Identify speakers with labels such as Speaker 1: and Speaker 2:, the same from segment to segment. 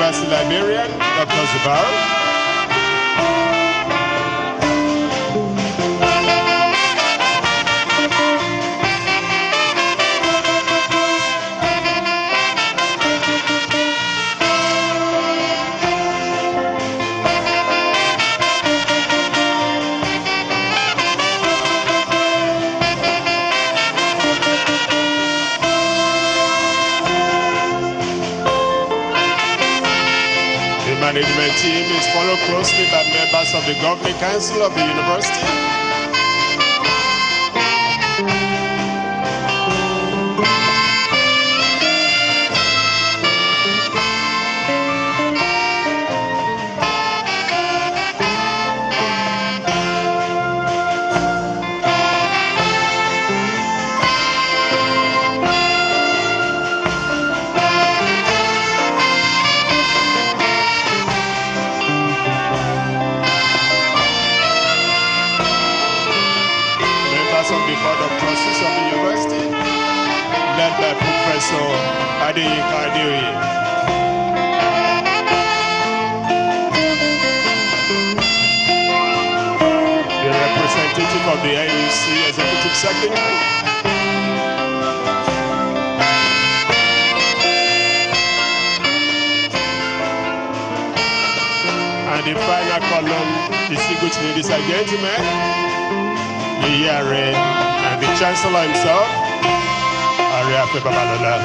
Speaker 1: University librarian, Dr. Zubair. Management team is followed closely by members of the Governing Council of the University. Of the Board of Trustees of the University, led by Professor Adeyi. The representative of the IUC Executive Secretary, and the final column, distinguished ladies and gentlemen, the and the Chancellor himself, Honorary Babalola.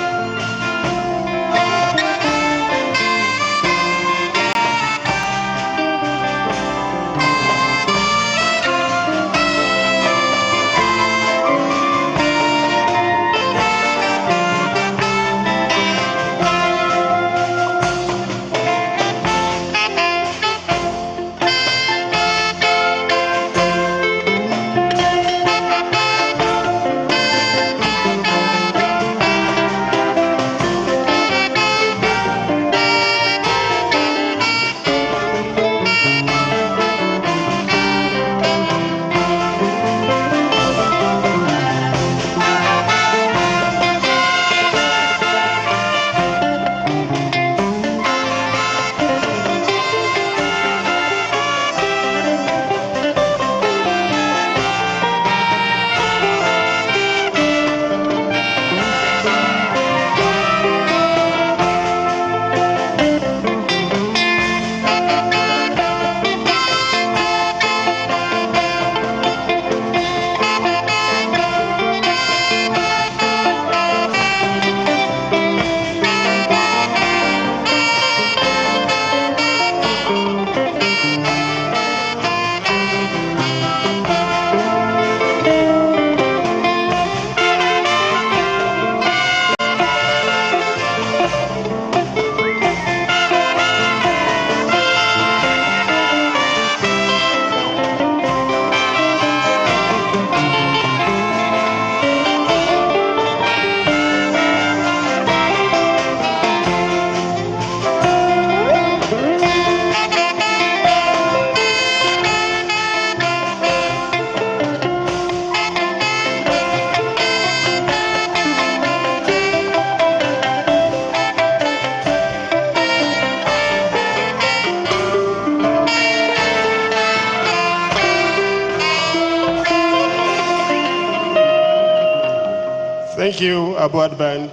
Speaker 1: Thank you, ABUAD Band.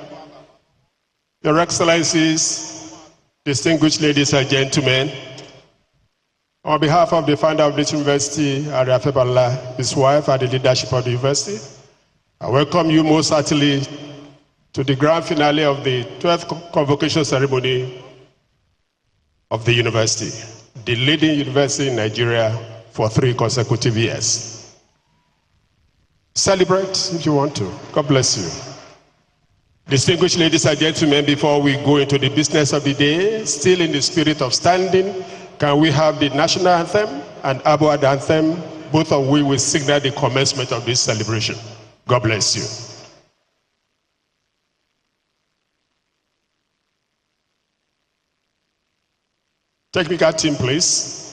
Speaker 1: Your Excellencies, distinguished ladies and gentlemen, on behalf of the founder of this university, Honorary Babalola, his wife, and the leadership of the university, I welcome you most heartily to the grand finale of the 12th convocation ceremony of the university, the leading university in Nigeria for 3 consecutive years. Celebrate if you want to. God bless you. Distinguished ladies and gentlemen, before we go into the business of the day, still in the spirit of standing, can we have the national anthem and ABUAD anthem, both of which will signal the commencement of this celebration. God bless you. Technical team, please.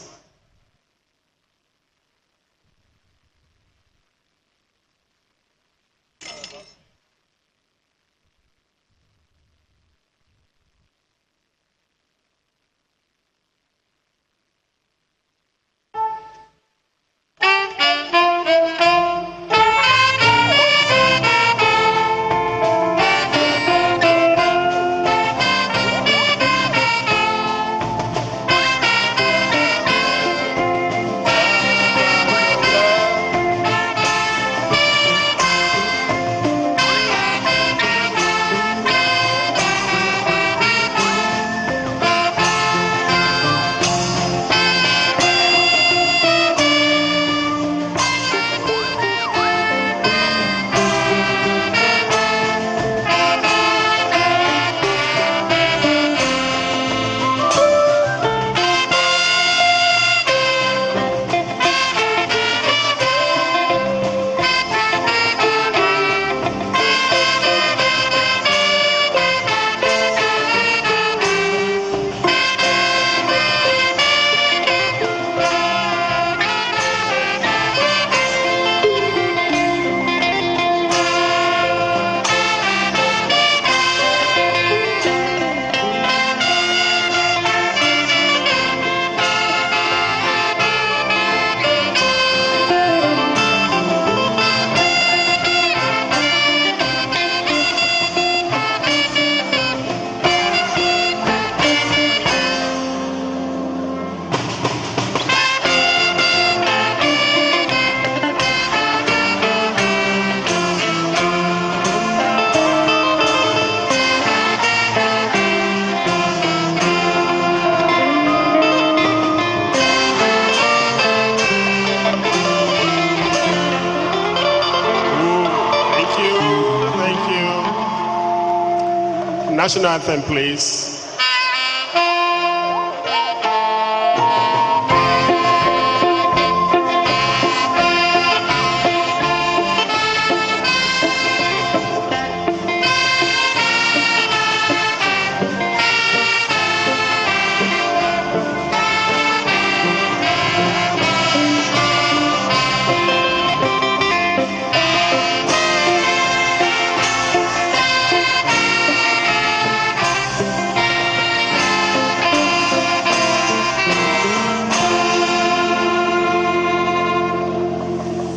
Speaker 1: National anthem, please.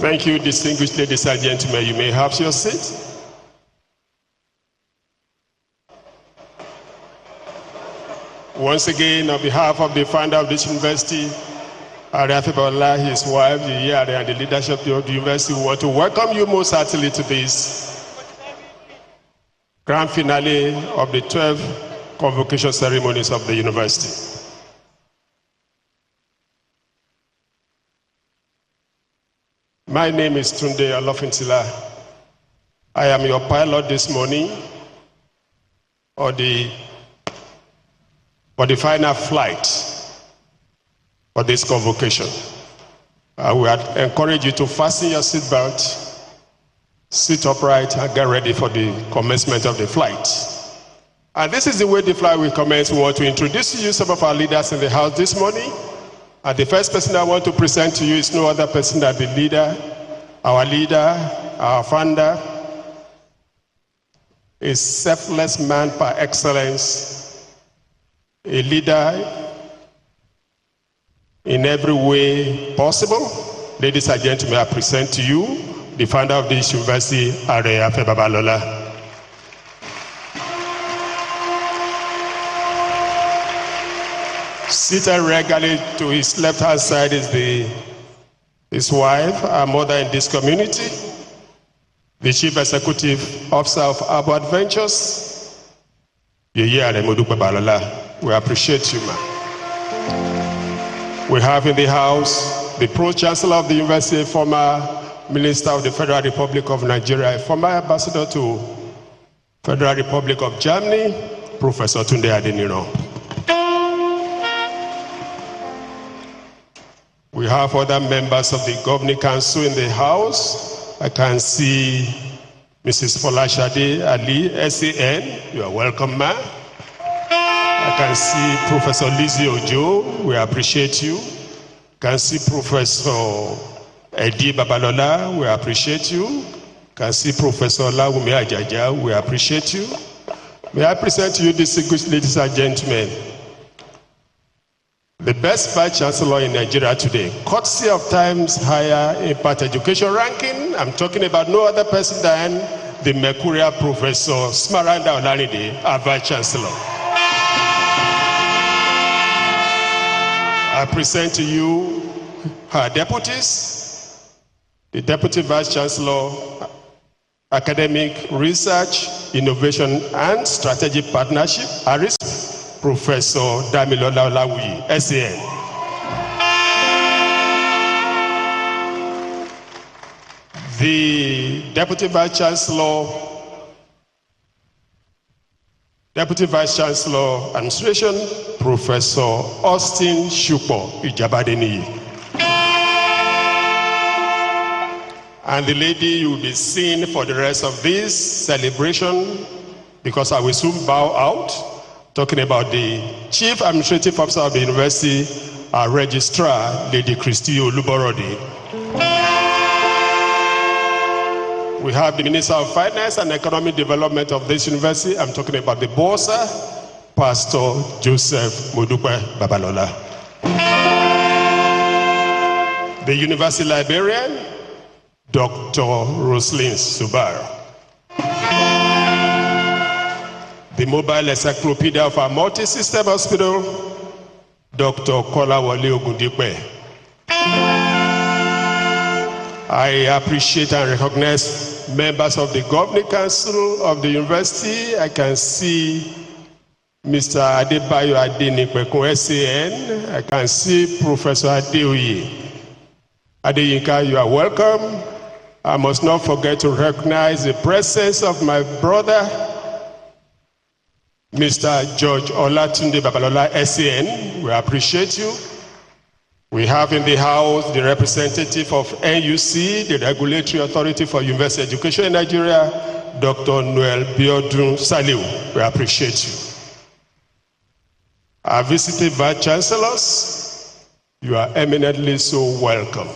Speaker 1: Thank you, distinguished ladies and gentlemen. You may have your seat. Once again, on behalf of the founder of this university, Arafebola, his wife, the Yare, and the leadership of the university, we want to welcome you most heartily to this grand finale of the 12 convocation ceremonies of the university. My name is Tunde Olofintila. I am your pilot this morning for the final flight for this convocation. I would encourage you to fasten your seatbelt, sit upright, and get ready for the commencement of the flight. And this is the way the flight will commence. We want to introduce to you some of our leaders in the house this morning. And the first person I want to present to you is no other person than the leader, our founder, a selfless man par excellence, a leader in every way possible. Ladies and gentlemen, I present to you the founder of this university, Honorary Babalola. Seated regularly to his left-hand side is his wife, our mother in this community, the Chief Executive Officer of ABUAD Ventures, we appreciate you, man. We have in the house the Pro-chancellor of the university, former Minister of the Federal Republic of Nigeria, former ambassador to Federal Republic of Germany, Professor Tunde Adeniro. We have other members of the Governing Council in the house. I can see Mrs. Folashade Ali, SAN. You are welcome, ma'am. I can see Professor Lizzie Ojo. We appreciate you. I can see Professor Edi Babalola. We appreciate you. I can see Professor Lawumi Ajaja. We appreciate you. May I present to you, distinguished ladies and gentlemen, the best vice-chancellor in Nigeria today, courtesy of Times Higher Impact Education ranking. I'm talking about no other person than the Mercurial Professor Smaranda Olanide, our vice-chancellor. I present to you her deputies, the Deputy Vice-Chancellor, Academic Research, Innovation and Strategic Partnership, ARIS, Professor Damilola Olawuyi, SAN. The Deputy Vice-Chancellor, Administration, Professor Austin Shupo Ijabadeni. And the lady you will be seeing for the rest of this celebration, because I will soon bow out, talking about the Chief Administrative Officer of the University, our Registrar, Lady Christy Oluborode. We have the Minister of Finance and Economic Development of this university. I'm talking about the Bossa, Pastor Joseph Modupe Babalola. The University Librarian, Dr. Roslyn Subar. The Mobile Encyclopedia of our multi-system hospital, Dr. Kolawole Ogundipe. I appreciate and recognize members of the Governing Council of the university. I can see Mr. Adebayo Adenipekun, SAN. I can see Professor Adeoye. Adeyinka, you are welcome. I must not forget to recognize the presence of my brother, Mr. George Olatunde Babalola, SAN, we appreciate you. We have in the house the representative of NUC, the Regulatory Authority for University Education in Nigeria, Dr. Noel Biodun Saliu. We appreciate you. Our visiting vice-chancellors, you are eminently so welcome.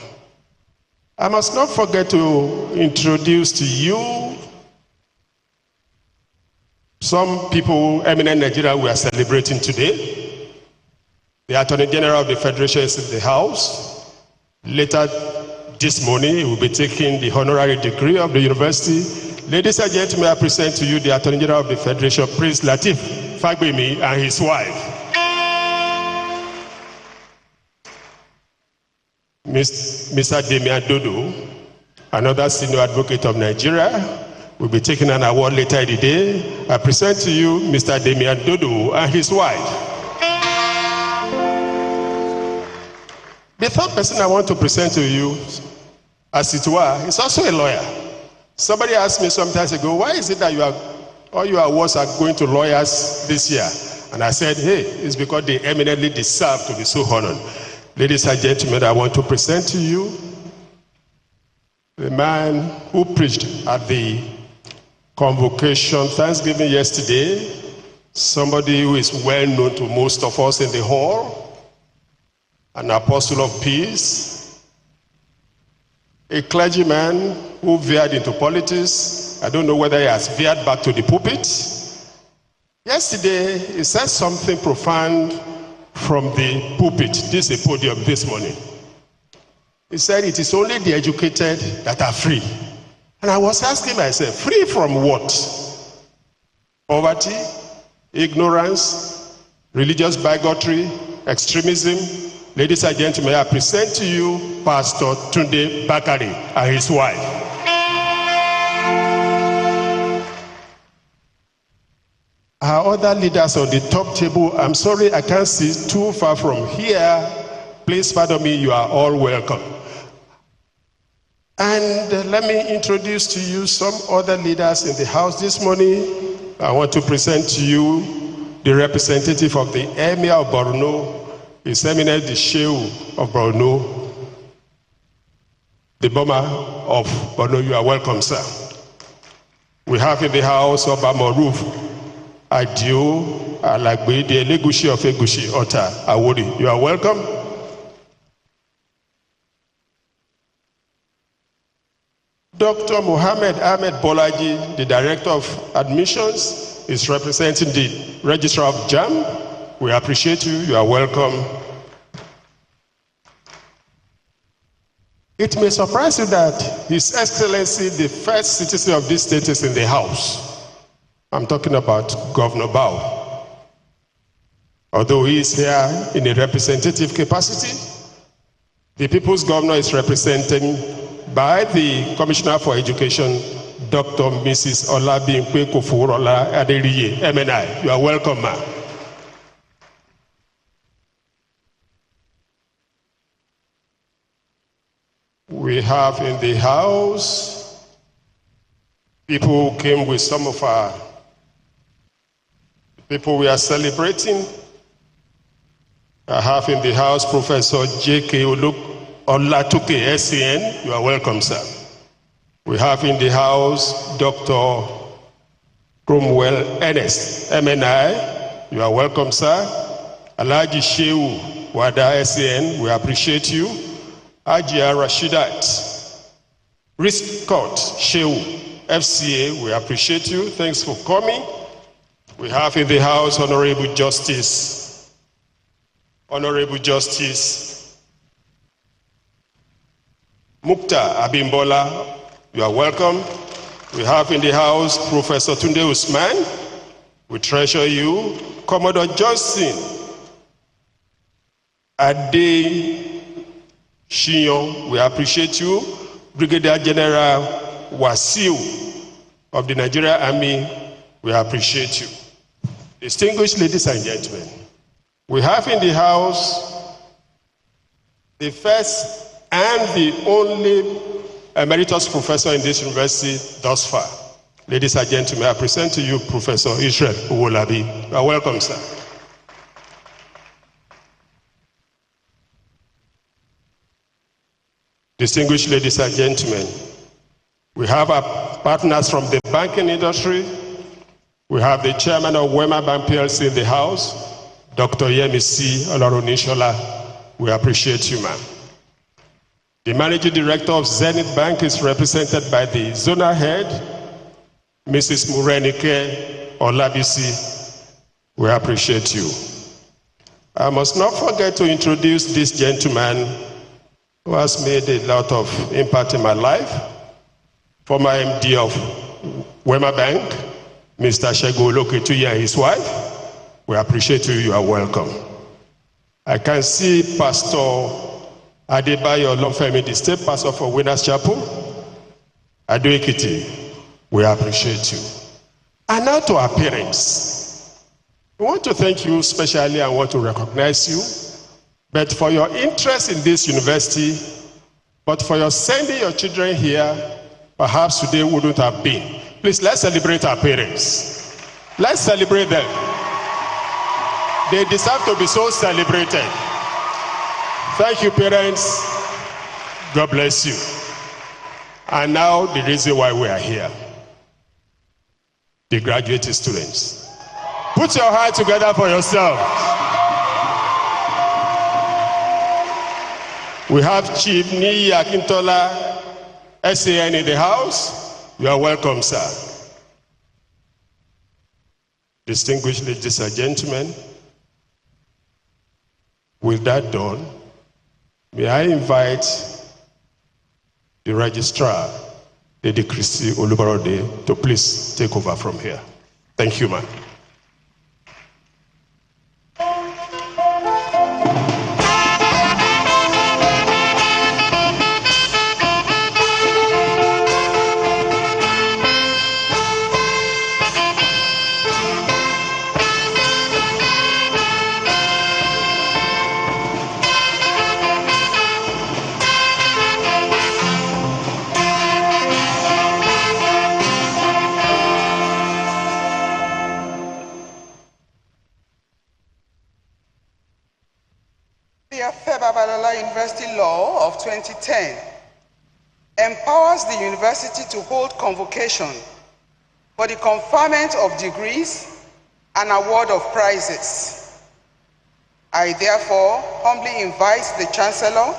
Speaker 1: I must not forget to introduce to you some people, eminent Nigeria, we are celebrating today. The Attorney General of the Federation is in the house. Later this morning, he will be taking the honorary degree of the university. Ladies and gentlemen, I present to you the Attorney General of the Federation, Prince Lateef Fagbemi, and his wife. Mr. Damian Dodo, another senior advocate of Nigeria, will be taking an award later in the day. I present to you Mr. Damian Dodo and his wife. The third person I want to present to you, as it were, is also a lawyer. Somebody asked me some time ago, why is it that all your awards are going to lawyers this year? And I said, hey, it's because they eminently deserve to be so honored. Ladies and gentlemen, I want to present to you the man who preached at the Convocation Thanksgiving yesterday, somebody who is well known to most of us in the hall, an apostle of peace, a clergyman who veered into politics. I don't know whether he has veered back to the pulpit. Yesterday, he said something profound from the pulpit, this podium this morning. He said, it is only the educated that are free. And I was asking myself, free from what? Poverty, ignorance, religious bigotry, extremism. Ladies and gentlemen, I present to you Pastor Tunde Bakari and his wife. Our other leaders on the top table, I'm sorry I can't see too far from here. Please pardon me, you are all welcome. And let me introduce to you some other leaders in the house this morning. I want to present to you the representative of the Emir of Borno, His Eminence the Shehu of Borno, the Boma of Borno. You are welcome, sir. We have in the house of Amoruf, Adio, Alagbe, the Elegushi of Egushi, Ota, Awori. You are welcome. Dr. Mohammed Ahmed Bolaji, the Director of Admissions, is representing the Registrar of JAM. We appreciate you. You are welcome. It may surprise you that His Excellency, the first citizen of this state, is in the house. I'm talking about Governor Bao. Although he is here in a representative capacity, the People's Governor is represented by the Commissioner for Education, Dr. Mrs. Olabimpe Kofurola Aderiye, MNI. You are welcome, ma'am. We have in the house people who came with some of our people we are celebrating. I have in the house Professor J.K. Olatuke, SAN. You are welcome, sir. We have in the house Dr. Cromwell Ernest, MNI. You are welcome, sir. Alhaji Shehu Wada, SAN. We appreciate you. Ajia Rashidat, Riscott Shehu, FCA. We appreciate you. Thanks for coming. We have in the house Honorable Justice Mukta Abimbola. You are welcome. We have in the house Professor Tunde Usman. We treasure you. Commodore Johnson Ade Shion, we appreciate you. Brigadier General Wasiu of the Nigerian Army, we appreciate you. Distinguished ladies and gentlemen, we have in the house the first and the only emeritus professor in this university thus far, Ladies and gentlemen, I present to you Professor Israel Owolabi. You are welcome, sir. Distinguished ladies and gentlemen, we have our partners from the banking industry. We have the chairman of Wema Bank PLC in the house, Dr. Yemisi Olarunishola. We appreciate you, ma'am. The managing director of Zenith Bank is represented by the zonal head, Mrs. Murenike Olabisi. We appreciate you. I must not forget to introduce this gentleman who has made a lot of impact in my life, former MD of Wema Bank, Mr. Shego Oloketuyi and his wife. We appreciate you. You are welcome. I can see Pastor Adebayo Olofemi, the state pastor for Winners Chapel, Ado Ekiti. We appreciate you. And now to our parents. We want to thank you especially and want to recognize you, but for your interest in this university, but for your sending your children here, perhaps today wouldn't have been. Please, let's celebrate our parents. Let's celebrate them. They deserve to be so celebrated. Thank you, parents. God bless you. And now the reason why we are here. The graduate students. Put your hands together for yourself. We have Chief Niyi Akintola, SAN in the house. You are welcome, sir. Distinguished ladies and gentlemen, with that done, may I invite the registrar, Lady Christy Olubarode, to please take over from here. Thank you, ma'am.
Speaker 2: University Law of 2010 empowers the university to hold convocation for the conferment of degrees and award of prizes. I therefore humbly invite the Chancellor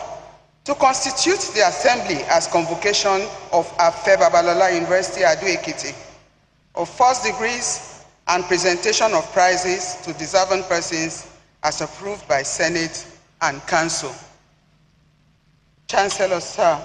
Speaker 2: to constitute the assembly as convocation of Afe Babalola University Ado Ekiti of first degrees and presentation of prizes to deserving persons as approved by Senate and Council. Chancellor, sir.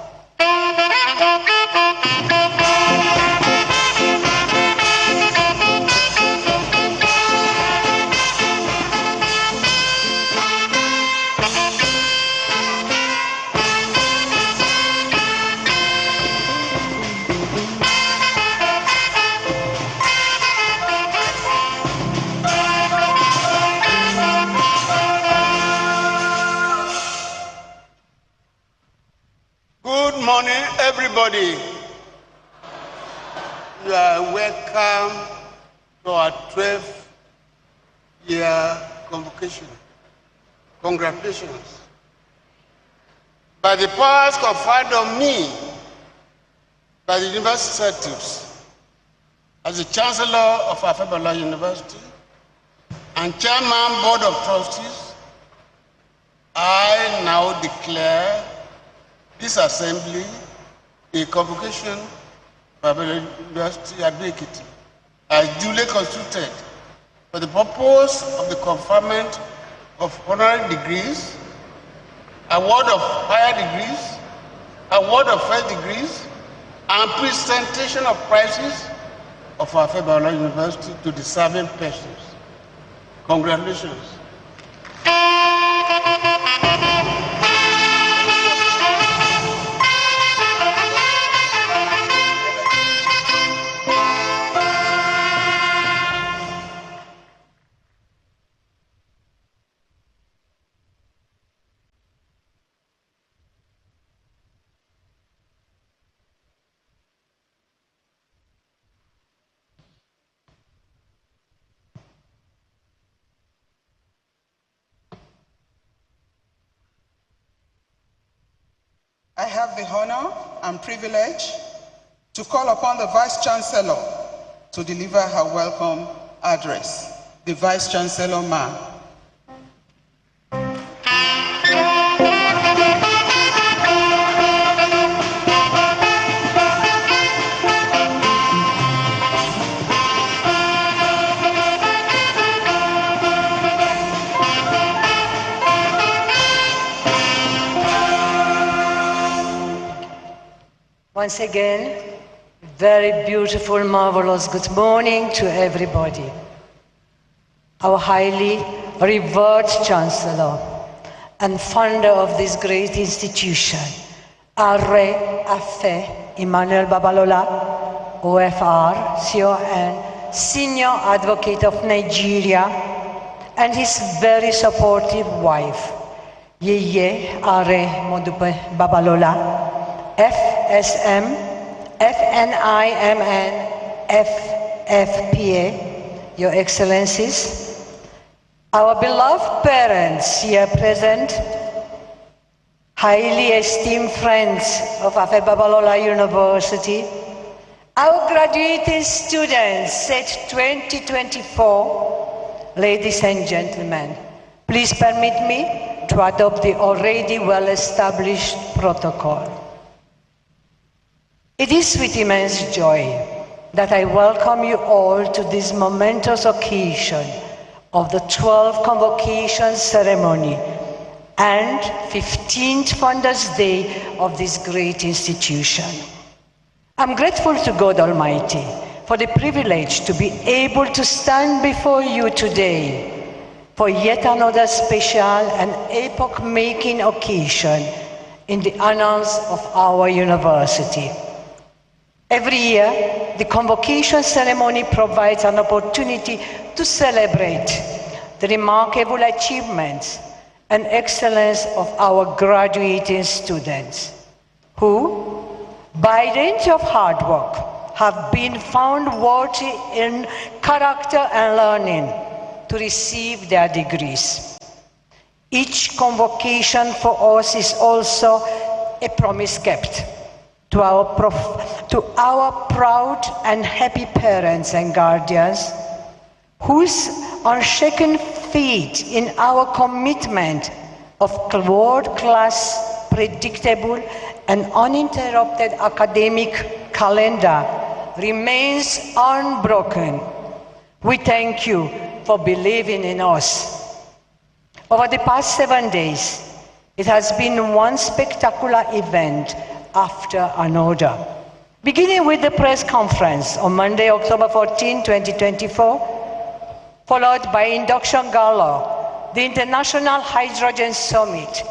Speaker 3: Good morning, everybody. You are welcome to our 12th-year convocation. Congratulations. By the powers conferred on me by the university statutes as the Chancellor of Afe Babalola University and Chairman Board of Trustees, I now declare this assembly a convocation of the University Ado Ekiti as duly constituted for the purpose of the conferment of honorary degrees, award of higher degrees, award of first degrees, and presentation of prizes of Afe Babalola University to deserving persons. Congratulations.
Speaker 2: the honor and privilege to call upon the Vice-chancellor to deliver her welcome address. The Vice-chancellor, ma'am.
Speaker 4: Once again, very beautiful, marvelous good morning to everybody. Our highly revered Chancellor and founder of this great institution, Arre Afe Emmanuel Babalola, OFR, CON, Senior Advocate of Nigeria, and his very supportive wife, Yeye Are Modupe Babalola, FSM, FNIMN, FFPA, Your Excellencies, our beloved parents here present, highly esteemed friends of Afe Babalola University, our graduating students set 2024, ladies and gentlemen, please permit me to adopt the already well-established protocol. It is with immense joy that I welcome you all to this momentous occasion of the 12th Convocation ceremony and 15th Founders Day of this great institution. I'm grateful to God Almighty for the privilege to be able to stand before you today for yet another special and epoch-making occasion in the annals of our university. Every year, the Convocation ceremony provides an opportunity to celebrate the remarkable achievements and excellence of our graduating students, who, by dint of hard work, have been found worthy in character and learning to receive their degrees. Each convocation for us is also a promise kept to our proud and happy parents and guardians, whose unshaken faith in our commitment of world-class, predictable, and uninterrupted academic calendar remains unbroken. We thank you for believing in us. Over the past 7 days, it has been one spectacular event after another, beginning with the press conference on Monday, October 14, 2024, followed by induction gala, the International Hydrogen Summit,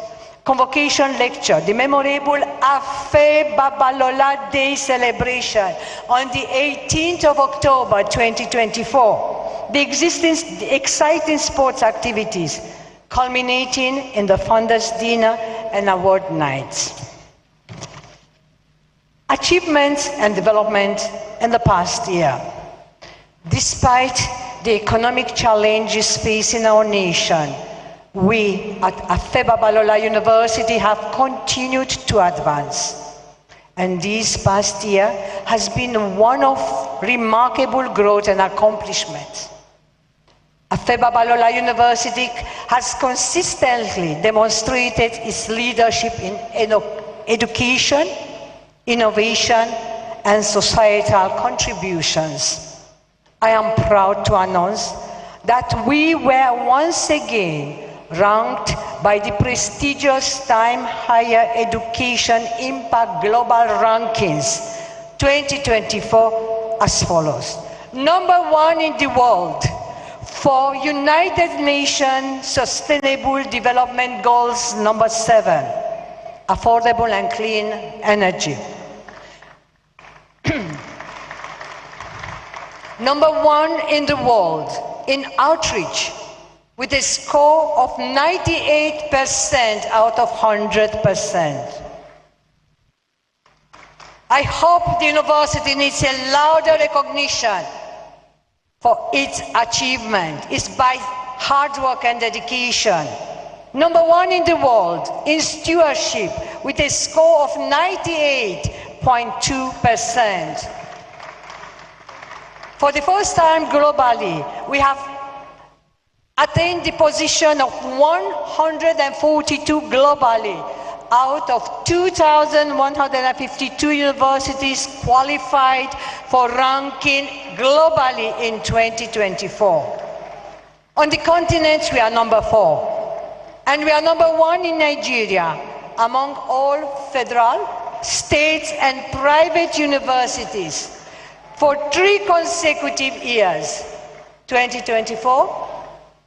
Speaker 4: convocation lecture, the memorable Afe Babalola Day celebration on the 18th of October 2024, the exciting sports activities culminating in the Founders Dinner and Award Nights. Achievements and development in the past year. Despite the economic challenges facing our nation, we at Afe Babalola University have continued to advance. And this past year has been one of remarkable growth and accomplishment. Afe Babalola University has consistently demonstrated its leadership in education, innovation, and societal contributions. I am proud to announce that we were once again ranked by the prestigious Time Higher Education Impact Global Rankings 2024 as follows. #1 in the world for United Nations Sustainable Development Goals #7, affordable and clean energy. #1 in the world in outreach with a score of 98% out of 100%. I hope the university needs a louder recognition for its achievement. It's by hard work and dedication Number 1 in the world in stewardship with a score of 98.2%. For the first time globally, we have attained the position of 142 globally out of 2,152 universities qualified for ranking globally in 2024. On the continent, we are number 4. And we are number 1 in Nigeria among all federal, state, and private universities for 3 consecutive years, 2024,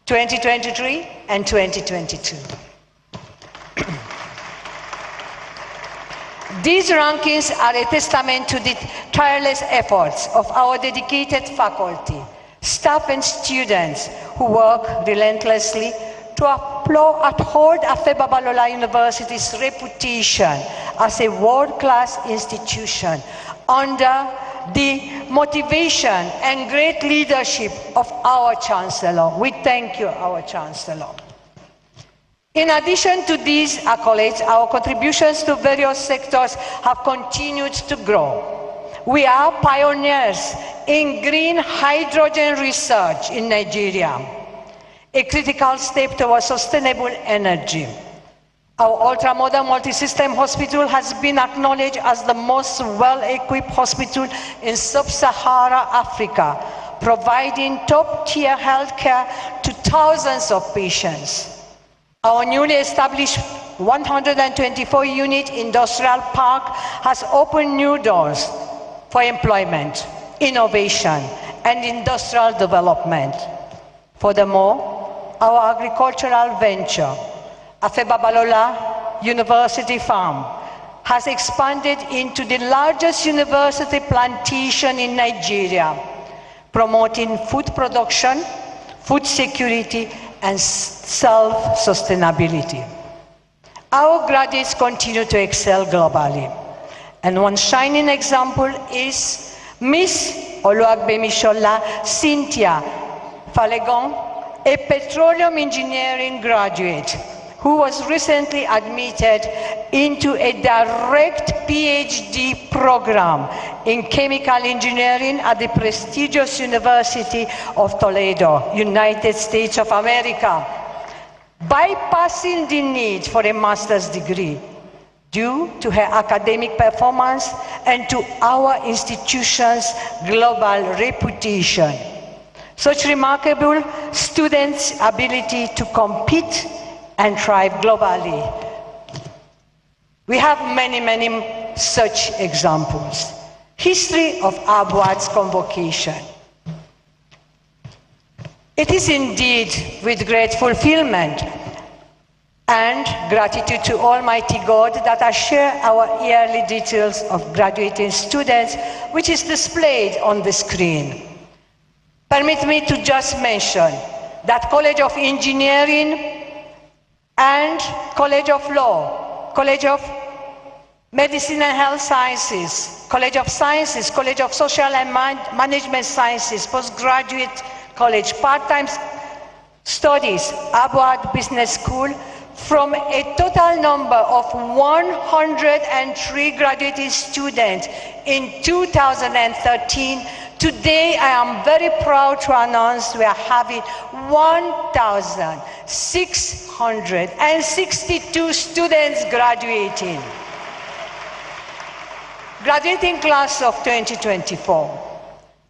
Speaker 4: 2023, and 2022. These rankings are a testament to the tireless efforts of our dedicated faculty, staff, and students who work relentlessly to uphold Afe Babalola University's reputation as a world-class institution under the motivation and great leadership of our Chancellor. We thank you, our Chancellor. In addition to these accolades, our contributions to various sectors have continued to grow. We are pioneers in green hydrogen research in Nigeria, a critical step towards sustainable energy. Our ultra-modern multi-system hospital has been acknowledged as the most well-equipped hospital in sub-Sahara Africa, providing top-tier healthcare to thousands of patients. Our newly established 124-unit industrial park has opened new doors for employment, innovation, and industrial development. Furthermore, our agricultural venture, Afe Babalola University Farm, has expanded into the largest university plantation in Nigeria, promoting food production, food security, and self-sustainability. Our graduates continue to excel globally, and one shining example is Miss Oluwagbemishola Cynthia Falegon, a petroleum engineering graduate who was recently admitted into a direct PhD program in chemical engineering at the prestigious University of Toledo, United States of America, bypassing the need for a master's degree due to her academic performance and to our institution's global reputation. Such remarkable students' ability to compete and thrive globally. We have many, many such examples. History of ABUAD's convocation. It is indeed with great fulfillment and gratitude to Almighty God that I share our yearly details of graduating students, which is displayed on the screen. Permit me to just mention that College of Engineering and College of Law, College of Medicine and Health Sciences, College of Sciences, College of Social and Management Sciences, Postgraduate College, Part-Time Studies, ABUAD Business School, from a total number of 103 graduating students in 2013, today I am very proud to announce we are having 1,662 students graduating. Graduating class of 2024.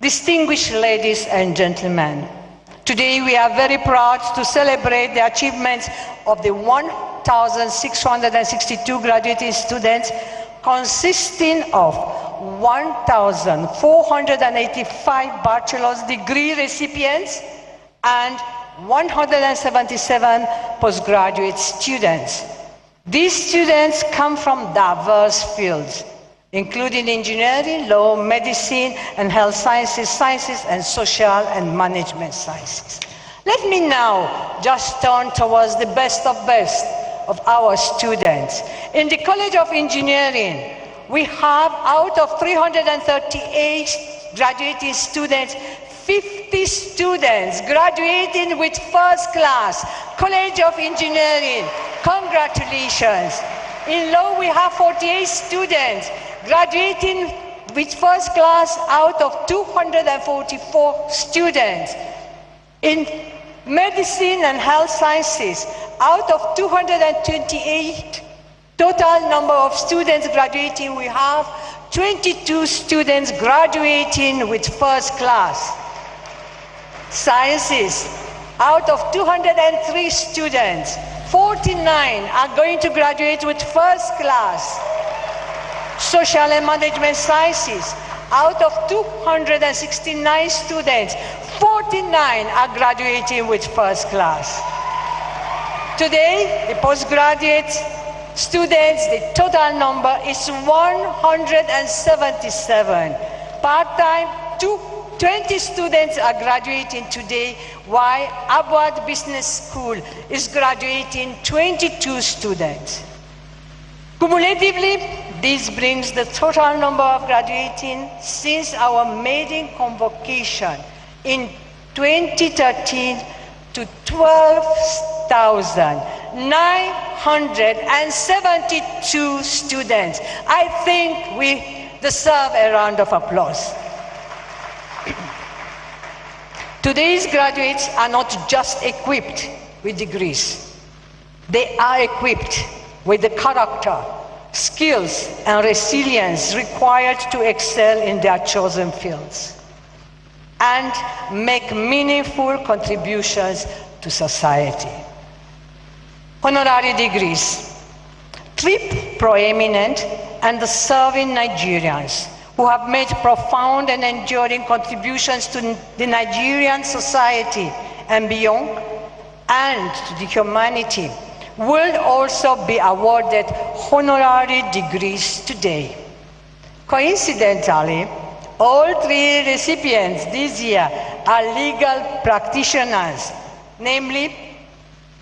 Speaker 4: Distinguished ladies and gentlemen, today we are very proud to celebrate the achievements of the 1,662 graduating students, consisting of 1,485 bachelor's degree recipients and 177 postgraduate students. These students come from diverse fields, including engineering, law, medicine and health sciences, sciences and social and management sciences. Let me now just turn towards the best of our students. In the College of Engineering, we have, out of 338 graduating students, 50 50 students graduating with first class. College of Engineering, congratulations. In law, we have 48 students graduating with first class out of 244 students. In medicine and health sciences, out of 228 total number of students graduating, we have 22 students graduating with first class. Sciences, out of 203 students, 49 are going to graduate with first class. Social and management sciences, out of 269 students, 49 are graduating with first class. Today, the postgraduate students, the total number is 177. Part-time, 20 students are graduating today, while ABUAD Business School is graduating 22 students. Cumulatively, this brings the total number of graduating since our maiden convocation in 2013 to 12,972 students. I think we deserve a round of applause. Today's graduates are not just equipped with degrees. They are equipped with the character, skills, and resilience required to excel in their chosen fields and make meaningful contributions to society. Honorary degrees. 3 prominent and serving Nigerians who have made profound and enduring contributions to the Nigerian society and beyond, and to the humanity, will also be awarded honorary degrees today. Coincidentally, all 3 recipients this year are legal practitioners, namely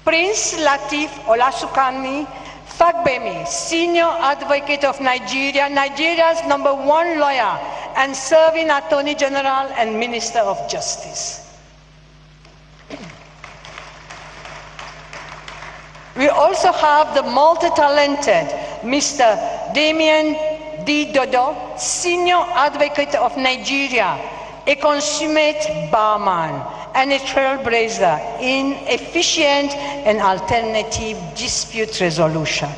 Speaker 4: Prince Lateef Olasukami Fagbemi, Senior Advocate of Nigeria, Nigeria's #1 lawyer and serving Attorney General and Minister of Justice. We also have the multi-talented Mr. Damien D. Dodo, Senior Advocate of Nigeria, a consummate barman and a trailblazer in efficient and alternative dispute resolution.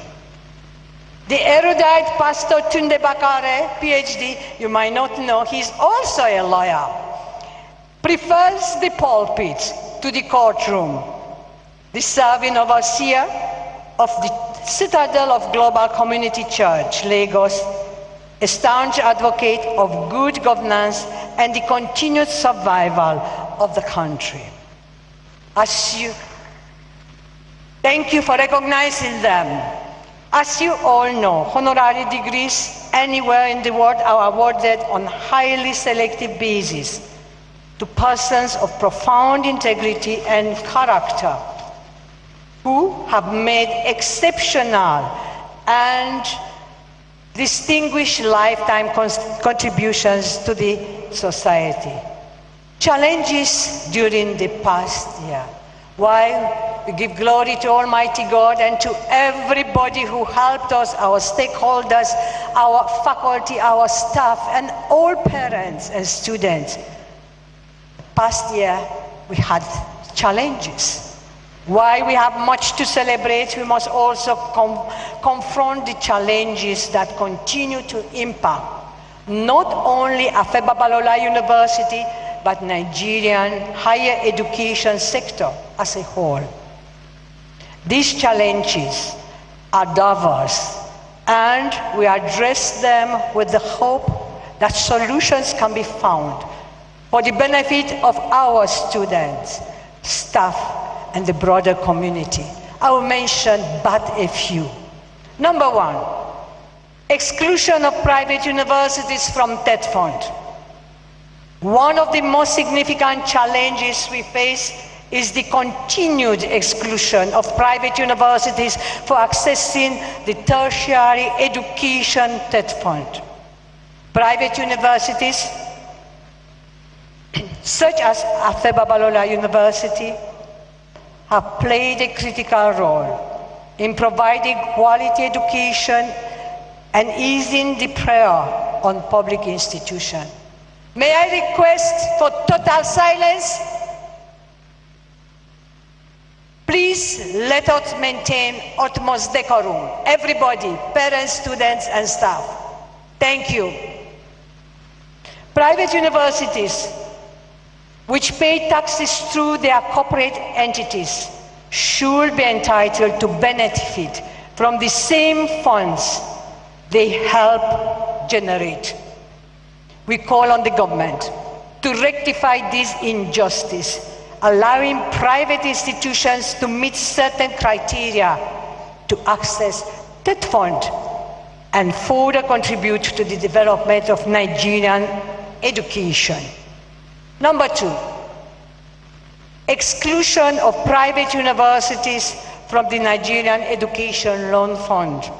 Speaker 4: The erudite Pastor Tunde Bakare, PhD, you might not know, he's also a lawyer, prefers the pulpit to the courtroom. The serving overseer of the Citadel of Global Community Church, Lagos, a staunch advocate of good governance and the continued survival of the country. Thank you for recognizing them. As you all know, honorary degrees anywhere in the world are awarded on a highly selective basis to persons of profound integrity and character who have made exceptional and distinguished lifetime contributions to the society. Challenges during the past year. While we give glory to Almighty God and to everybody who helped us, our stakeholders, our faculty, our staff, and all parents and students. Past year, we had challenges. While we have much to celebrate, we must also confront the challenges that continue to impact not only Afeba Balola University, but Nigerian higher education sector as a whole. These challenges are diverse, and we address them with the hope that solutions can be found for the benefit of our students, staff, and the broader community. I will mention but a few. Number 1, exclusion of private universities from TED Fund. One of the most significant challenges we face is the continued exclusion of private universities for accessing the tertiary education TED Fund. Private universities such as Afe Babalola University, have played a critical role in providing quality education and easing the pressure on public institutions. May I request for total silence? Please let us maintain utmost decorum. Everybody, parents, students, and staff. Thank you. Private universities, which pay taxes through their corporate entities, should be entitled to benefit from the same funds they help generate. We call on the government to rectify this injustice, allowing private institutions to meet certain criteria to access that fund and further contribute to the development of Nigerian education. Number 2, exclusion of private universities from the Nigerian Education Loan Fund.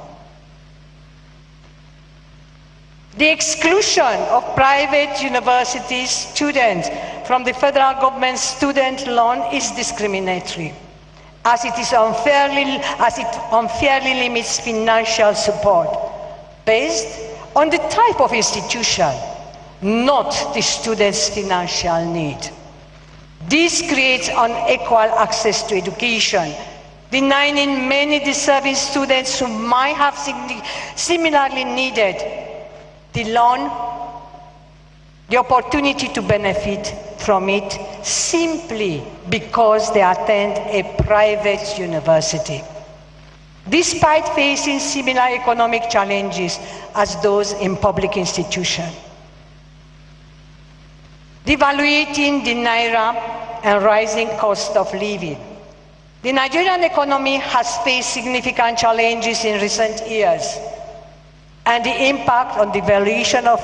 Speaker 4: The exclusion of private university students from the federal government student loan is discriminatory, as it unfairly limits financial support based on the type of institution, not the student's financial need. This creates unequal access to education, denying many deserving students who might have similarly needed the loan the opportunity to benefit from it simply because they attend a private university, despite facing similar economic challenges as those in public institutions. Devaluating the naira and rising cost of living. The Nigerian economy has faced significant challenges in recent years, and the impact on the valuation of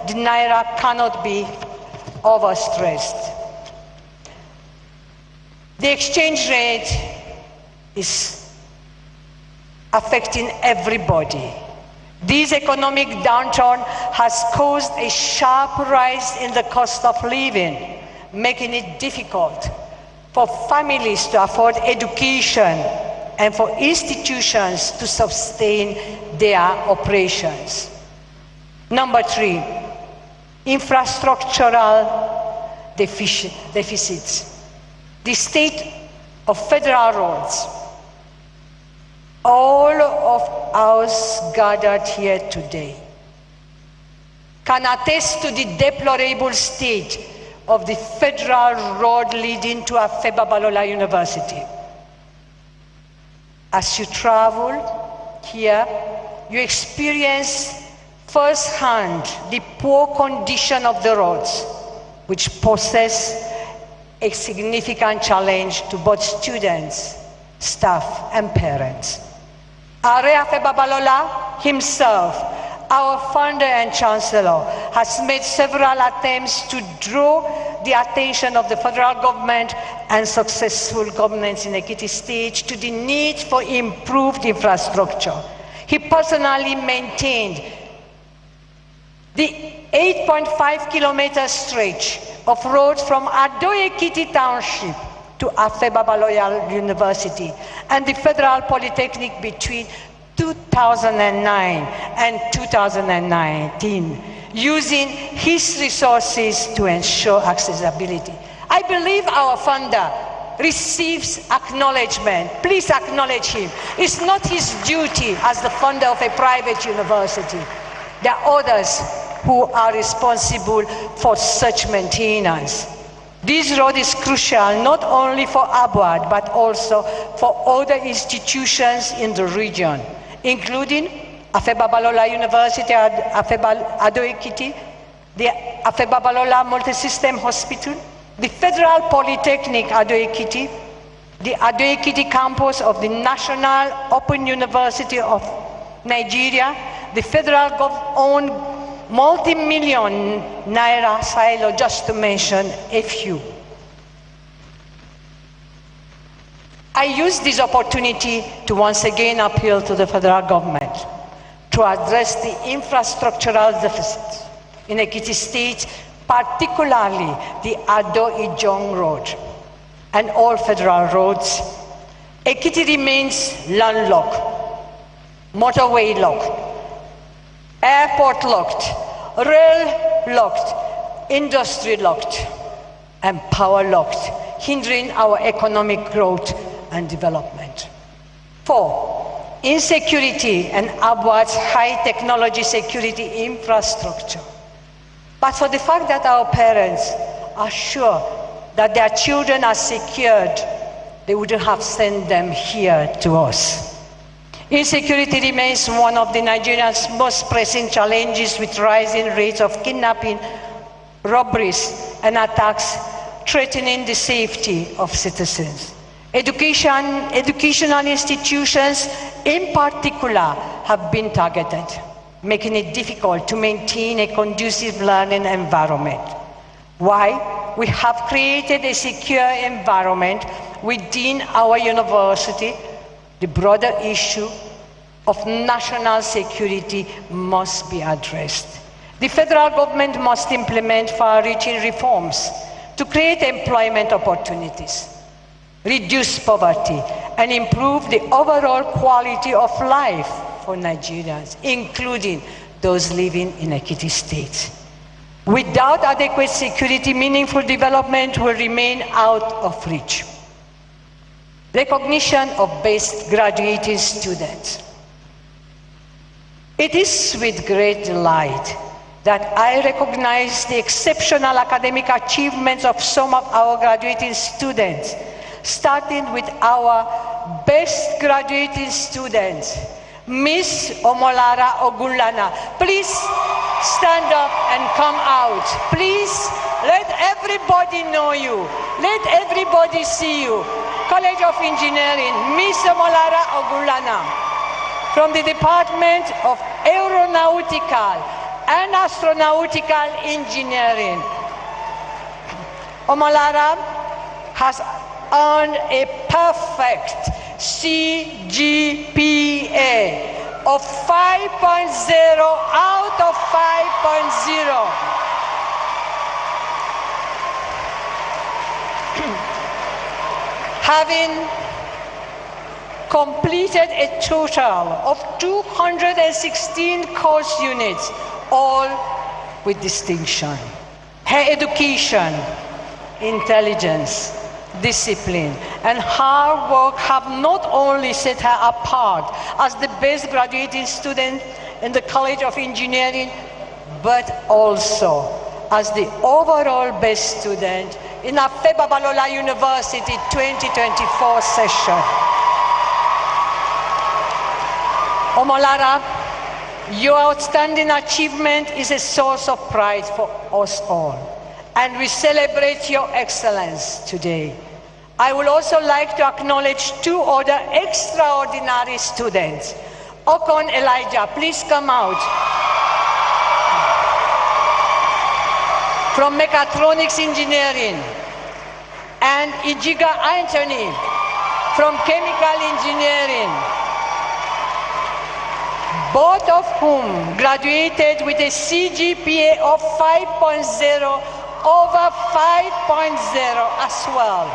Speaker 4: the naira cannot be overstressed. The exchange rate is affecting everybody. This economic downturn has caused a sharp rise in the cost of living, making it difficult for families to afford education and for institutions to sustain their operations. Number 3, infrastructural deficits. The state of federal roads. All of us gathered here today can attest to the deplorable state of the federal road leading to Afe Babalola University. As you travel here, you experience firsthand the poor condition of the roads, which poses a significant challenge to both students, staff, and parents. Afe Babalola himself, our founder and chancellor, has made several attempts to draw the attention of the federal government and successful governments in Ekiti State to the need for improved infrastructure. He personally maintained the 8.5-kilometer stretch of roads from Ado-Ekiti Township to Afe Babalola University and the Federal Polytechnic between 2009 and 2019, using his resources to ensure accessibility. I believe our founder receives acknowledgement. Please acknowledge him. It's not his duty as the founder of a private university. There are others who are responsible for such maintenance. This road is crucial not only for ABUAD, but also for other institutions in the region, including Afe Babalola University at Ado-Ekiti, the Afe Babalola Multisystem Hospital, the Federal Polytechnic Ado-Ekiti, the Ado-Ekiti campus of the National Open University of Nigeria, the federal owned multi-million naira silo, just to mention a few. I use this opportunity to once again appeal to the federal government to address the infrastructural deficit in Ekiti State particularly the Ado-Ijong Road and all federal roads, Ekiti remains landlocked, motorway locked, airport locked, rail locked, industry locked, and power locked, hindering our economic growth and development. 4, insecurity and ABUAD's high technology security infrastructure. But for the fact that our parents are sure that their children are secured, they wouldn't have sent them here to us. Insecurity remains one of the Nigerians' most pressing challenges, with rising rates of kidnapping, robberies, and attacks threatening the safety of citizens. Educational institutions in particular have been targeted, making it difficult to maintain a conducive learning environment. Why? We have created a secure environment within our university. The broader issue of national security must be addressed. The federal government must implement far-reaching reforms to create employment opportunities, reduce poverty, and improve the overall quality of life for Nigerians, including those living in Ekiti State. Without adequate security, meaningful development will remain out of reach. Recognition of best graduating students. It is with great delight that I recognize the exceptional academic achievements of some of our graduating students, starting with our best graduating students, Miss Omolara Ogunlana. Please stand up and come out. Please let everybody know you. Let everybody see you. College of Engineering, Miss Omolara Ogunlana, from the Department of Aeronautical and Astronautical Engineering. Omolara has earned a perfect CGPA of 5.0 out of 5.0. Having completed a total of 216 course units, all with distinction. Her education, intelligence, discipline, and hard work have not only set her apart as the best graduating student in the College of Engineering, but also as the overall best student in Afe Babalola University 2024 session. Omolara, your outstanding achievement is a source of pride for us all, and we celebrate your excellence today. I would also like to acknowledge 2 other extraordinary students. Okon Elijah, please come out. From Mechatronics Engineering, and Ijiga Anthony from Chemical Engineering, both of whom graduated with a CGPA of 5.0 over 5.0 as well.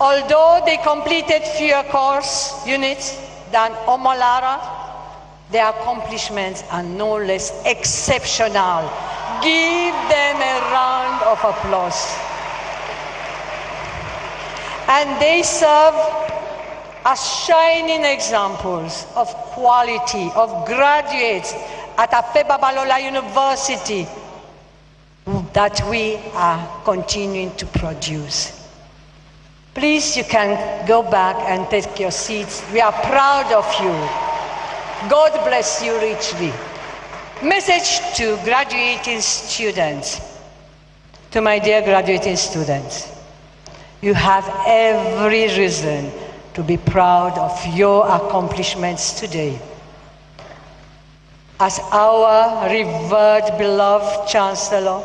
Speaker 4: Although they completed fewer course units than Omolara, their accomplishments are no less exceptional. Give them a round of applause. And they serve as shining examples of quality, of graduates at Afe Babalola University that we are continuing to produce. Please, you can go back and take your seats. We are proud of you. God bless you richly. Message to graduating students. To my dear graduating students, you have every reason to be proud of your accomplishments today. As our revered, beloved Chancellor,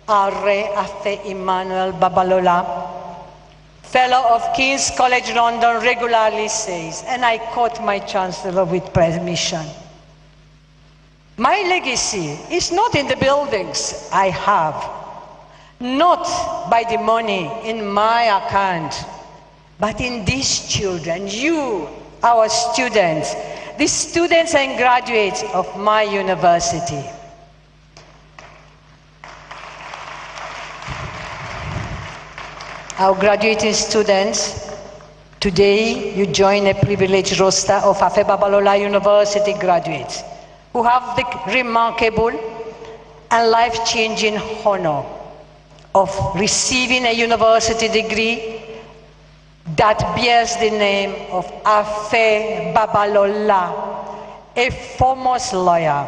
Speaker 4: Are Afe Emmanuel Babalola, Fellow of King's College London, regularly says, and I quote my Chancellor with permission, My legacy is not in the buildings I have, not by the money in my account, but in these children, you, our students, the students and graduates of my university. Our graduating students, today you join a privileged roster of Afe Babalola University graduates who have the remarkable and life-changing honor of receiving a university degree that bears the name of Afe Babalola, a foremost lawyer,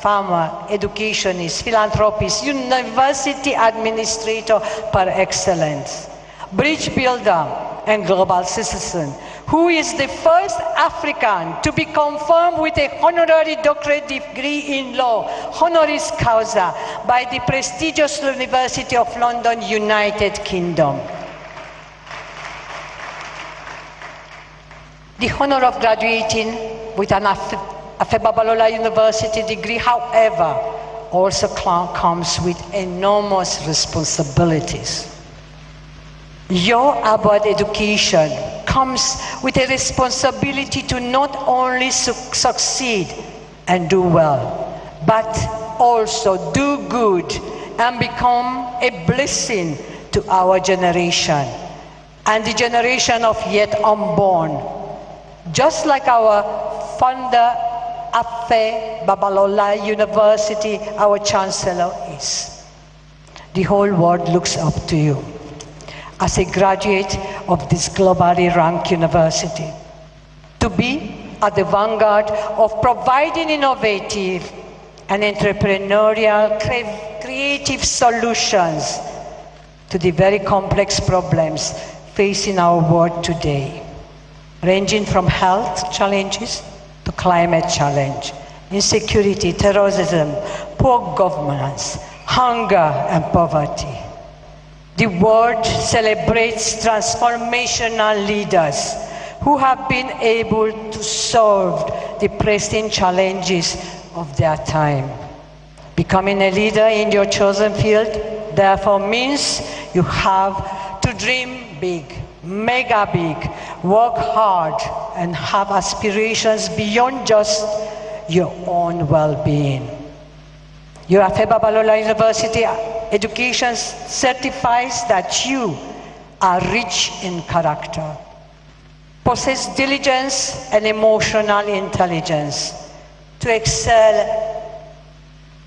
Speaker 4: farmer, educationist, philanthropist, university administrator par excellence, bridge builder, and global citizen, who is the first African to be confirmed with a honorary doctorate degree in law, honoris causa, by the prestigious University of London, United Kingdom. The honor of graduating with an Afe Babalola University degree, however, also comes with enormous responsibilities. Your ABUAD education comes with a responsibility to not only succeed and do well, but also do good and become a blessing to our generation and the generation of yet unborn. Just like our founder, Afe Babalola University, our chancellor is. The whole world looks up to you as a graduate of this globally ranked university, to be at the vanguard of providing innovative and entrepreneurial creative solutions to the very complex problems facing our world today, ranging from health challenges to climate challenge, insecurity, terrorism, poor governance, hunger, and poverty. The world celebrates transformational leaders who have been able to solve the pressing challenges of their time. Becoming a leader in your chosen field, therefore, means you have to dream big, mega big, work hard, and have aspirations beyond just your own well-being. Your Afe Babalola University education certifies that you are rich in character, possess diligence and emotional intelligence to excel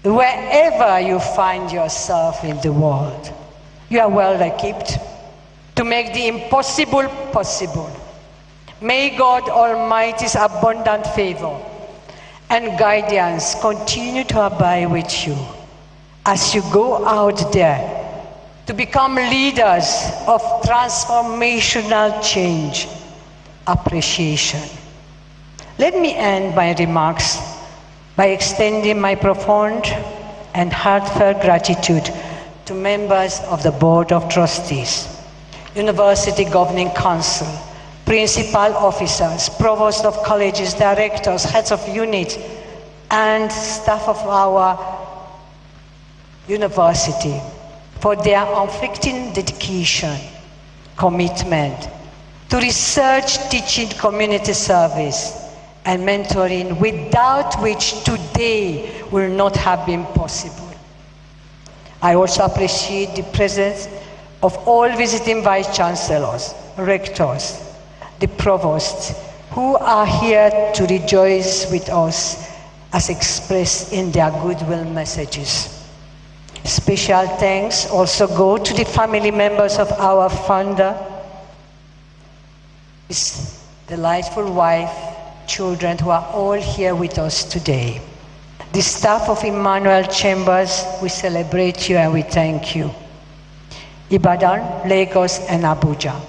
Speaker 4: wherever you find yourself in the world. You are well equipped to make the impossible possible. May God Almighty's abundant favor and guidance continue to abide with you as you go out there to become leaders of transformational change, appreciation. Let me end my remarks by extending my profound and heartfelt gratitude to members of the Board of Trustees, University Governing Council, principal officers, provosts of colleges, directors, heads of units, and staff of our university for their unflinching dedication, commitment to research, teaching, community service, and mentoring, without which today will not have been possible. I also appreciate the presence of all visiting vice-chancellors, rectors, the provosts, who are here to rejoice with us as expressed in their goodwill messages. Special thanks also go to the family members of our founder, his delightful wife, children who are all here with us today. The staff of Emmanuel Chambers, we celebrate you and we thank you. Ibadan, Lagos, and Abuja.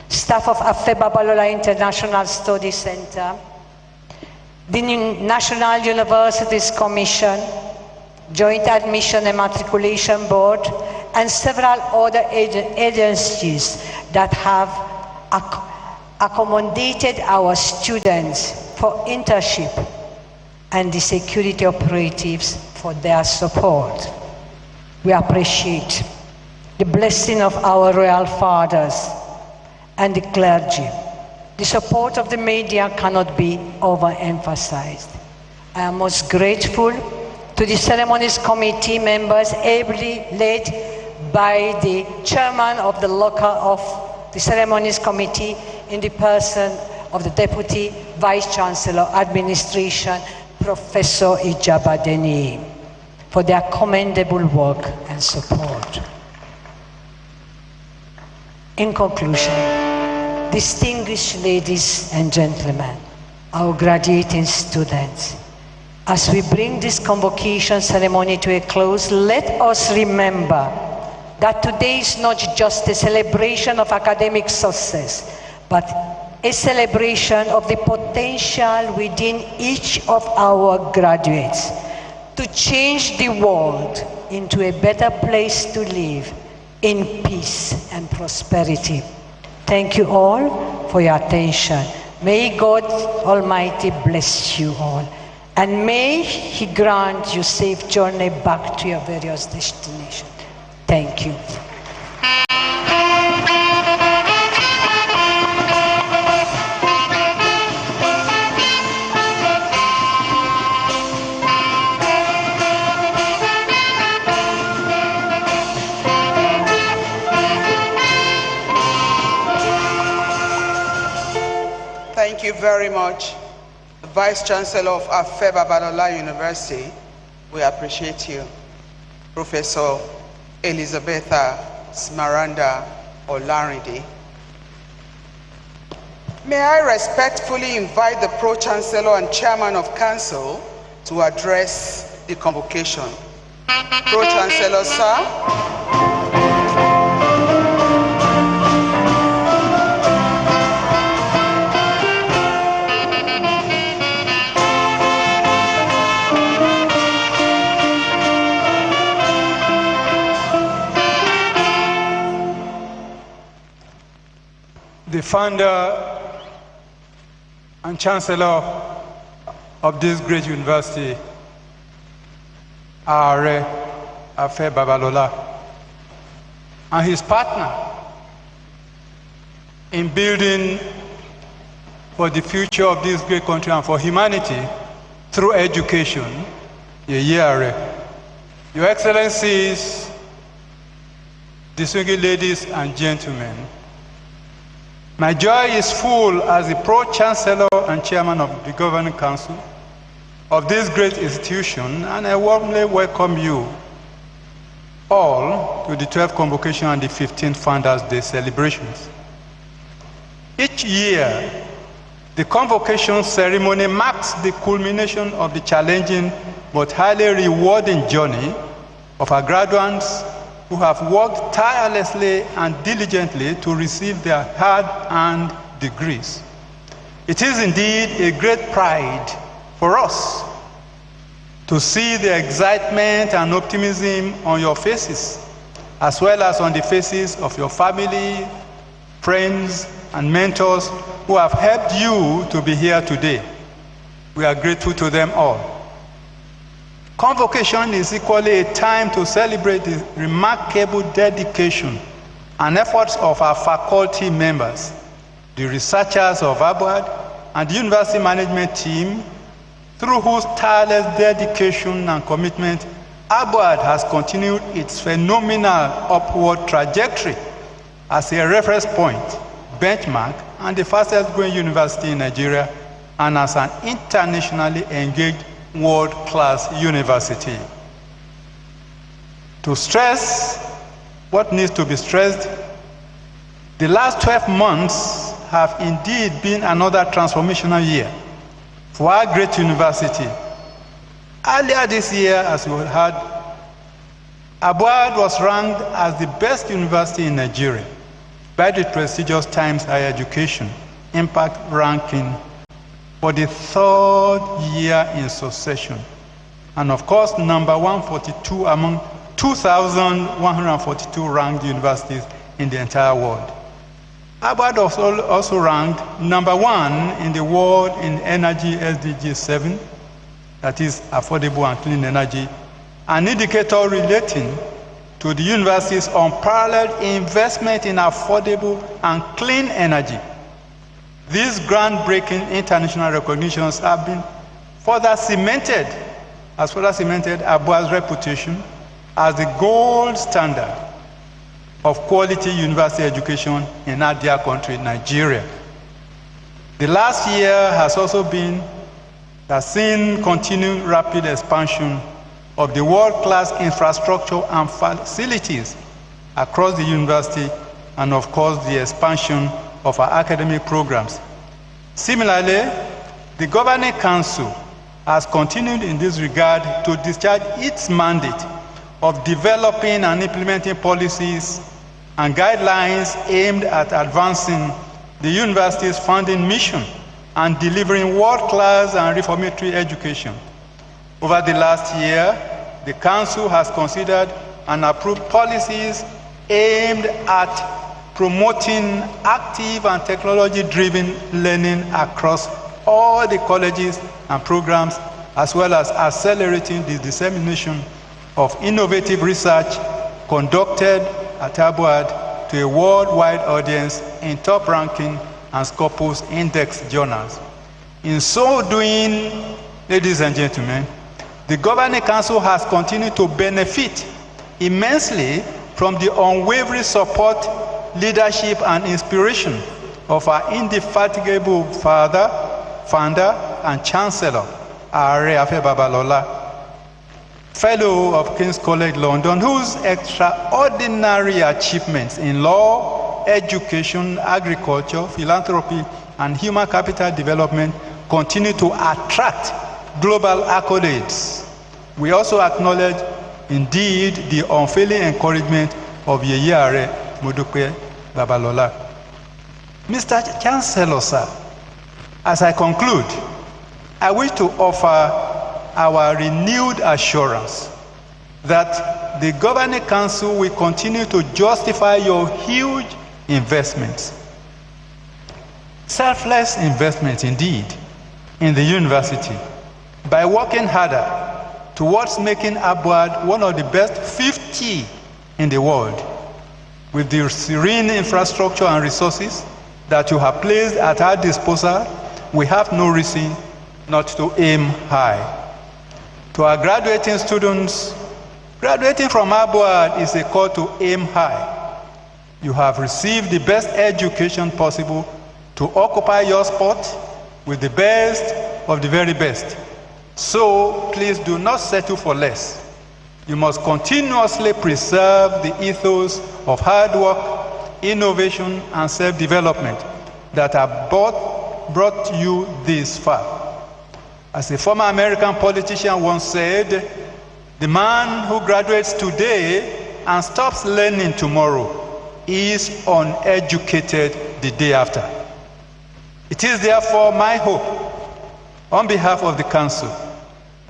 Speaker 4: Staff of Afe Babalola International Study Center, the National Universities Commission, Joint Admission and Matriculation Board, and several other agencies that have accommodated our students for internship and the security operatives for their support. We appreciate the blessing of our royal fathers and the clergy. The support of the media cannot be overemphasized. I am most grateful to the ceremonies committee members ably led by the chairman of the ceremonies committee in the person of the Deputy Vice-chancellor Administration, Professor Ijabadeni, for their commendable work and support. In conclusion, distinguished ladies and gentlemen, our graduating students, as we bring this convocation ceremony to a close, let us remember that today is not just a celebration of academic success, but a celebration of the potential within each of our graduates to change the world into a better place to live in peace and prosperity. Thank you all for your attention. May God Almighty bless you all, and may He grant you safe journey back to your various destinations. Thank you.
Speaker 2: Thank you very much, the Vice-Chancellor of Afe Babalola University. We appreciate you, Professor Elizabetha Smaranda Olarinde. May I respectfully invite the Pro-Chancellor and Chairman of Council to address the convocation. Pro-Chancellor, sir.
Speaker 5: The founder and chancellor of this great university, Honorary Afe Babalola, and his partner in building for the future of this great country and for humanity through education, Your Excellencies, distinguished ladies and gentlemen, my joy is full as the Pro-Chancellor and Chairman of the Governing Council of this great institution, and I warmly welcome you all to the 12th Convocation and the 15th Founders' Day celebrations. Each year, the Convocation ceremony marks the culmination of the challenging but highly rewarding journey of our graduates who have worked tirelessly and diligently to receive their hard-earned degrees. It is indeed a great pride for us to see the excitement and optimism on your faces, as well as on the faces of your family, friends, and mentors who have helped you to be here today. We are grateful to them all. Convocation is equally a time to celebrate the remarkable dedication and efforts of our faculty members, the researchers of ABUAD, and the university management team, through whose tireless dedication and commitment ABUAD has continued its phenomenal upward trajectory as a reference point, benchmark, and the fastest growing university in Nigeria, and as an internationally engaged world-class university. To stress what needs to be stressed, the last 12 months have indeed been another transformational year for our great university. Earlier this year, as we heard, ABUAD was ranked as the best university in Nigeria by the prestigious Times Higher Education Impact Ranking for the 3rd year in succession, and of course number 142 among 2,142 ranked universities in the entire world. ABUAD also ranked number 1 in the world in Energy SDG 7, that is affordable and clean energy, an indicator relating to the university's unparalleled investment in affordable and clean energy. These groundbreaking international recognitions have been further cemented ABUAD's reputation as the gold standard of quality university education in our dear country, Nigeria. The last year has seen continued rapid expansion of the world-class infrastructure and facilities across the university, and of course the expansion of our academic programs. Similarly, the Governing Council has continued in this regard to discharge its mandate of developing and implementing policies and guidelines aimed at advancing the university's founding mission and delivering world-class and reformatory education. Over the last year, the Council has considered and approved policies aimed at promoting active and technology-driven learning across all the colleges and programs, as well as accelerating the dissemination of innovative research conducted at ABUAD to a worldwide audience in top-ranking and Scopus index journals. In so doing, ladies and gentlemen, the Governing Council has continued to benefit immensely from the unwavering support, leadership, and inspiration of our indefatigable founder, and chancellor, Honorary Babalola, fellow of King's College London, whose extraordinary achievements in law, education, agriculture, philanthropy, and human capital development continue to attract global accolades. We also acknowledge, indeed, the unfailing encouragement of Yeye Modupe Babalola. Mr. Chancellor, sir, as I conclude, I wish to offer our renewed assurance that the Governing Council will continue to justify your huge investments, selfless investments indeed, in the university by working harder towards making ABUAD one of the best 50 in the world. With the serene infrastructure and resources that you have placed at our disposal, we have no reason not to aim high. To our graduating students, graduating from ABUAD is a call to aim high. You have received the best education possible to occupy your spot with the best of the very best. So please do not settle for less. You must continuously preserve the ethos of hard work, innovation, and self-development that have brought you this far. As a former American politician once said, the man who graduates today and stops learning tomorrow is uneducated the day after. It is therefore my hope, on behalf of the Council,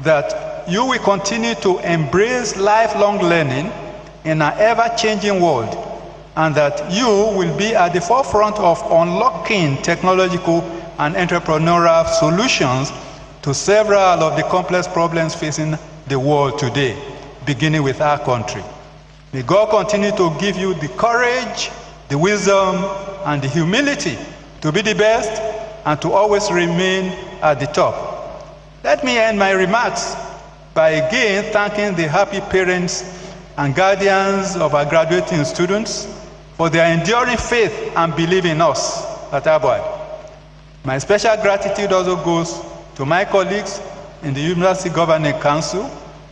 Speaker 5: that you will continue to embrace lifelong learning in an ever-changing world, and that you will be at the forefront of unlocking technological and entrepreneurial solutions to several of the complex problems facing the world today, beginning with our country. May God continue to give you the courage, the wisdom, and the humility to be the best and to always remain at the top. Let me end my remarks by again thanking the happy parents and guardians of our graduating students for their enduring faith and belief in us at ABUAD. My special gratitude also goes to my colleagues in the University Governing Council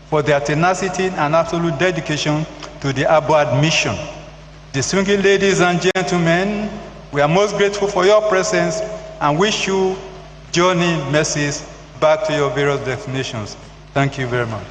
Speaker 5: for their tenacity and absolute dedication to the ABUAD mission. Distinguished ladies and gentlemen, we are most grateful for your presence and wish you journey mercies back to your various destinations. Thank you very much.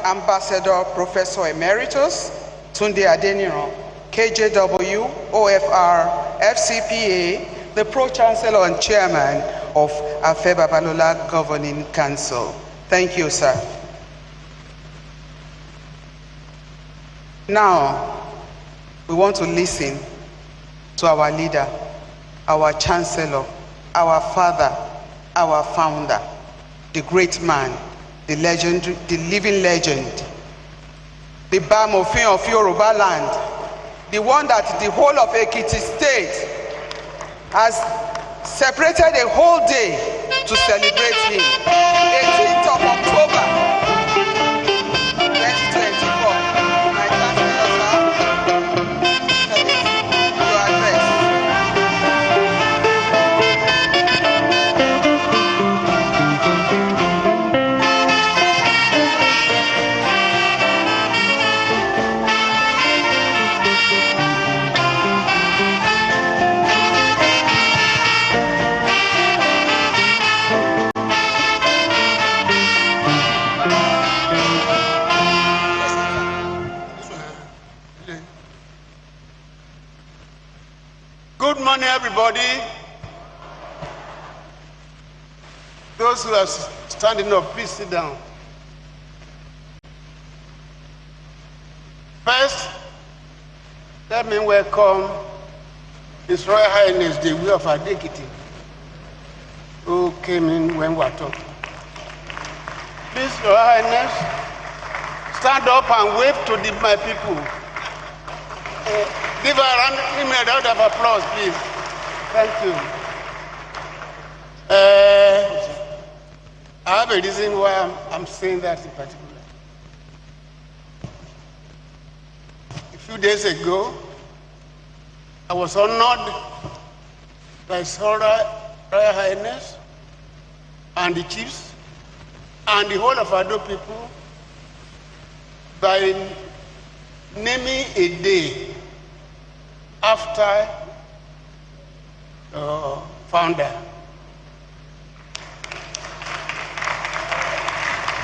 Speaker 2: Ambassador Professor Emeritus Tunde Adeniran, KJW OU, OFR, FCPA, the Pro-chancellor and chairman of Afe Babalola Governing Council. Thank you, sir. Now, we want to listen to our leader, our chancellor, our father, our founder, the great man, the legend, the living legend, the Bamofin of Yoruba land, the one that the whole of Ekiti state has separated a whole day to celebrate him. 18th of October, 2024. My chancellor, sir, your address.
Speaker 3: Good morning, everybody. Those who are standing up, please sit down. First, let me welcome His Royal Highness, the Will of Adekiti, who came in when we were talking. Please, Royal Highness, stand up and wave to my people. Give a round of applause, please. Thank you. I have a reason why I'm saying that in particular. A few days ago, I was honored by His Royal Highness and the chiefs and the whole of Ado people by naming a day after founder.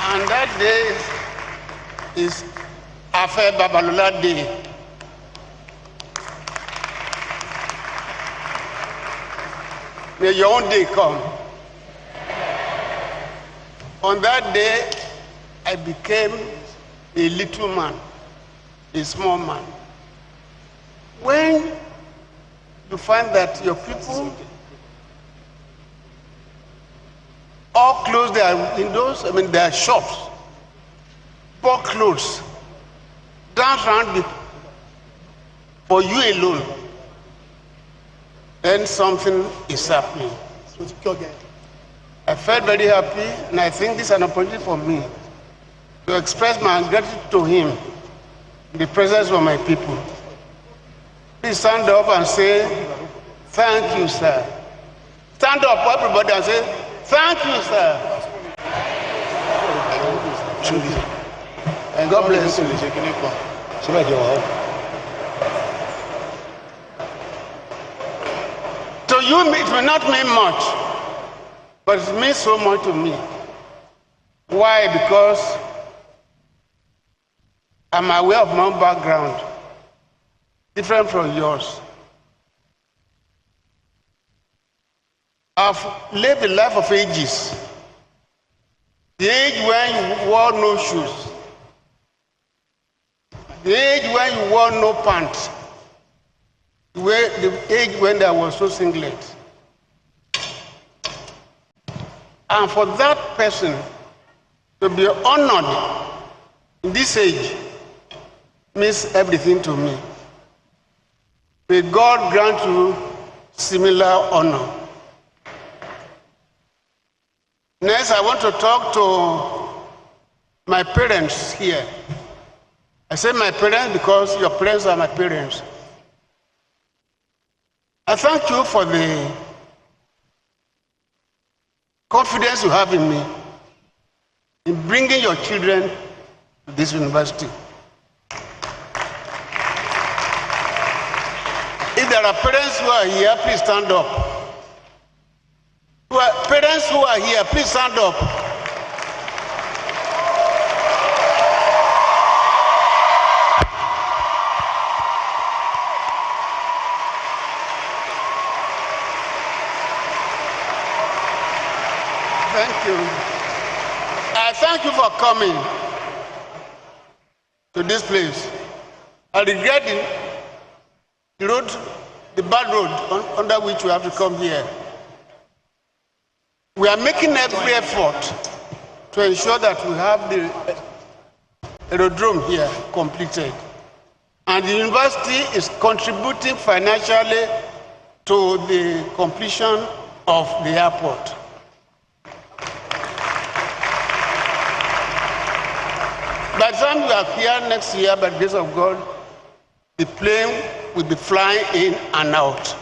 Speaker 3: And that day is Afe Babalola Day. May your own day come. On that day, I became a little man, a small man. When you find that your people all close their windows, their shops, bought clothes, dance around for you alone, then something is happening. I felt very happy, and I think this is an opportunity for me to express my gratitude to him in the presence of my people. Please stand up and say, thank you, sir. Stand up, everybody, and say, thank you, sir. And God bless you. To you, it may not mean much, but it means so much to me. Why? Because I'm aware of my own background, different from yours. I've lived a life of ages. The age when you wore no shoes. The age when you wore no pants. The age when there was no singlet. And for that person to be honored in this age means everything to me. May God grant you similar honor. Next, I want to talk to my parents here. I say my parents because your parents are my parents. I thank you for the confidence you have in me in bringing your children to this university. If there are parents who are here, please stand up. Parents who are here, please stand up. Thank you. I thank you for coming to this place. I regret the bad road under which we have to come here. We are making every effort to ensure that we have the aerodrome here completed. And the university is contributing financially to the completion of the airport. By the time we are here next year, by the grace of God, the plane will be flying in and out.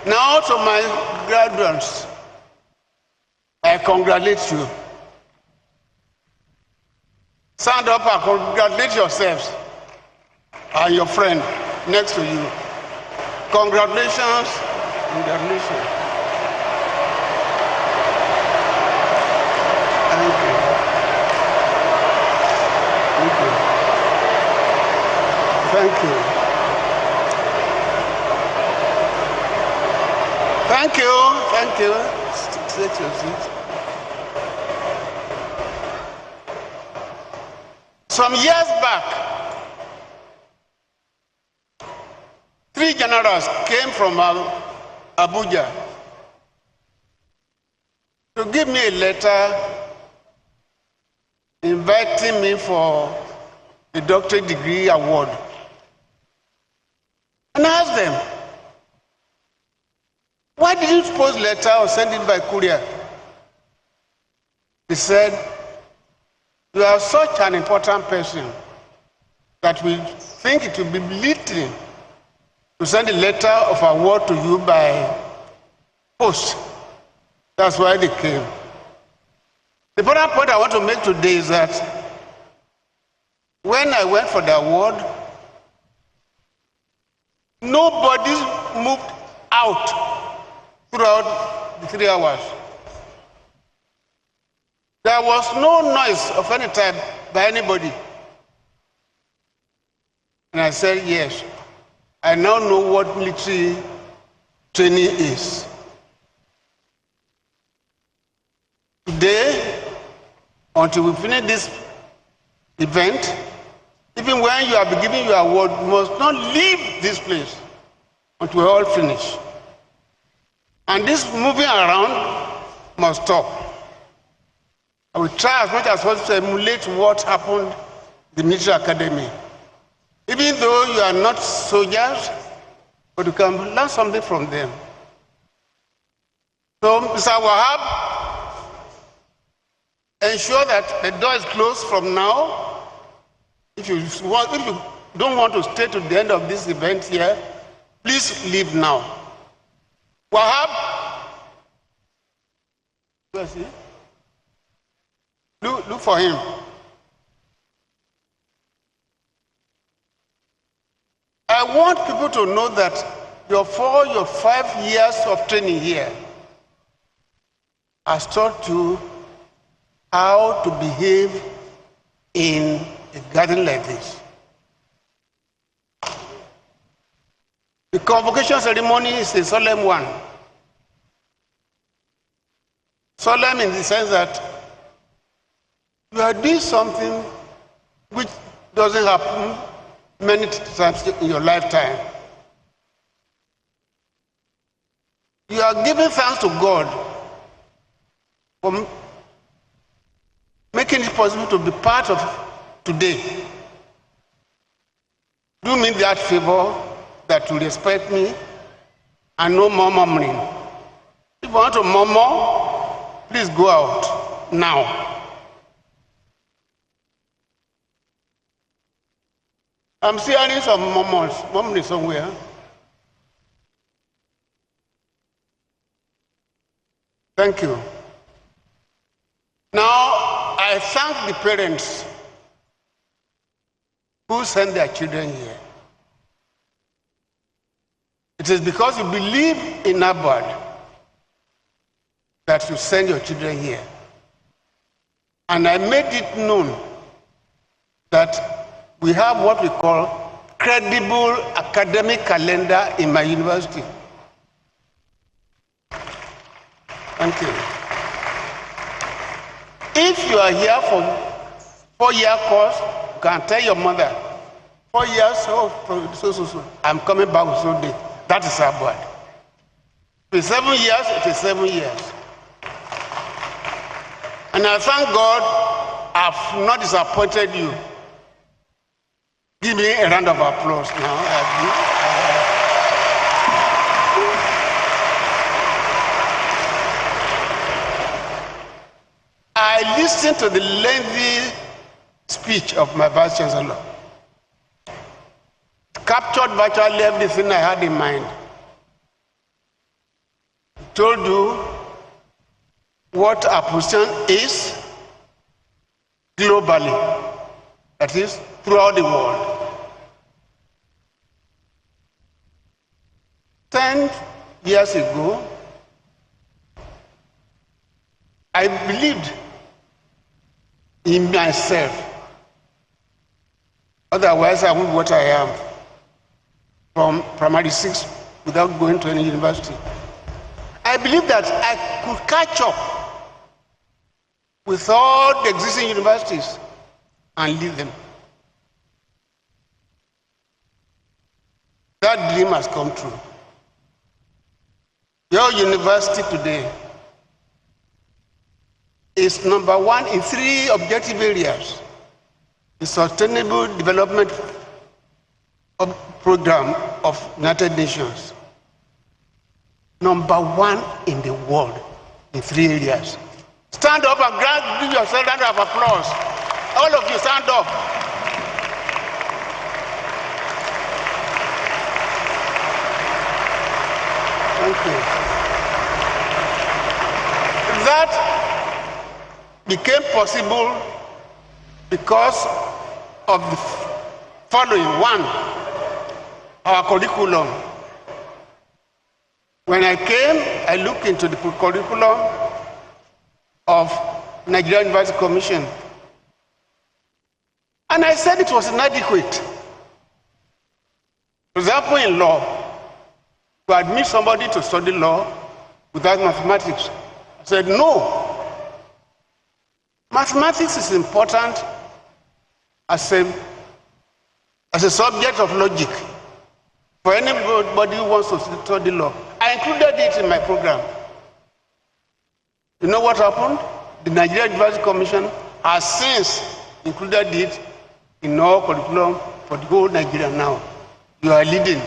Speaker 3: Now to my graduates, I congratulate you. Stand up and congratulate yourselves and your friend next to you. Congratulations. Congratulations. Thank you. Thank you. Thank you. Thank you. Thank you. Take your seat. Some years back, 3 generals came from Abuja to give me a letter inviting me for a doctorate degree award. And I asked them, why didn't you post letter or send it by courier? They said, you are such an important person that we think it will be belittling to send a letter of award to you by post. That's why they came. The important point I want to make today is that when I went for the award, nobody moved out throughout the 3 hours. There was no noise of any type by anybody. And I said, yes, I now know what military training is. Today, until we finish this event, even when you are giving your award, you must not leave this place until we all finish. And this moving around must stop. I will try as much as possible to emulate what happened in the military academy. Even though you are not soldiers, but you can learn something from them. So, Mr. Wahab, ensure that the door is closed from now. If you don't want to stay to the end of this event here, please leave now. Wahab, where is he? Look for him. I want people to know that your 5 years of training here has taught you how to behave in a garden like this. The convocation ceremony is a solemn one. Solemn in the sense that you are doing something which doesn't happen many times in your lifetime. You are giving thanks to God for making it possible to be part of today. Do me that favor that you respect me and no more murmuring. If you want to murmur, please go out now. I'm hearing some murmuring somewhere. Thank you. Now, I thank the parents who send their children here. It is because you believe in ABUAD that you send your children here. And I made it known that we have what we call credible academic calendar in my university. Thank you. If you are here for 4-year course, you can tell your mother, 4 years, so, I'm coming back with so day. That is ABUAD. If it's 7 years, it is 7 years. And I thank God I've not disappointed you. Give me a round of applause now. I listened to the lengthy speech of my Vice-chancellor. Captured virtually everything I had in mind. Told you what our position is globally, that is, throughout the world. 10 years ago, I believed in myself. Otherwise, I wouldn't be what I am from primary 6 without going to any university. I believe that I could catch up with all the existing universities and lead them. That dream has come true. Your university today is #1 in 3 objective areas. The Sustainable Development Program of United Nations. #1 in the world in 3 areas. Stand up and give yourself a round of applause. All of you stand up. Thank you. That became possible because of the following. 1, our curriculum. When I came, I looked into the curriculum of Nigerian University Commission, and I said it was inadequate. For example, in law, to admit somebody to study law without mathematics, I said no. Mathematics is important as a subject of logic for anybody who wants to study law. I included it in my program. You know what happened? The Nigerian University Commission has since included it in our curriculum for the whole Nigeria now. You are leading.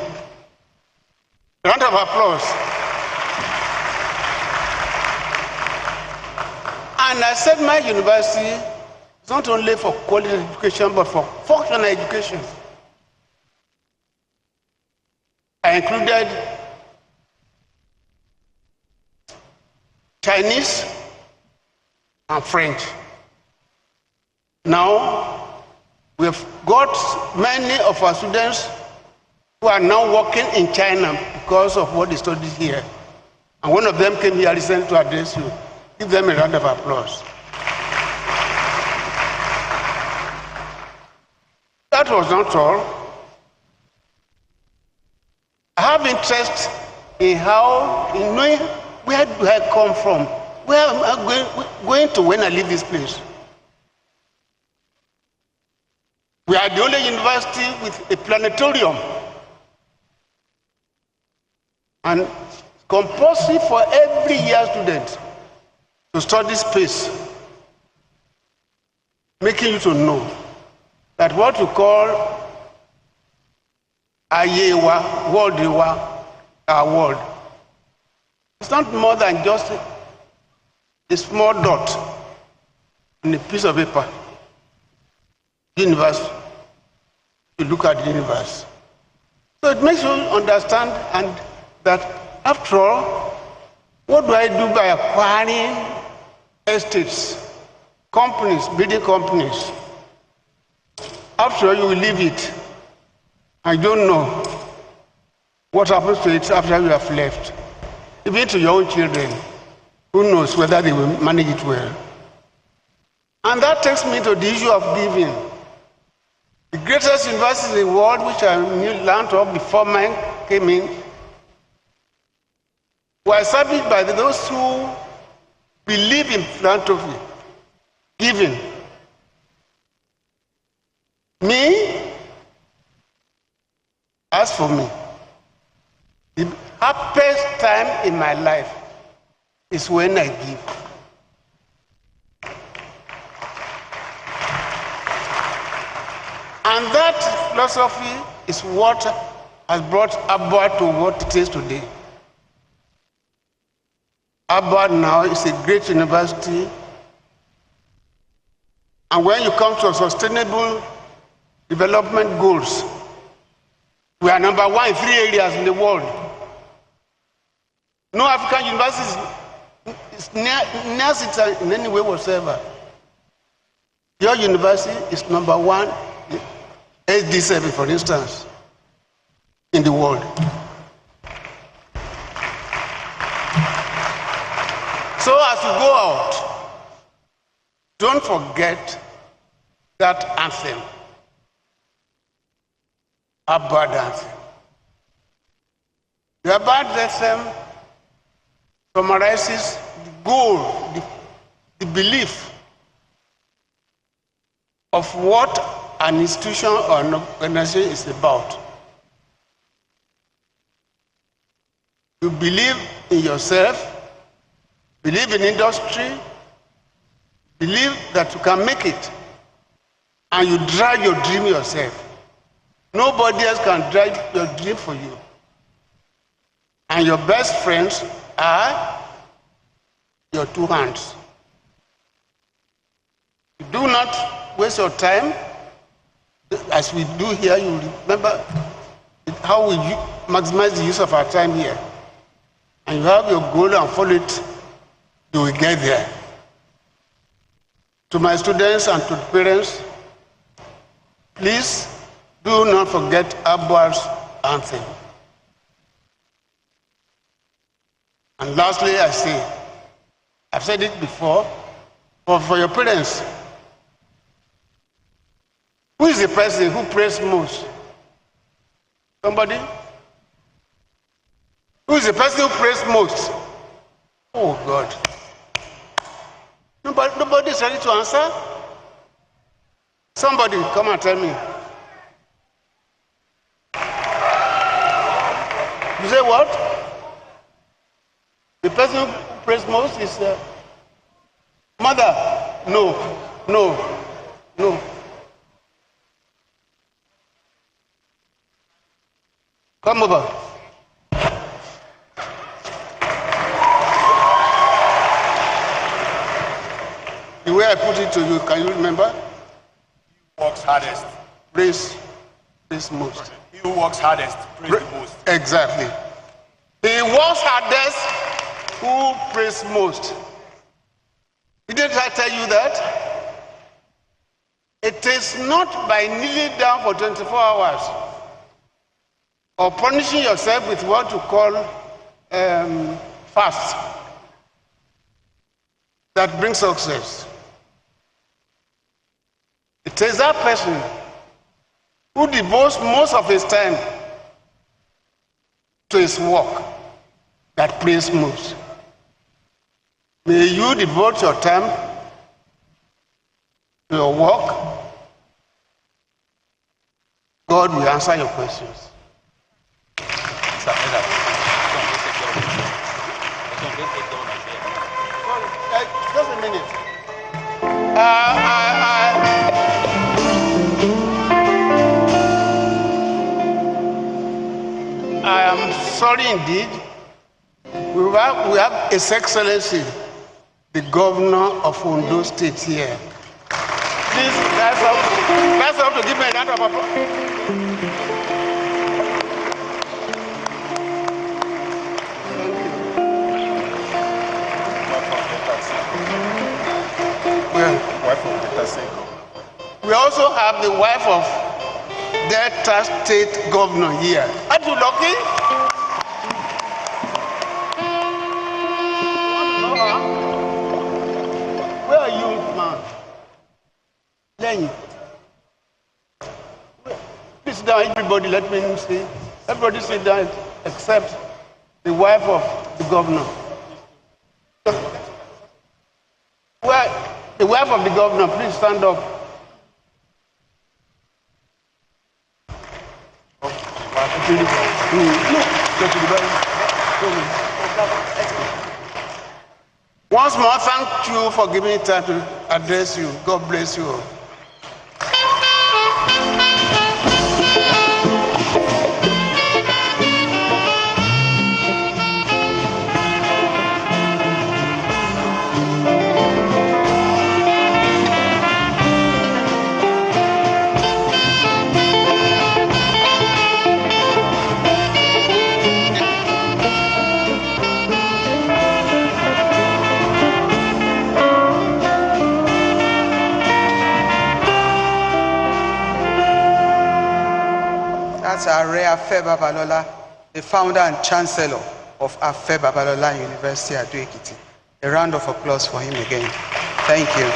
Speaker 3: Round of applause. And I said my university is not only for quality education, but for functional education. I included Chinese and French. Now, we've got many of our students who are now working in China because of what they studied here. And one of them came here recently to address you. Give them a round of applause. That was not all. I have interest in knowing where do I come from? Where am I going to when I leave this place? We are the only university with a planetarium. And compulsory for every year student to study space, making you to know that what you call Ayewa, world, our world, it's not more than just a small dot in a piece of paper. Universe, you look at the universe. So it makes you understand and that after all, what do I do by acquiring estates, companies, building companies? After all, you will leave it. I don't know what happens to it after you have left. Even to your own children, who knows whether they will manage it well. And that takes me to the issue of giving. The greatest university in the world, which I learned of before mine came in, were established by those who believe in philanthropy, giving. Me, as for me, the happiest time in my life is when I give. And that philosophy is what has brought ABUAD to what it is today. ABUAD now is a great university, and when you come to sustainable development goals, we are number one in 3 areas in the world. No African university is near it in any way whatsoever. Your university is number one, SD7 for instance, in the world. So as you go out, don't forget that anthem, ABUAD anthem. The ABUAD anthem summarizes the goal, the belief of what an institution or an organization is about. You believe in yourself, believe in industry, believe that you can make it, and you drive your dream yourself. Nobody else can drive your dream for you. And your best friends are your 2 hands. Do not waste your time. As we do here, you remember how we maximize the use of our time here. And you have your goal and follow it, you will get there. To my students and to the parents, please do not forget ABUAD's anthem. And lastly, I say, I've said it before, but for your parents, who is the person who prays most? Somebody? Who is the person who prays most? Oh God. Nobody is ready to answer? Somebody come and tell me. You say what? The person who prays most is mother. No. Come over. The way I put it to you, can you remember?
Speaker 6: He works hardest.
Speaker 3: Praise most.
Speaker 6: He who works hardest, praise the most.
Speaker 3: Exactly. He works hardest who prays most. Didn't I tell you that? It is not by kneeling down for 24 hours or punishing yourself with what you call fast that brings success. It is that person who devotes most of his time to his work that prays most. May you devote your time to your work. God will answer your questions. Just a minute. I am sorry indeed. We have His Excellency, the Governor of Ondo State here. Please, let's have to give me a round of applause. We also have the wife of Delta State Governor here. Aren't you lucky? Where are you, man? Lenny. Please sit down, everybody. Let me see. Everybody sit down except the wife of the governor. The wife of the governor, please stand up. Once more, thank you for giving me time to address you. God bless you.
Speaker 2: That's Honorary Afe Babalola, the founder and chancellor of Afe Babalola University at Ado-Ekiti. A round of applause for him again. Thank you.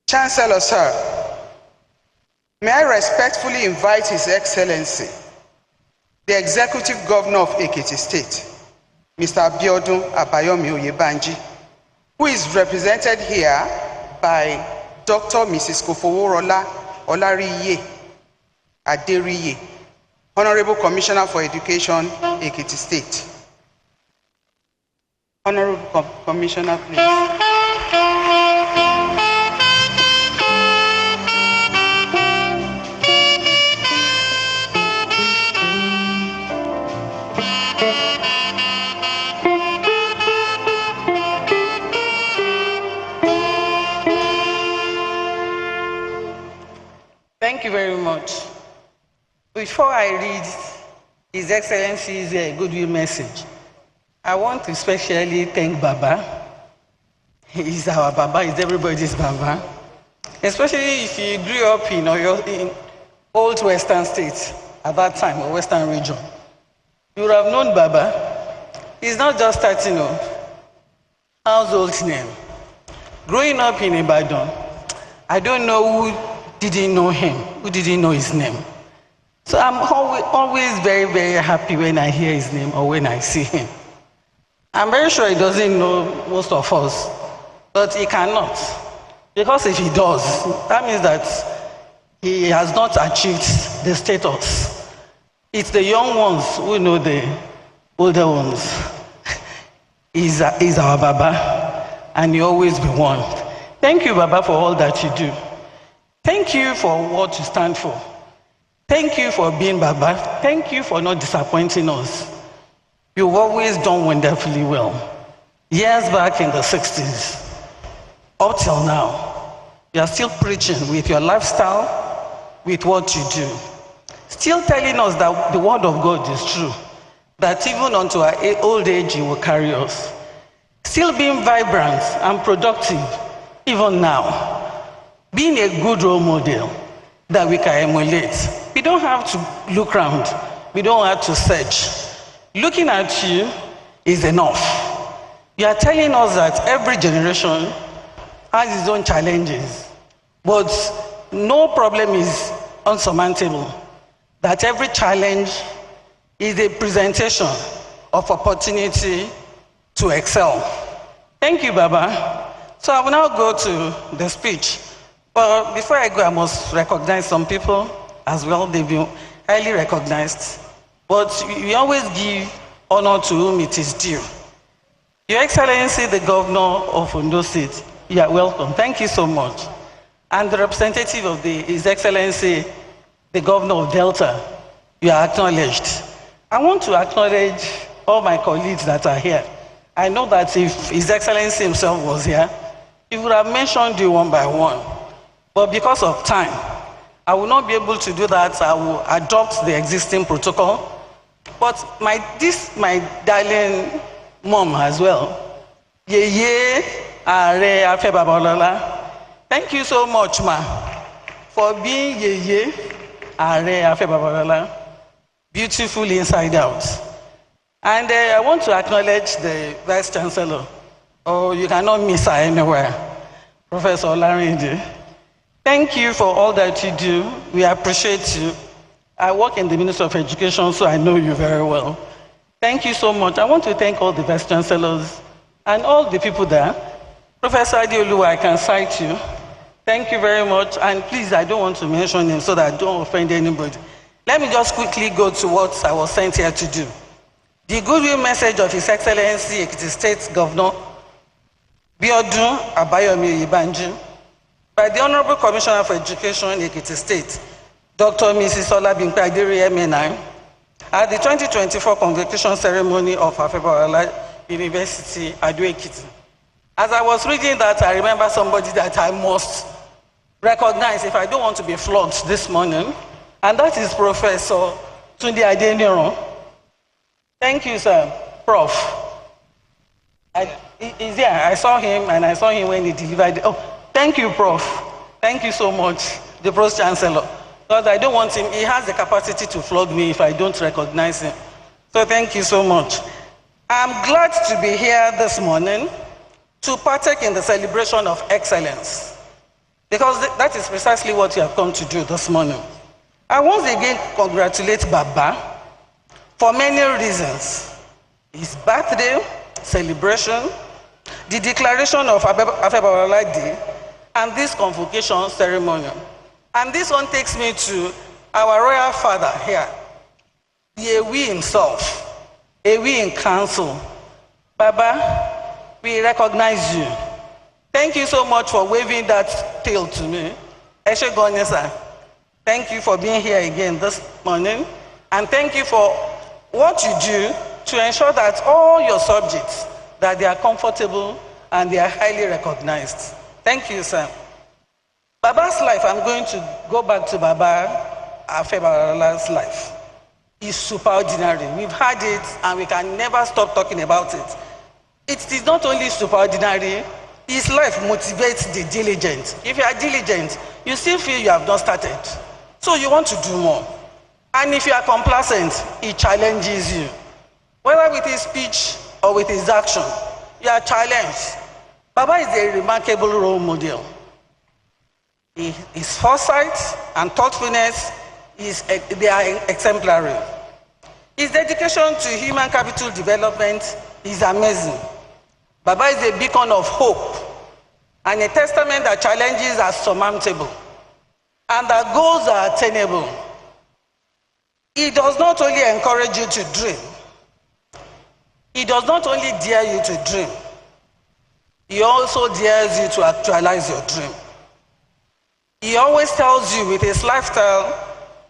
Speaker 2: Chancellor, sir, may I respectfully invite His Excellency, the Executive Governor of Ekiti State, Mr. Abiodun Abayomi Oyebanji, who is represented here by Dr. Mrs. Kofoworola Olariye Aderiye, Honorable Commissioner for Education, Ekiti State. Honorable Commissioner, please.
Speaker 7: Thank you very much. Before I read His Excellency's Goodwill message, I want to especially thank Baba. He's our Baba, he's everybody's Baba. Especially if you grew up in old Western states at that time, or Western region. You would have known Baba. He's not just starting household name. Growing up in Ibadan, I don't know who didn't know him, who didn't know his name. So I'm always very, very happy when I hear his name or when I see him. I'm very sure he doesn't know most of us, but he cannot. Because if he does, that means that he has not achieved the status. It's the young ones who know the older ones. He's our Baba, and he always be one. Thank you, Baba, for all that you do. Thank you for what you stand for. Thank you for being Baba. Thank you for not disappointing us. You've always done wonderfully well. Years back in the 60s, up till now, you are still preaching with your lifestyle, with what you do. Still telling us that the word of God is true, that even unto our old age, He will carry us. Still being vibrant and productive, even now. Being a good role model that we can emulate. We don't have to look around. We don't have to search. Looking at you is enough. You are telling us that every generation has its own challenges, but no problem is unsurmountable. That every challenge is a presentation of opportunity to excel. Thank you, Baba. So I will now go to the speech. But before I go, I must recognize some people as well. They've been highly recognized. But we always give honor to whom it is due. Your Excellency, the Governor of Ondo State, you are welcome. Thank you so much. And the representative of His Excellency, the Governor of Delta, you are acknowledged. I want to acknowledge all my colleagues that are here. I know that if His Excellency himself was here, he would have mentioned you one by one. But because of time, I will not be able to do that. I will adopt the existing protocol. But my darling mom as well, Yeye Are Afe Babalola. Thank you so much, ma, for being Yeye Are Afe Babalola. Beautiful inside out. And I want to acknowledge the Vice-chancellor. Oh, you cannot miss her anywhere. Professor Olariye. Thank you for all that you do. We appreciate you. I work in the Ministry of Education, so I know you very well. Thank you so much. I want to thank all the vice-chancellors and all the people there. Professor Adeoluwa, I can cite you. Thank you very much. And please, I don't want to mention him so that I don't offend anybody. Let me just quickly go to what I was sent here to do. The goodwill message of His Excellency Ekiti State Governor Biodun Abayomi Ibanji by the Honorable Commissioner for Education in Ekiti State, Dr. Mrs. Olabimpe Adere MNI, at the 2024 Convocation ceremony of Afebawala University, Ado-Ekiti. As I was reading that, I remember somebody that I must recognize if I don't want to be flogged this morning, and that is Professor Tunde Adeniran. Thank you, sir. Prof. He's here. I saw him, and I saw him when he delivered. Oh, thank you, Prof. Thank you so much, the Pro-chancellor. Because I don't want him, he has the capacity to flog me if I don't recognize him. So thank you so much. I'm glad to be here this morning to partake in the celebration of excellence, because that is precisely what you have come to do this morning. I once again congratulate Baba for many reasons. His birthday, celebration, the declaration of Afebawala Day, and this convocation ceremony. And this one takes me to our royal father here, the Ewi himself, Ewi in council. Baba, we recognize you. Thank you so much for waving that tail to me. Eshe Gonyesa, thank you for being here again this morning. And thank you for what you do to ensure that all your subjects, that they are comfortable and they are highly recognized. Thank you, sir. Baba's life, I'm going to go back to Baba Afebawala's life. Is superordinary. We've had it and we can never stop talking about it. It is not only superordinary, his life motivates the diligent. If you are diligent, you still feel you have not started. So you want to do more. And if you are complacent, he challenges you. Whether with his speech or with his action, you are challenged. Baba is a remarkable role model. His foresight and thoughtfulness, they are exemplary. His dedication to human capital development is amazing. Baba is a beacon of hope and a testament that challenges are surmountable and that goals are attainable. He does not only encourage you to dream, he does not only dare you to dream, he also dares you to actualize your dream. He always tells you with his lifestyle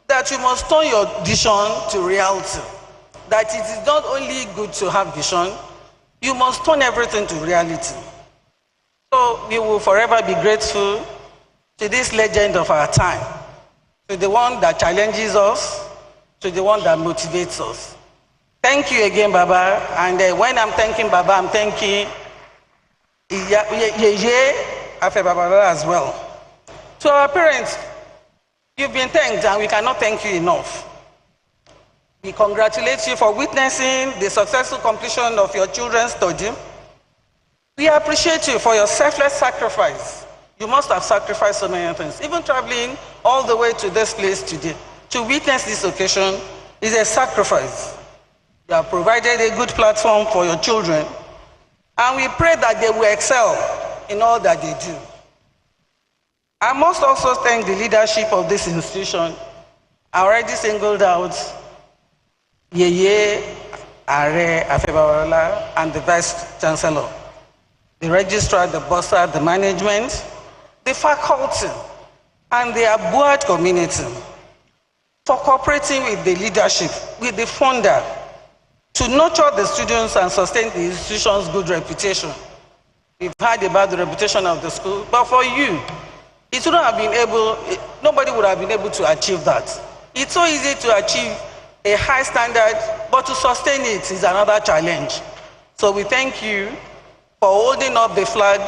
Speaker 7: that you must turn your vision to reality. That it is not only good to have vision, you must turn everything to reality. So we will forever be grateful to this legend of our time, to the one that challenges us, to the one that motivates us. Thank you again, Baba. And when I'm thanking Baba, I'm thanking Yeye Afebawala as well. To our parents, you've been thanked and we cannot thank you enough. We congratulate you for witnessing the successful completion of your children's study. We appreciate you for your selfless sacrifice. You must have sacrificed so many things. Even traveling all the way to this place today to witness this occasion is a sacrifice. You have provided a good platform for your children, and we pray that they will excel in all that they do. I must also thank the leadership of this institution. I already singled out Yeye Are Afebawala and the Vice-chancellor, the registrar, the bursar, the management, the faculty, and the ABUAD community for cooperating with the leadership, with the funder, to nurture the students and sustain the institution's good reputation. We've heard about the reputation of the school, but for you, it wouldn't have been able, nobody would have been able to achieve that. It's so easy to achieve a high standard, but to sustain it is another challenge. So we thank you for holding up the flag,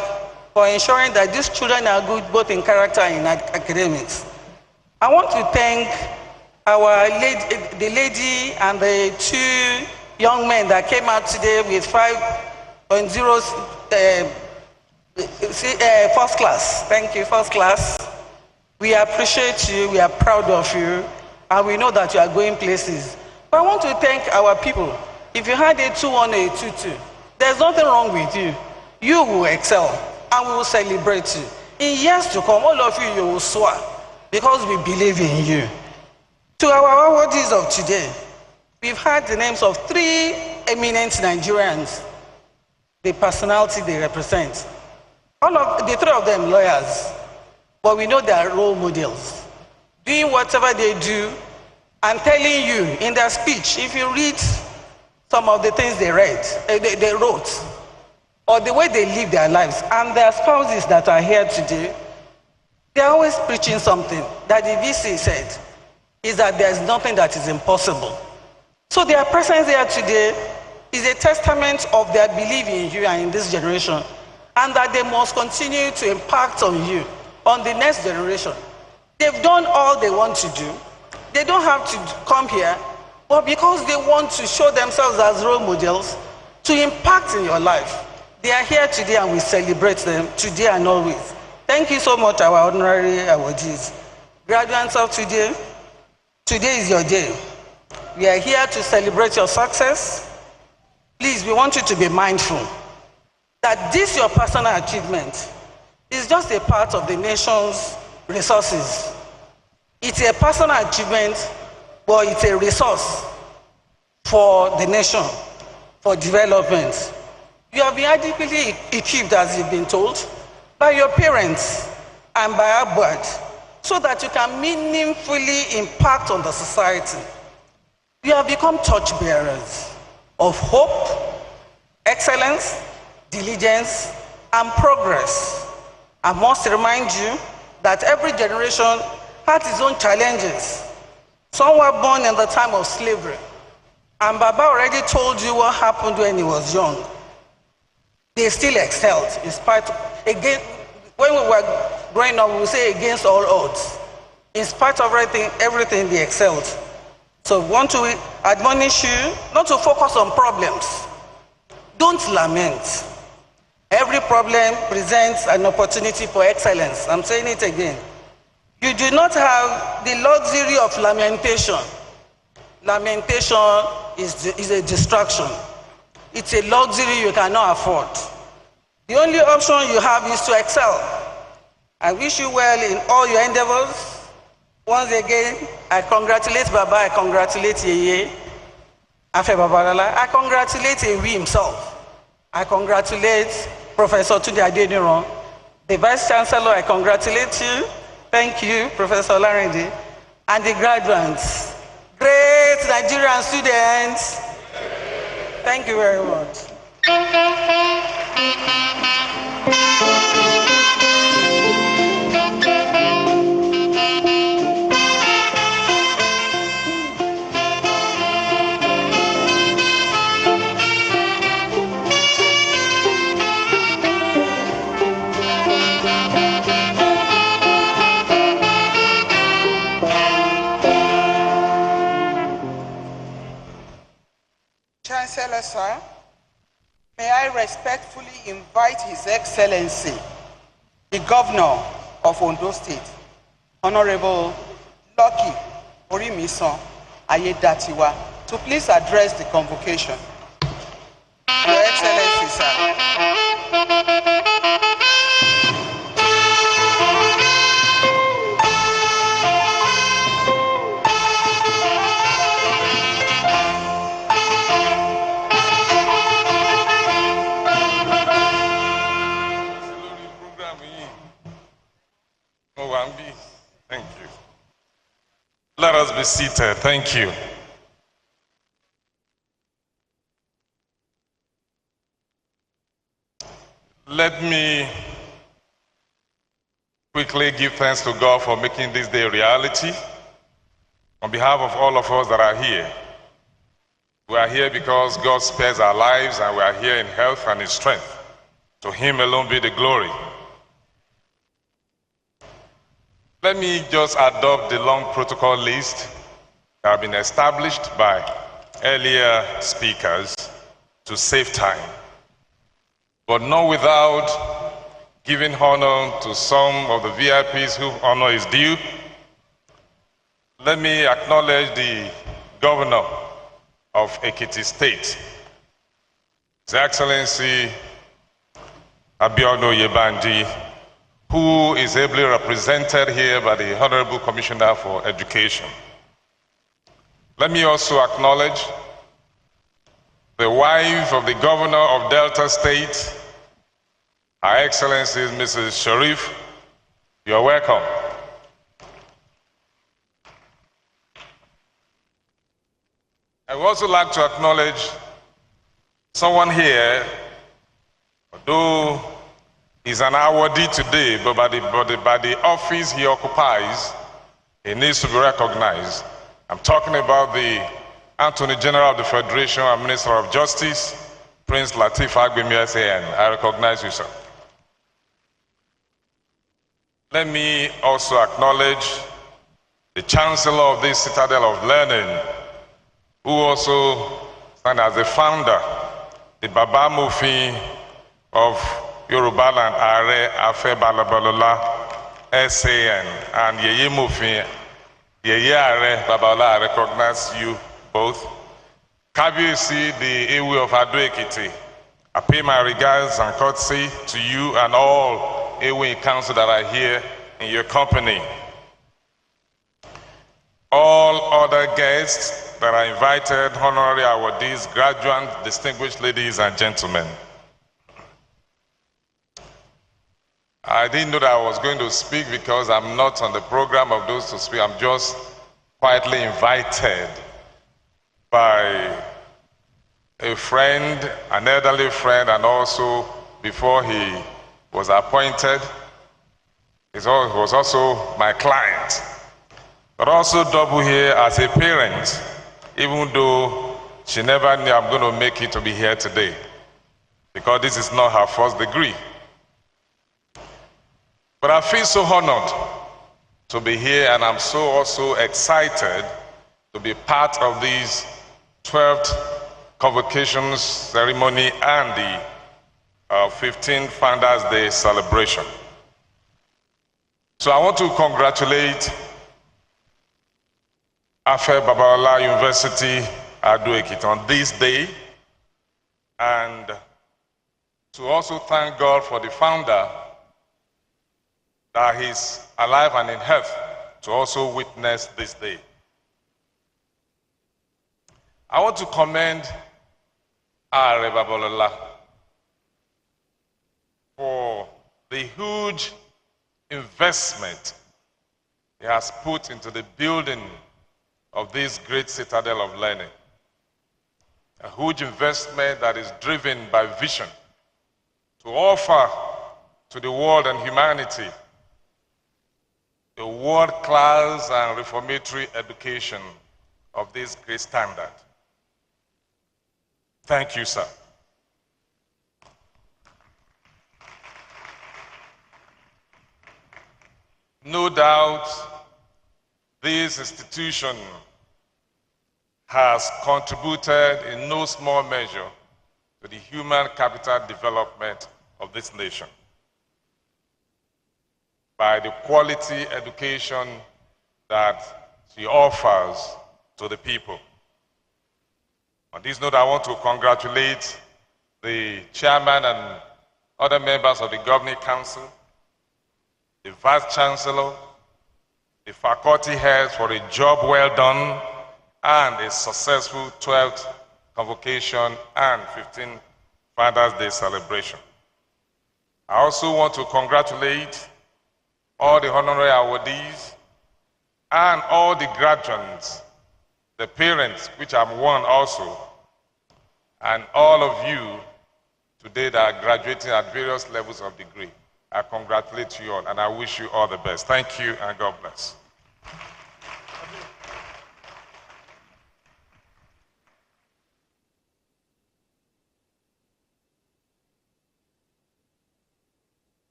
Speaker 7: for ensuring that these children are good both in character and in academics. I want to thank the lady and the two young men that came out today with 5.0 first class. Thank you, first class. We appreciate you, we are proud of you, and we know that you are going places. But I want to thank our people If you had a 2-1 or a 2-2, there's nothing wrong with you. You will excel and we will celebrate you. In years to come, all of you will soar because we believe in you. To our awardees of today, we've heard the names of 3 eminent Nigerians, the personality they represent. All of the 3 of them lawyers, but we know they are role models, doing whatever they do and telling you in their speech. If you read some of the things they wrote, or the way they live their lives, and their spouses that are here today, they're always preaching something that the VC said, is that there's nothing that is impossible. So their presence here today is a testament of their belief in you and in this generation, and that they must continue to impact on you, on the next generation. They've done all they want to do. They don't have to come here, but because they want to show themselves as role models to impact in your life, they are here today and we celebrate them today and always. Thank you so much, our honorary awardees. Graduates of today, today is your day. We are here to celebrate your success. Please, we want you to be mindful that this, your personal achievement, is just a part of the nation's resources. It's a personal achievement, but it's a resource for the nation, for development. You have been adequately equipped, as you've been told, by your parents and by ABUAD, so that you can meaningfully impact on the society. You have become torchbearers of hope, excellence, diligence, and progress. I must remind you that every generation has its own challenges. Some were born in the time of slavery, and Baba already told you what happened when he was young. They still excelled, in spite of, again, when we were growing up, we would say against all odds. In spite of everything they excelled. So we want to admonish you not to focus on problems. Don't lament. Every problem presents an opportunity for excellence. I'm saying it again. You do not have the luxury of lamentation. Lamentation is a distraction. It's a luxury you cannot afford. The only option you have is to excel. I wish you well in all your endeavors. Once again, I congratulate Baba, I congratulate Yeye, Afe Babalala, I congratulate Ewi himself. I congratulate Professor Tunde Adeniran, the Vice-chancellor, I congratulate you. Thank you, Professor Larindi, and the graduates. Great Nigerian students. Thank you very much.
Speaker 2: Chancellor, sir, may I respectfully invite His Excellency, the Governor of Ondo State, Honorable Lucky Orimisan Ayedatiwa, to please address the convocation. Your Excellency, sir.
Speaker 8: Thank you. Let us be seated. Thank you. Let me quickly give thanks to God for making this day a reality. On behalf of all of us that are here, we are here because God spares our lives, and we are here in health and in strength. To Him alone be the glory. Let me just adopt the long protocol list that have been established by earlier speakers to save time, but not without giving honor to some of the VIPs whose honor is due. Let me acknowledge the Governor of Ekiti State. His Excellency Abiodun Yebanji, who is ably represented here by the Honorable Commissioner for Education. Let me also acknowledge the wife of the Governor of Delta State, Her Excellency Mrs. Sharif. You're welcome. I would also like to acknowledge someone here, although he's an awardee today, but by the office he occupies, he needs to be recognized. I'm talking about the Attorney General of the Federation and Minister of Justice, Prince Lateef Agbemi SAN. I recognize you, sir. Let me also acknowledge the Chancellor of this Citadel of Learning, who also stands as the founder, the Baba Mufi of Yoruba Land, Are Afe Balabalola SAN, and Yeye Mufi, Yeye Are Babalola. I recognize you both. Kabiyesi, the Ewe of Ado Ekiti, I pay my regards and courtesy to you and all Ewe Council that are here in your company. All other guests that are invited, honorary awardees, graduates, distinguished ladies and gentlemen. I didn't know that I was going to speak because I'm not on the program of those to speak. I'm just quietly invited by a friend, an elderly friend, and also before he was appointed, he was also my client. But also double here as a parent, even though she never knew I'm going to make it to be here today, because this is not her first degree. But I feel so honored to be here, and I'm so also excited to be part of this 12th Convocation ceremony and the 15th Founders Day celebration. So I want to congratulate Afe Babalola University, Ado Ekiti, on this day, and to also thank God for the founder, that he's alive and in health to also witness this day. I want to commend Are Babalola for the huge investment he has put into the building of this great citadel of learning. A huge investment that is driven by vision to offer to the world and humanity a world-class and reformatory education of this great standard. Thank you, sir. No doubt, this institution has contributed in no small measure to the human capital development of this nation by the quality education that she offers to the people. On this note, I want to congratulate the chairman and other members of the Governing Council, the Vice-chancellor, the faculty heads for a job well done and a successful 12th Convocation and 15th Founders Day celebration. I also want to congratulate all the honorary awardees and all the graduates, the parents, which I'm one also, and all of you today that are graduating at various levels of degree. I congratulate you all and I wish you all the best. Thank you and God bless.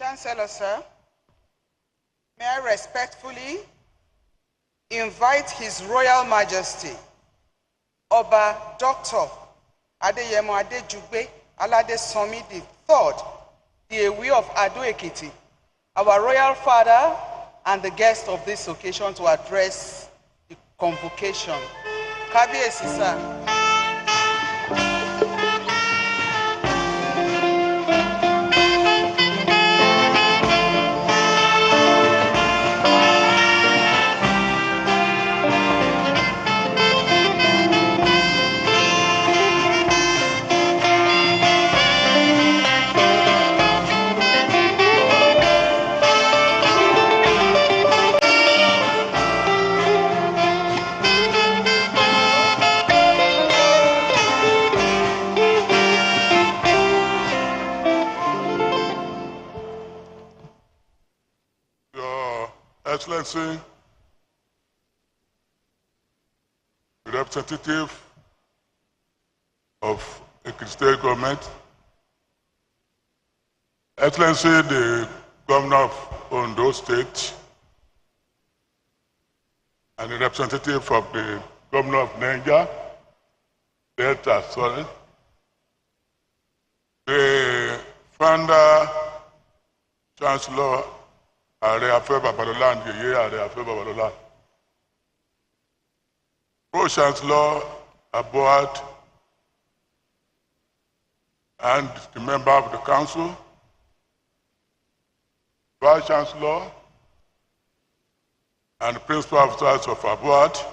Speaker 2: Chancellor, sir, May I respectfully invite His Royal Majesty, Oba Dr. Adeyemo Adejugbe Alade Somi III, the Ewi of Ado Ekiti, our royal father and the guest of this occasion, to address the convocation. Kábíyèsí sir.
Speaker 9: Excellency, the representative of the state government, Excellency, the governor of Ondo State, and the representative of the governor of Niger, Delta, sorry, the founder, chancellor, Ààrẹ Afẹ́ Babalola and Yèyé Ààrẹ Afẹ́ Babalola, Pro-chancellor, ABUAD, and the member of the council, Vice-chancellor, and the principal officers of ABUAD,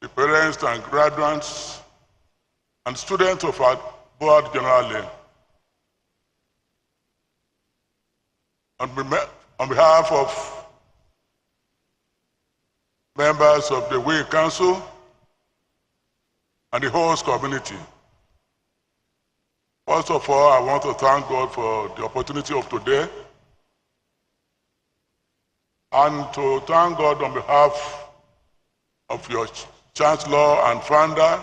Speaker 9: the parents and graduates, and students of ABUAD generally. On behalf of members of the WE Council and the host community, first of all, I want to thank God for the opportunity of today, and to thank God on behalf of your chancellor and founder,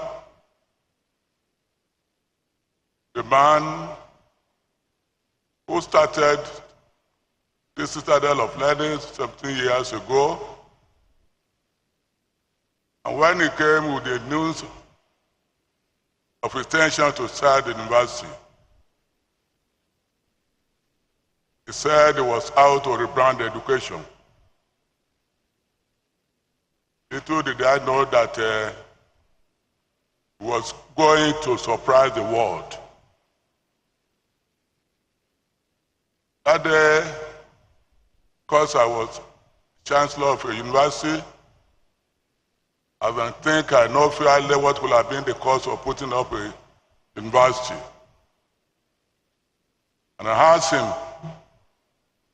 Speaker 9: the man who started this citadel of learning 17 years ago. And when he came with the news of his intention to start the university, he said he was out to rebrand education. Little did I know that he was going to surprise the world. That day, because I was chancellor of a university, I don't think I know fairly what would have been the cost of putting up a university. And I asked him,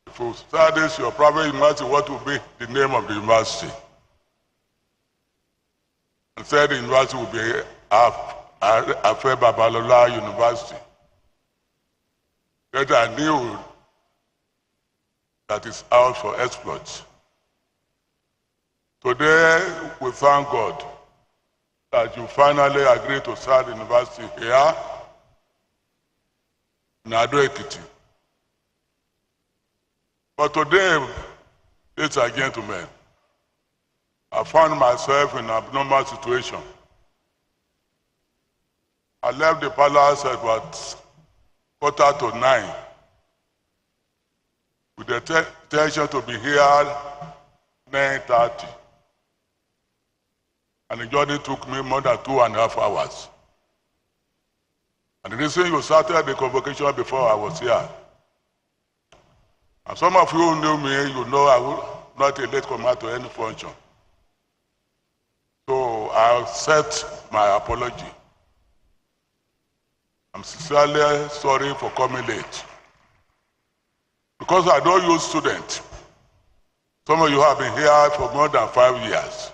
Speaker 9: if you start this, your private university, what would be the name of the university? And said the university would be Afẹ́ Babalola University. That I knew that is out for exploits. Today, we thank God that you finally agreed to start the university here in Ado Ekiti. But today, ladies and gentlemen, I found myself in an abnormal situation. I left the palace at about 8:45. With the intention to be here at 9:30. And the journey took me more than 2.5 hours. And the reason you started the convocation before I was here. And some of you who knew me, you know I will not a late comer to any function. So I accept my apology. I'm sincerely sorry for coming late. Because I don't use students. Some of you have been here for more than 5 years.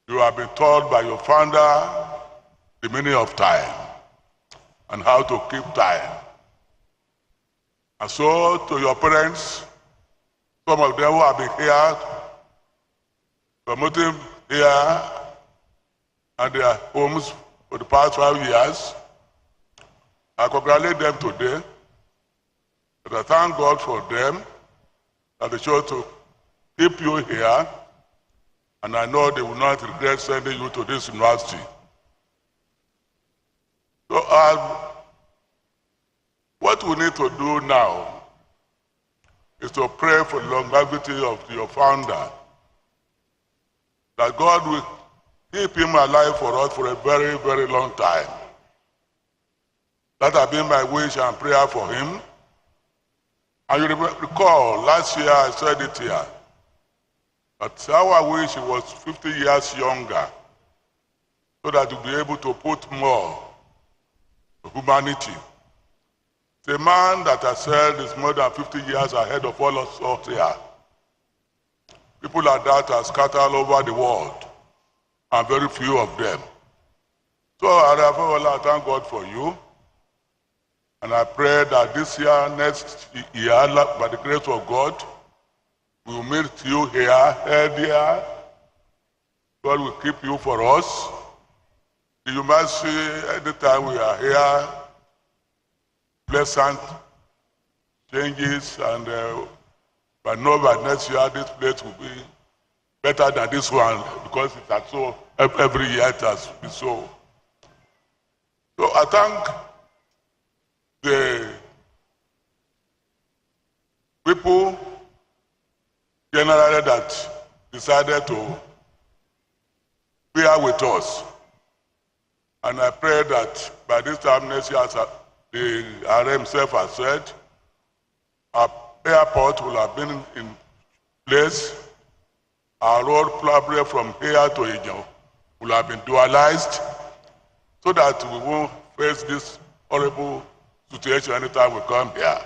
Speaker 9: You have been taught by your founder the meaning of time and how to keep time. And so to your parents, some of them who have been here, promoting here and their homes for the past 5 years, I congratulate them today. But I thank God for them, that they chose to keep you here, and I know they will not regret sending you to this university. So what we need to do now is to pray for the longevity of your founder, that God will keep him alive for us for a very, very long time. That has been my wish and prayer for him. And you recall, last year I said it here, but how I wish he was 50 years younger, so that he'll be able to put more humanity. The man that I said is more than 50 years ahead of all of us here. People like that are scattered all over the world, and very few of them. So I thank God for you. And I pray that this year, next year, by the grace of God, we will meet you here, here. God will keep you for us. You might see anytime we are here, pleasant changes, and I know by next year this place will be better than this one, because it has so, every year it has been so. So I thank the people generally that decided to bear with us. And I pray that by this time next year, as the RM himself has said, our airport will have been in place. Our road probably from here to Ijo will have been dualized, so that we won't face this horrible situation anytime we come here.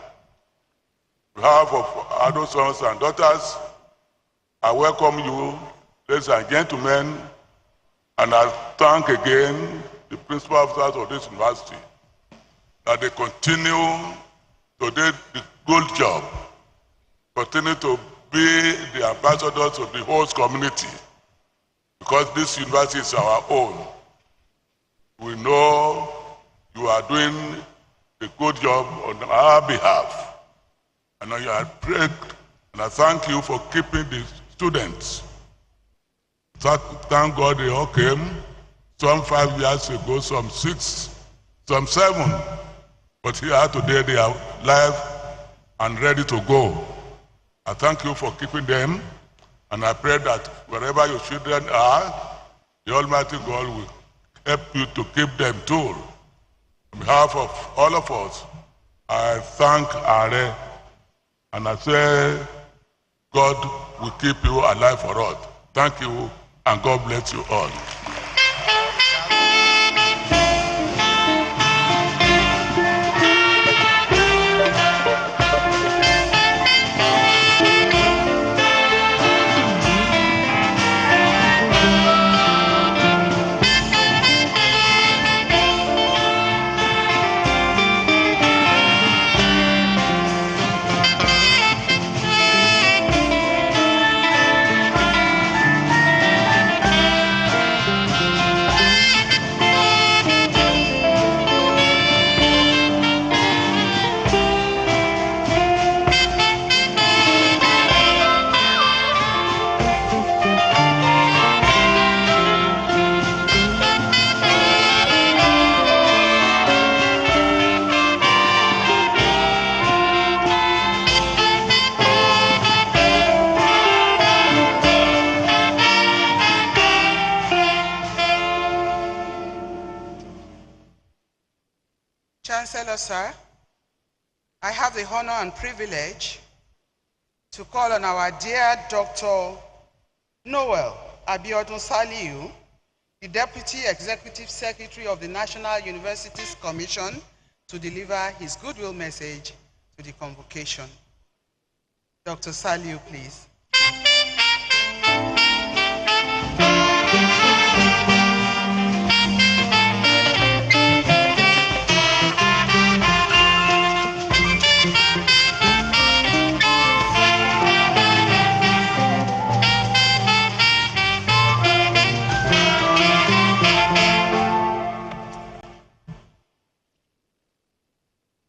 Speaker 9: On behalf of adult sons and daughters, I welcome you, ladies and gentlemen, and I thank again the principal officers of this university, that they continue to do the good job, continue to be the ambassadors of the host community, because this university is our own. We know you are doing a good job on our behalf, and I pray and I thank you for keeping the students. Thank God they all came, some 5 years ago, some 6, some 7, but here today they are live and ready to go. I thank you for keeping them, and I pray that wherever your children are, the Almighty God will help you to keep them too. On behalf of all of us, I thank Are, and I say, God will keep you alive for us. Thank you, and God bless you all.
Speaker 2: Chancellor, sir, I have the honor and privilege to call on our dear Dr. Noel Abiodun Saliu, the Deputy Executive Secretary of the National Universities Commission, to deliver his goodwill message to the convocation. Dr. Saliu, please.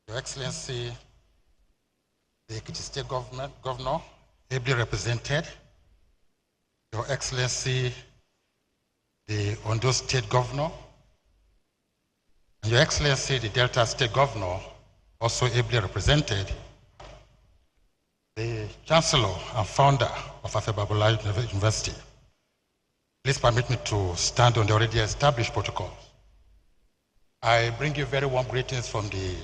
Speaker 10: Your Excellency, the Ekiti State Governor, ably represented, Your Excellency, the Ondo State Governor, and Your Excellency, the Delta State Governor, also ably represented, the Chancellor and founder of Afebabola University. Please permit me to stand on the already established protocols. I bring you very warm greetings from the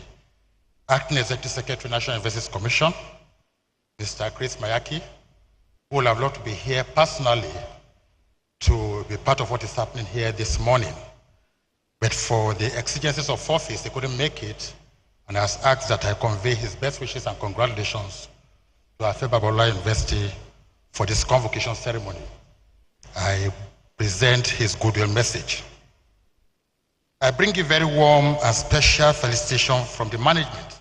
Speaker 10: Acting Executive Secretary, National Universities Commission, Mr. Chris Mayaki, who will have loved to be here personally to be part of what is happening here this morning. But for the exigencies of office, he couldn't make it, and has asked that I convey his best wishes and congratulations to Afebabola University for this convocation ceremony. I present his goodwill message. I bring you very warm and special felicitations from the management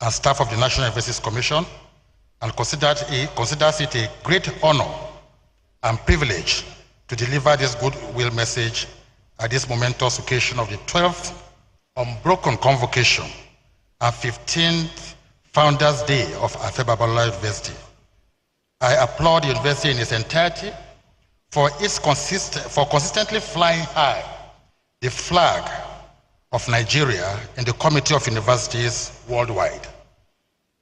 Speaker 10: and staff of the National Universities Commission, and considers it a great honor and privilege to deliver this goodwill message at this momentous occasion of the 12th unbroken convocation and 15th Founders Day of Afebabola University. I applaud the university in its entirety for consistently flying high the flag of Nigeria in the Committee of Universities worldwide.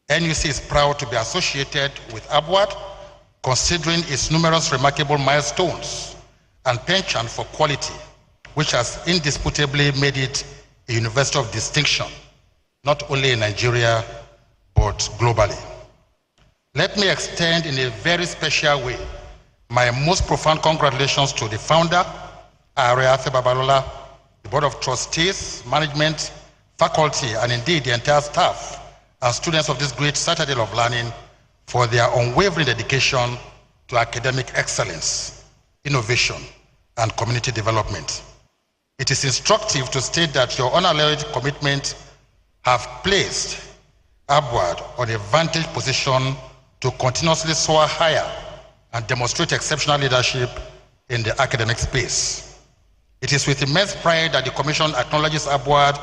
Speaker 10: NUC is proud to be associated with ABUAD, considering its numerous remarkable milestones and penchant for quality, which has indisputably made it a university of distinction, not only in Nigeria, but globally. Let me extend in a very special way my most profound congratulations to the founder, Are Afebabola, the Board of Trustees, management, faculty, and indeed the entire staff and students of this great citadel of learning for their unwavering dedication to academic excellence, innovation, and community development. It is instructive to state that your unalloyed commitment have placed ABUAD on a vantage position to continuously soar higher and demonstrate exceptional leadership in the academic space. It is with immense pride that the Commission acknowledges ABUAD's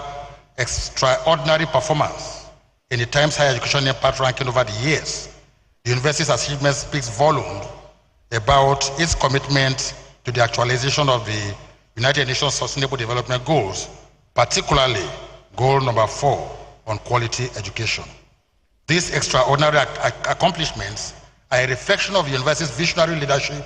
Speaker 10: extraordinary performance in the Times Higher Education Impact Ranking over the years. The university's achievement speaks volumes about its commitment to the actualization of the United Nations Sustainable Development Goals, particularly goal number 4 on quality education. These extraordinary accomplishments are a reflection of the university's visionary leadership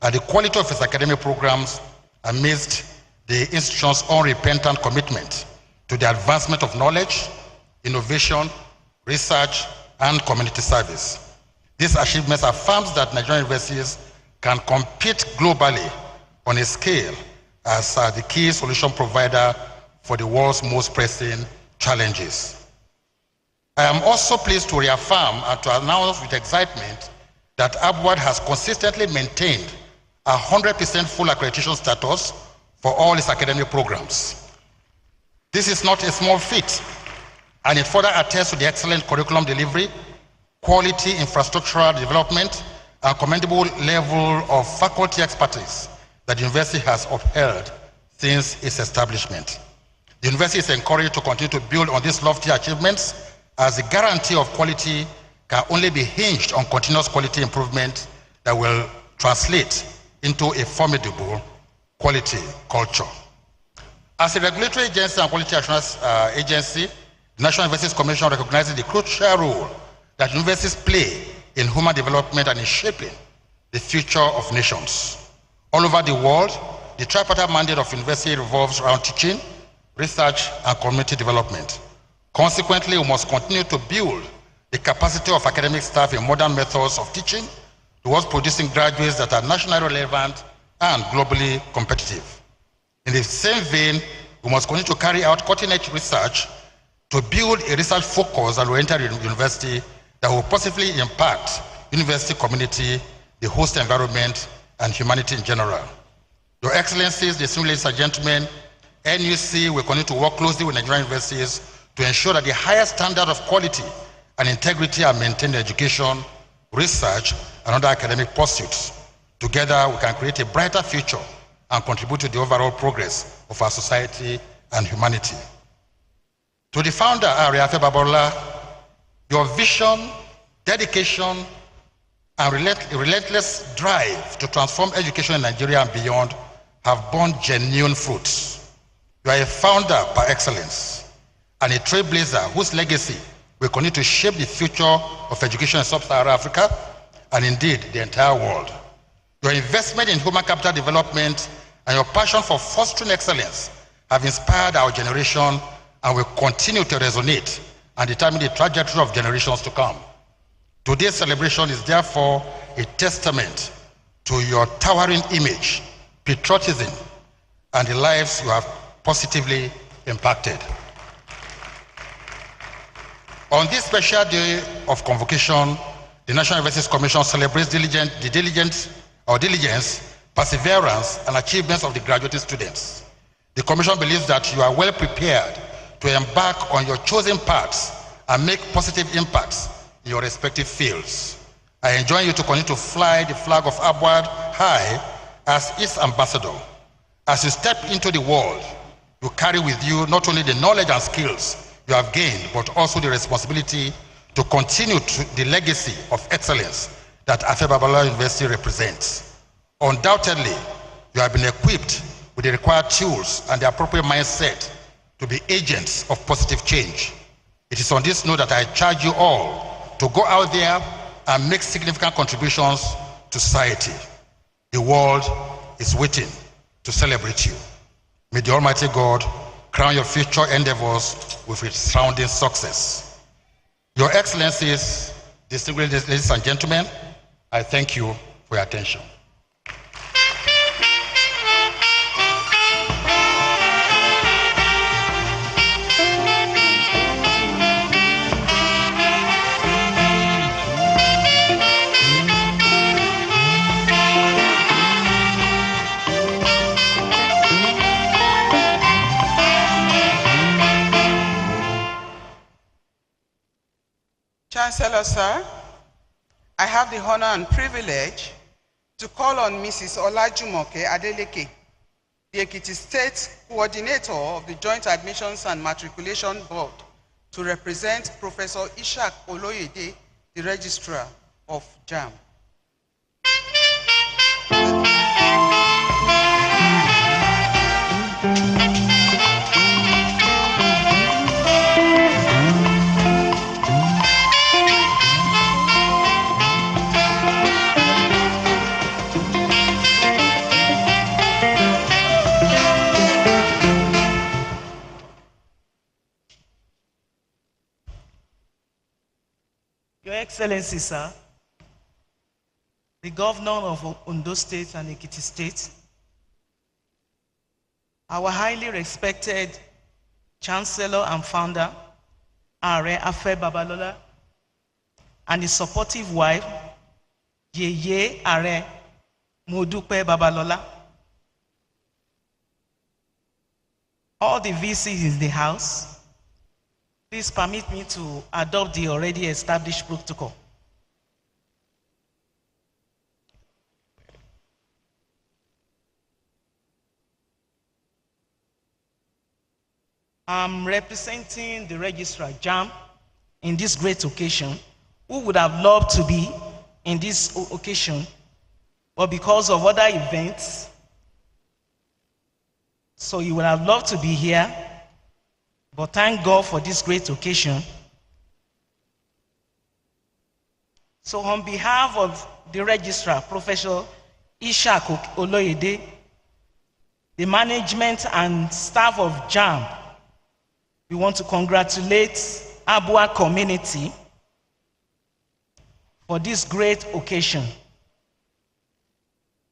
Speaker 10: and the quality of its academic programs amidst the institution's unrepentant commitment to the advancement of knowledge, innovation, research, and community service. These achievements affirm that Nigerian universities can compete globally on a scale as the key solution provider for the world's most pressing challenges. I am also pleased to reaffirm and to announce with excitement that ABUAD has consistently maintained 100% full accreditation status for all its academic programs. This is not a small feat, and it further attests to the excellent curriculum delivery, quality infrastructural development, and commendable level of faculty expertise that the university has upheld since its establishment. The university is encouraged to continue to build on these lofty achievements, as the guarantee of quality can only be hinged on continuous quality improvement that will translate into a formidable quality culture. As a regulatory agency and quality assurance agency, the National Universities Commission recognizes the crucial role that universities play in human development and in shaping the future of nations. All over the world, the tripartite mandate of university revolves around teaching, research, and community development. Consequently, we must continue to build the capacity of academic staff in modern methods of teaching towards producing graduates that are nationally relevant and globally competitive. In the same vein, we must continue to carry out cutting-edge research to build a research-focused and oriented university that will positively impact university community, the host environment, and humanity in general. Your Excellencies, distinguished ladies and gentlemen, NUC will continue to work closely with Nigerian universities to ensure that the highest standard of quality and integrity are maintained in education, research, and other academic pursuits. Together, we can create a brighter future and contribute to the overall progress of our society and humanity. To the founder, Are Afebabola, your vision dedication, and relentless drive to transform education in Nigeria and beyond have borne genuine fruits. You are a founder par excellence and a trailblazer whose legacy will continue to shape the future of education in sub-Saharan Africa and indeed the entire world. Your investment in human capital development and your passion for fostering excellence have inspired our generation and will continue to resonate and determine the trajectory of generations to come. Today's celebration is therefore a testament to your towering image, patriotism, and the lives you have positively impacted. On this special day of convocation, the National Universities Commission celebrates diligence, perseverance, and achievements of the graduating students. The Commission believes that you are well prepared to embark on your chosen paths and make positive impacts in your respective fields. I enjoin you to continue to fly the flag of ABUAD high as its ambassador. As you step into the world, you carry with you not only the knowledge and skills you have gained, but also the responsibility to continue the legacy of excellence that Afe Babalola University represents. Undoubtedly, you have been equipped with the required tools and the appropriate mindset to be agents of positive change. It is on this note that I charge you all to go out there and make significant contributions to society. The world is waiting to celebrate you. May the Almighty God crown your future endeavors with resounding success. Your Excellencies, distinguished ladies and gentlemen, I thank you for your attention.
Speaker 2: Chancellor, sir, I have the honor and privilege to call on Mrs. Olajumoke Adeleke, the Ekiti State Coordinator of the Joint Admissions and Matriculation Board, to represent Professor Ishak Oloyede, the Registrar of JAMB.
Speaker 11: Your Excellency, sir, the Governor of Ondo State and Ekiti State, our highly respected Chancellor and Founder, Are Afe Babalola, and his supportive wife, Yeye Are Modupe Babalola, all the VCs in the House, please permit me to adopt the already established protocol. I'm representing the Registrar JAMB in this great occasion, who would have loved to be in this occasion, but because of other events, so he would have loved to be here. But thank God for this great occasion. So on behalf of the Registrar, Professor Ishak Oloyede, the management and staff of JAMB, we want to congratulate ABUAD community for this great occasion.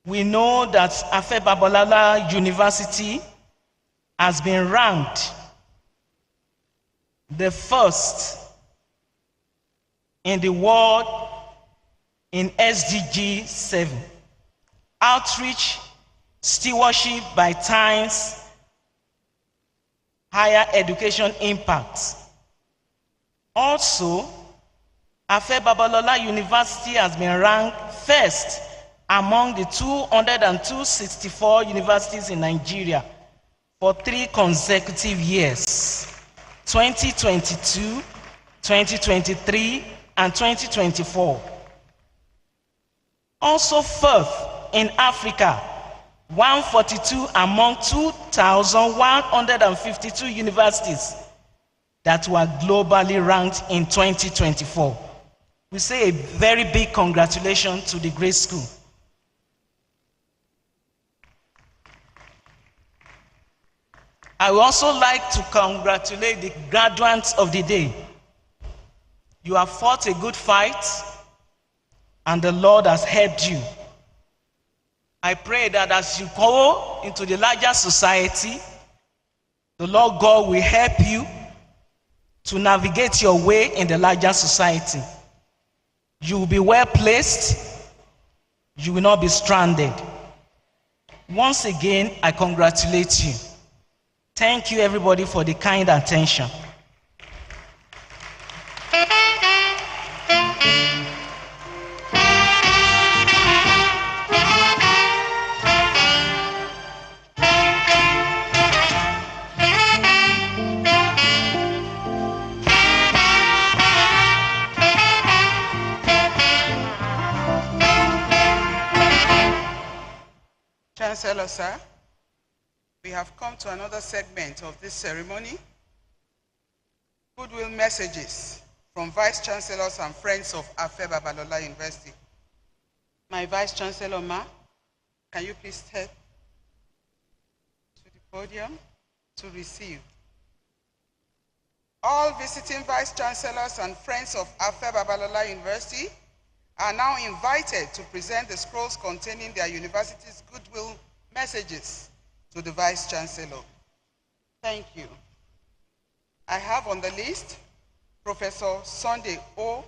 Speaker 11: We know that Afe Babalola University has been ranked the first in the world in SDG 7, outreach, stewardship by Times, higher education impact. Also, Afe Babalola University has been ranked first among the 264 universities in Nigeria for 3 consecutive years. 2022, 2023, and 2024. Also fourth in Africa, 142 among 2,152 universities that were globally ranked in 2024. We say a very big congratulations to the great school. I would also like to congratulate the graduates of the day. You have fought a good fight, and the Lord has helped you. I pray that as you go into the larger society, the Lord God will help you to navigate your way in the larger society. You will be well placed. You will not be stranded. Once again, I congratulate you. Thank you, everybody, for the kind attention.
Speaker 2: Chancellor, sir, we have come to another segment of this ceremony. Goodwill messages from Vice-chancellors and friends of Afe Babalola University. My Vice-chancellor, ma, can you please step to the podium to receive? All visiting Vice-chancellors and friends of Afe Babalola University are now invited to present the scrolls containing their university's goodwill messages to the Vice-chancellor. Thank you. I have on the list Professor Sunday O.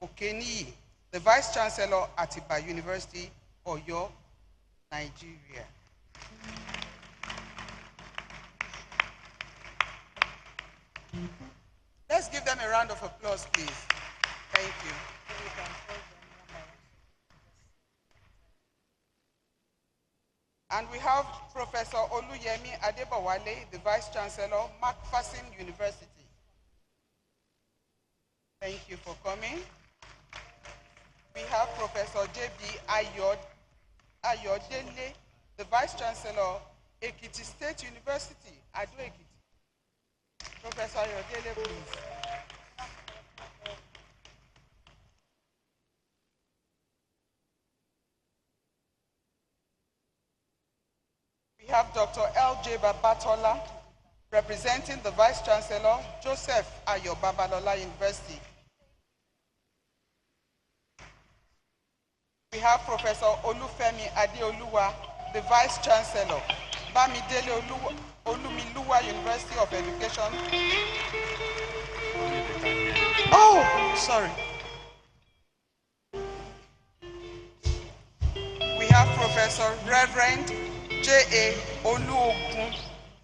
Speaker 2: Okeniyi, the Vice-chancellor at ABUAD University, Oyo, Nigeria. Let's give them a round of applause, please. Thank you. And we have Professor Oluyemi Adebowale, the Vice-chancellor, Macpherson University. Thank you for coming. We have Professor J.B. Ayodele, the Vice-chancellor, Ekiti State University, Ado Ekiti. Professor Ayodele, please. We have Dr. L.J. Babatola, representing the Vice-chancellor, Joseph Ayo Babalola University. We have Professor Olufemi Adeoluwa, the Vice-chancellor, Bamidele Olumiluwa University of Education. Oh, sorry. We have Professor Reverend J.A. Oluogun,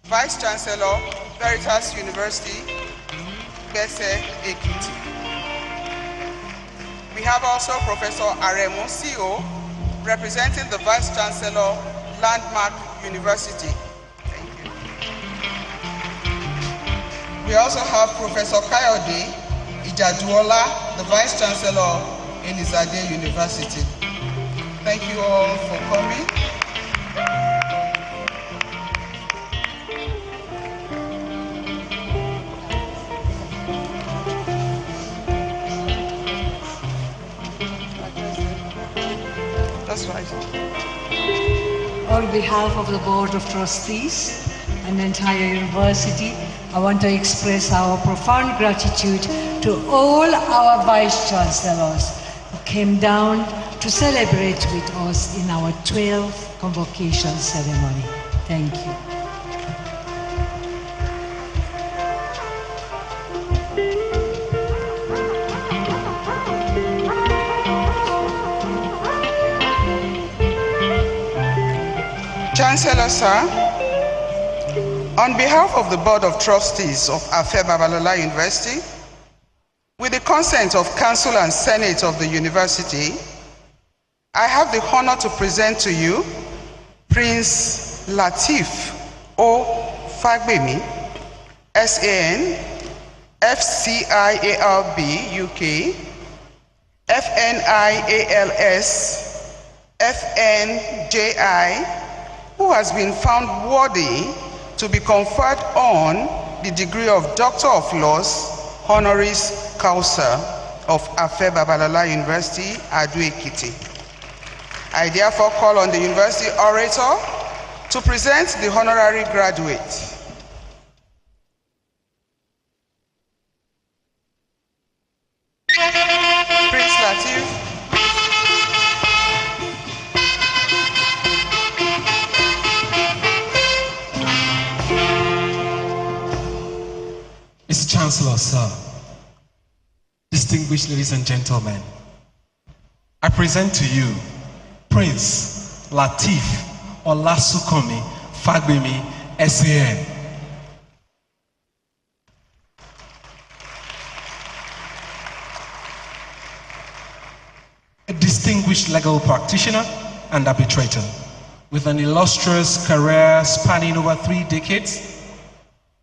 Speaker 2: Vice-chancellor, Veritas University, Bese, Ekiti. We have also Professor Aremu CO, representing the Vice-chancellor, Landmark University. Thank you. We also have Professor Kayode Ijaduola, the Vice-chancellor, Elizade University. Thank you all for coming. That's right.
Speaker 4: On behalf of the Board of Trustees and the entire university, I want to express our profound gratitude to all our Vice-chancellors who came down to celebrate with us in our 12th convocation ceremony. Thank you.
Speaker 2: Chancellor, sir, on behalf of the Board of Trustees of Afe Babalola University, with the consent of Council and Senate of the University, I have the honor to present to you Prince Lateef O. Fagbemi, SAN, FCIARB, UK, FNIALS, FNJI, who has been found worthy to be conferred on the degree of Doctor of Laws, Honoris Causa of Afe Babalola University, Ado-Ekiti. I therefore call on the University Orator to present the Honorary Graduate. Prince Latif.
Speaker 12: Mr. Chancellor, sir, distinguished ladies and gentlemen, I present to you Prince Latif Olasukomi Fagbemi, SAN. A distinguished legal practitioner and arbitrator with an illustrious career spanning over 3 decades,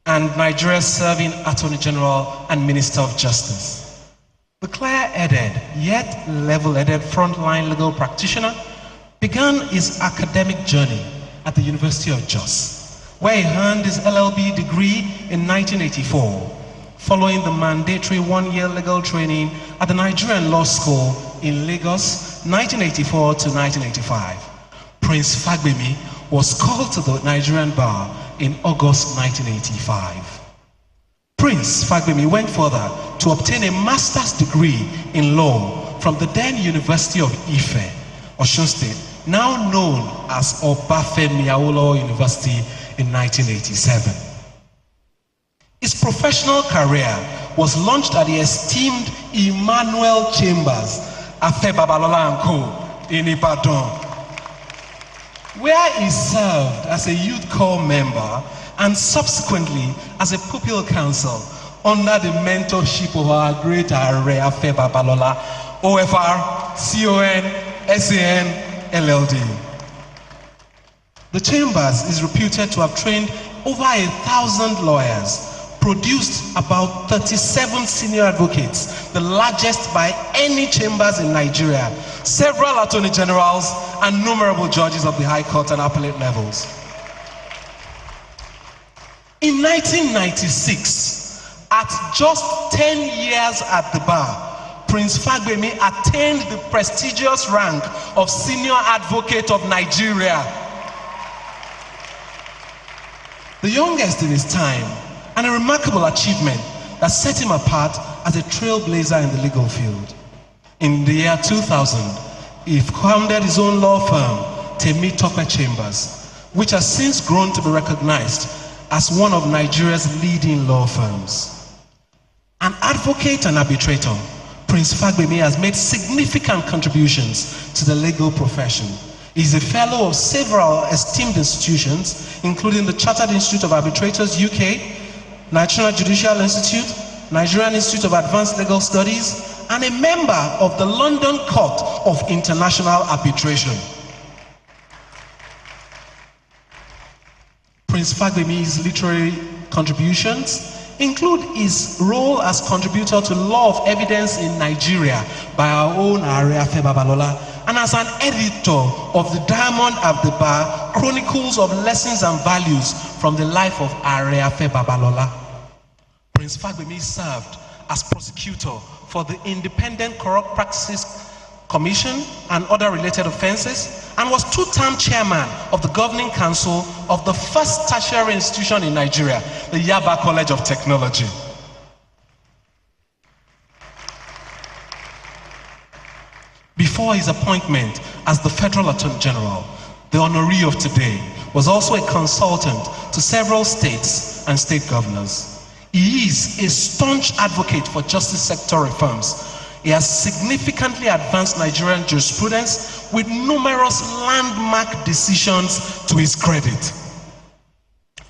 Speaker 12: and Nigeria's serving Attorney General and Minister of Justice. The clear-headed yet level-headed frontline legal practitioner began his academic journey at the University of Jos, where he earned his LLB degree in 1984, following the mandatory 1-year legal training at the Nigerian Law School in Lagos, 1984 to 1985. Prince Fagbemi was called to the Nigerian bar in August 1985. Prince Fagbemi went further to obtain a master's degree in law from the then University of Ife, Osun State, now known as Obafemi Awolowo University, in 1987. His professional career was launched at the esteemed Emmanuel Chambers, Afe Babalola & Co. in Ibadan, where he served as a youth corps member and subsequently as a pupil counsel under the mentorship of our great Honorary Afe Babalola, OFR, CON, SAN, LLD. The Chambers is reputed to have trained over 1,000 lawyers, produced about 37 senior advocates, the largest by any chambers in Nigeria, several attorney generals, and numerable judges of the High Court and appellate levels. In 1996, at just 10 years at the bar, Prince Fagbemi attained the prestigious rank of Senior Advocate of Nigeria, the youngest in his time, and a remarkable achievement that set him apart as a trailblazer in the legal field. In the year 2000, he founded his own law firm, Temitope Chambers, which has since grown to be recognized as one of Nigeria's leading law firms. An advocate and arbitrator, Prince Fagbemi has made significant contributions to the legal profession. He is a fellow of several esteemed institutions, including the Chartered Institute of Arbitrators UK, National Judicial Institute, Nigerian Institute of Advanced Legal Studies, and a member of the London Court of International Arbitration. Prince Fagbemi's literary contributions include his role as contributor to Law of Evidence in Nigeria by our own Honorary Afe Babalola, and as an editor of the Diamond of the Bar, Chronicles of Lessons and Values from the Life of Honorary Afe Babalola. Prince Fagbemi served as prosecutor for the Independent Corrupt Practices Commission and other related offenses, and was 2-term chairman of the governing council of the first tertiary institution in Nigeria, the Yaba College of Technology. Before his appointment as the Federal Attorney General, the Honorary of today was also a consultant to several states and state governors. He is a staunch advocate for justice sector reforms. He has significantly advanced Nigerian jurisprudence with numerous landmark decisions to his credit.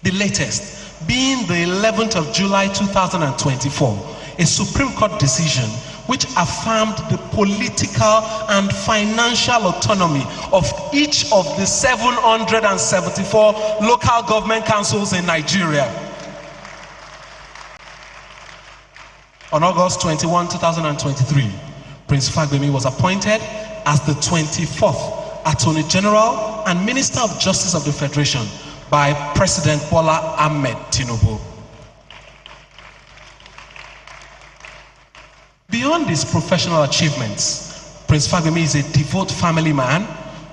Speaker 12: The latest being the 11th of July 2024, a Supreme Court decision which affirmed the political and financial autonomy of each of the 774 local government councils in Nigeria. On August 21, 2023, Prince Fagbemi was appointed as the 24th Attorney General and Minister of Justice of the Federation by President Bola Ahmed Tinubu. Beyond his professional achievements, Prince Fagbemi is a devout family man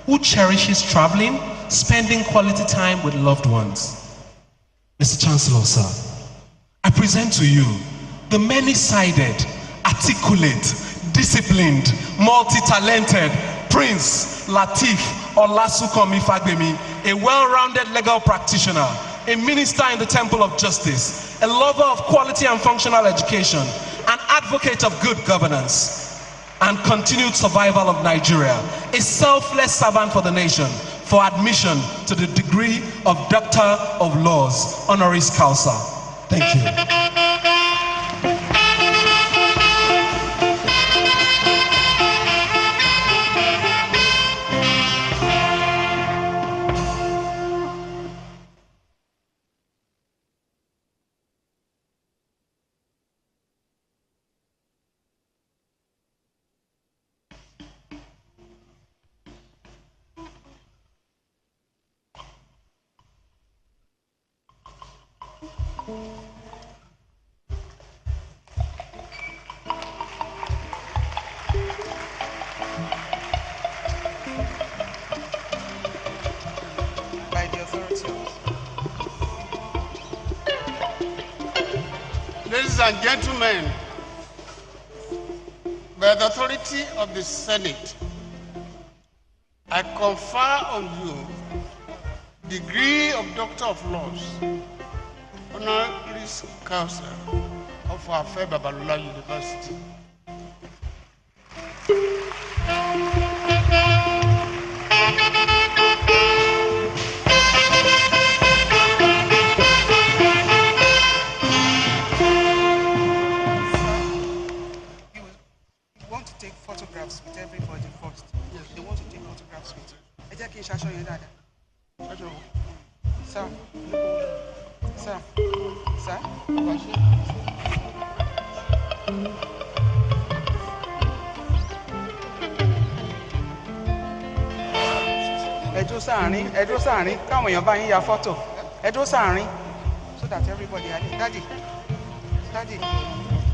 Speaker 12: who cherishes traveling, spending quality time with loved ones. Mr. Chancellor, sir, I present to you the many-sided, articulate, disciplined, multi-talented Prince Lateef Olasunkami Fagbemi, a well-rounded legal practitioner, a minister in the Temple of Justice, a lover of quality and functional education, an advocate of good governance and continued survival of Nigeria, a selfless servant for the nation, for admission to the degree of Doctor of Laws, Honoris Causa. Thank you.
Speaker 2: By the authority.
Speaker 3: Ladies and gentlemen, by the authority of the Senate, I confer on you degree of Doctor of Laws, Honoris Causa of our Afe Babalola University.
Speaker 2: Photographs with everybody first. Yes. They want to take photographs with you. Can you show you that? Sir. Sir. Sir. Ẹdúró sáàrin, káwọn èèyàn bá yín ya photo. Ẹdúró sáàrin, so that everybody are there. Daddy,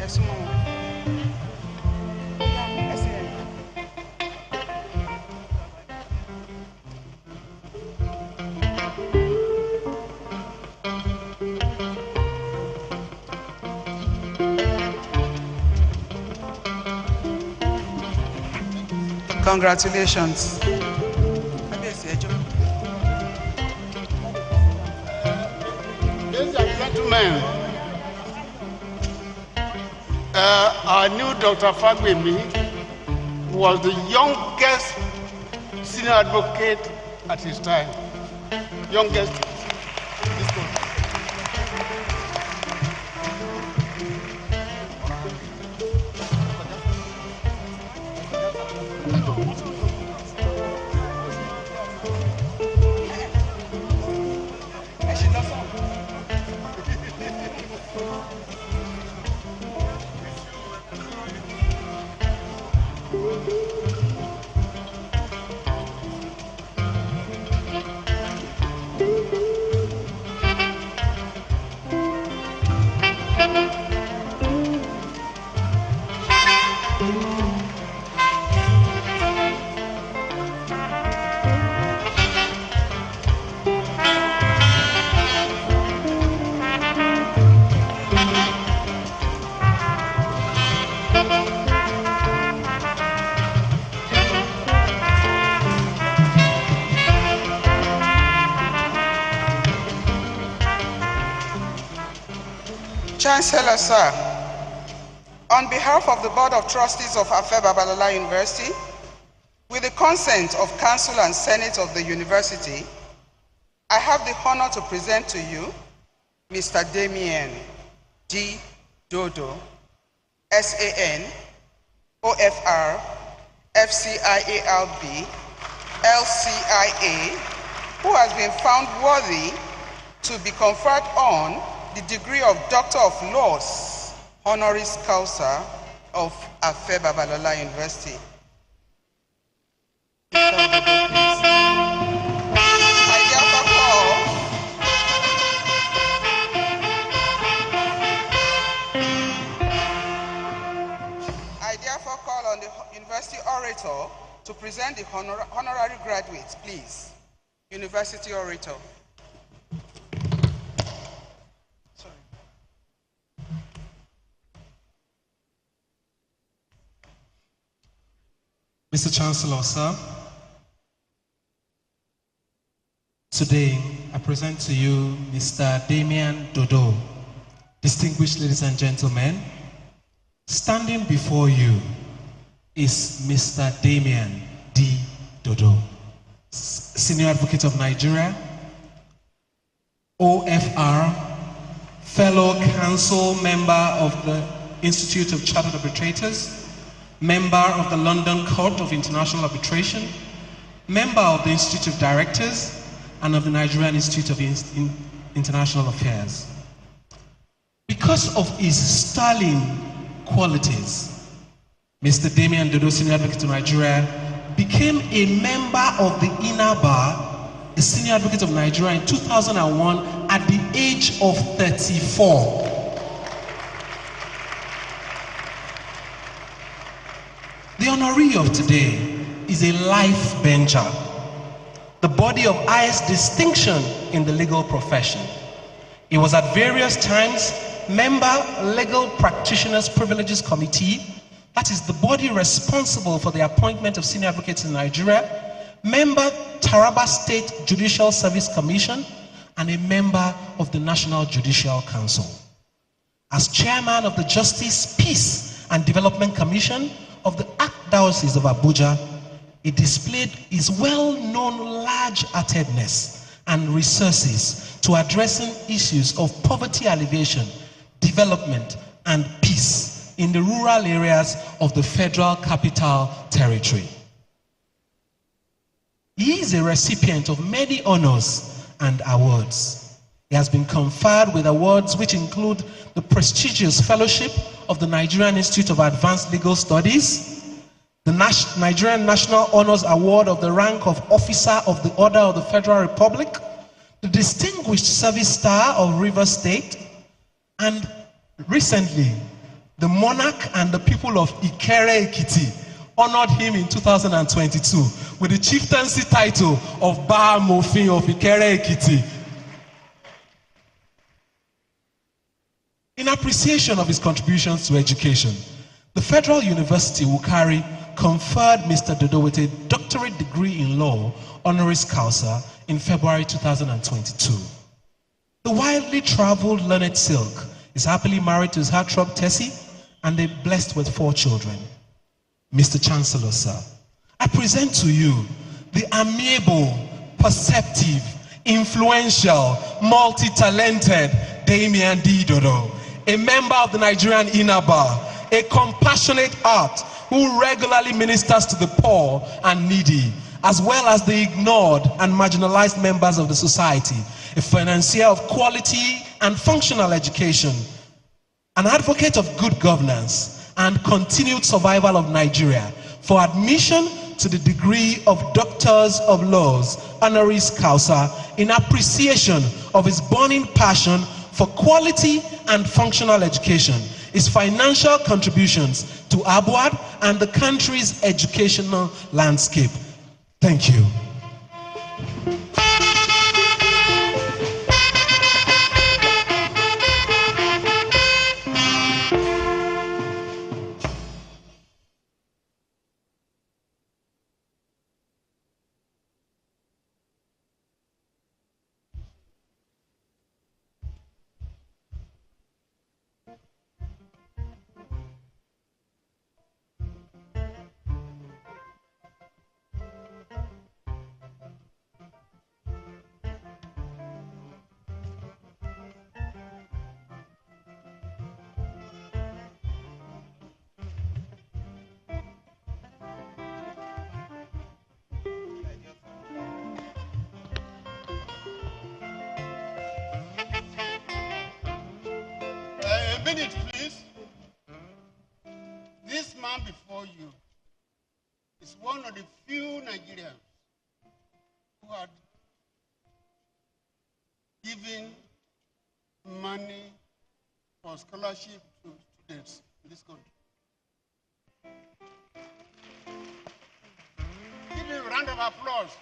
Speaker 2: ẹ súnmọ́ wọn. Congratulations.
Speaker 3: Ladies and gentlemen, our new Dr. Fagbemi was the youngest senior advocate at his time. Youngest.
Speaker 2: Chancellor, sir, on behalf of the Board of Trustees of Afe Babalola University, with the consent of Council and Senate of the University, I have the honor to present to you Mr. Damien D. Dodo, SAN, OFR, FCIALB, LCIA, who has been found worthy to be conferred on the degree of Doctor of Laws, Honoris Causa, of Afe Babalola University. I therefore call on the University Orator to present the honorary graduates, please. University Orator.
Speaker 12: Mr. Chancellor, sir, today I present to you Mr. Damian Dodo. Distinguished ladies and gentlemen, standing before you is Mr. Damian D. Dodo, Senior Advocate of Nigeria, OFR, Fellow Council Member of the Institute of Chartered Arbitrators, Member of the London Court of International Arbitration, Member of the Institute of Directors, and of the Nigerian Institute of International Affairs. Because of his sterling qualities, Mr. Damian Dodo, Senior Advocate of Nigeria, became a member of the Inner Bar, a Senior Advocate of Nigeria in 2001 at the age of 34. The honoree of today is a life bencher, the body of highest distinction in the legal profession. He was at various times member Legal Practitioners Privileges Committee, that is the body responsible for the appointment of senior advocates in Nigeria, member Taraba State Judicial Service Commission, and a member of the National Judicial Council. As chairman of the Justice, Peace and Development Commission of the Archdiocese of Abuja, he displayed his well-known large-heartedness and resources to addressing issues of poverty alleviation, development, and peace in the rural areas of the Federal Capital Territory. He is a recipient of many honors and awards. He has been conferred with awards which include the prestigious Fellowship of the Nigerian Institute of Advanced Legal Studies, the Nigerian National Honors Award of the rank of Officer of the Order of the Federal Republic, the Distinguished Service Star of Rivers State, and recently, the monarch and the people of Ikere Ekiti honored him in 2022 with the chieftaincy title of Ba Mofin of Ikere Ekiti. In appreciation of his contributions to education, the Federal University Wukari conferred Mr. Dodo with a doctorate degree in law, honoris causa, in February 2022. The widely traveled learned Silk is happily married to his heartthrob Tessie, and they're blessed with 4 children. Mr. Chancellor, sir, I present to you the amiable, perceptive, influential, multi-talented Damian D. Dodo, a member of the Nigerian Inner Bar, a compassionate heart who regularly ministers to the poor and needy, as well as the ignored and marginalized members of the society, a financier of quality and functional education, an advocate of good governance and continued survival of Nigeria, for admission to the degree of Doctors of Laws, honoris causa, in appreciation of his burning passion for quality and functional education, his financial contributions to ABUAD and the country's educational landscape. Thank you.
Speaker 3: A minute, please. man before you is one of the few Nigerians who had given money for scholarship to students in this country. Give him a round of applause.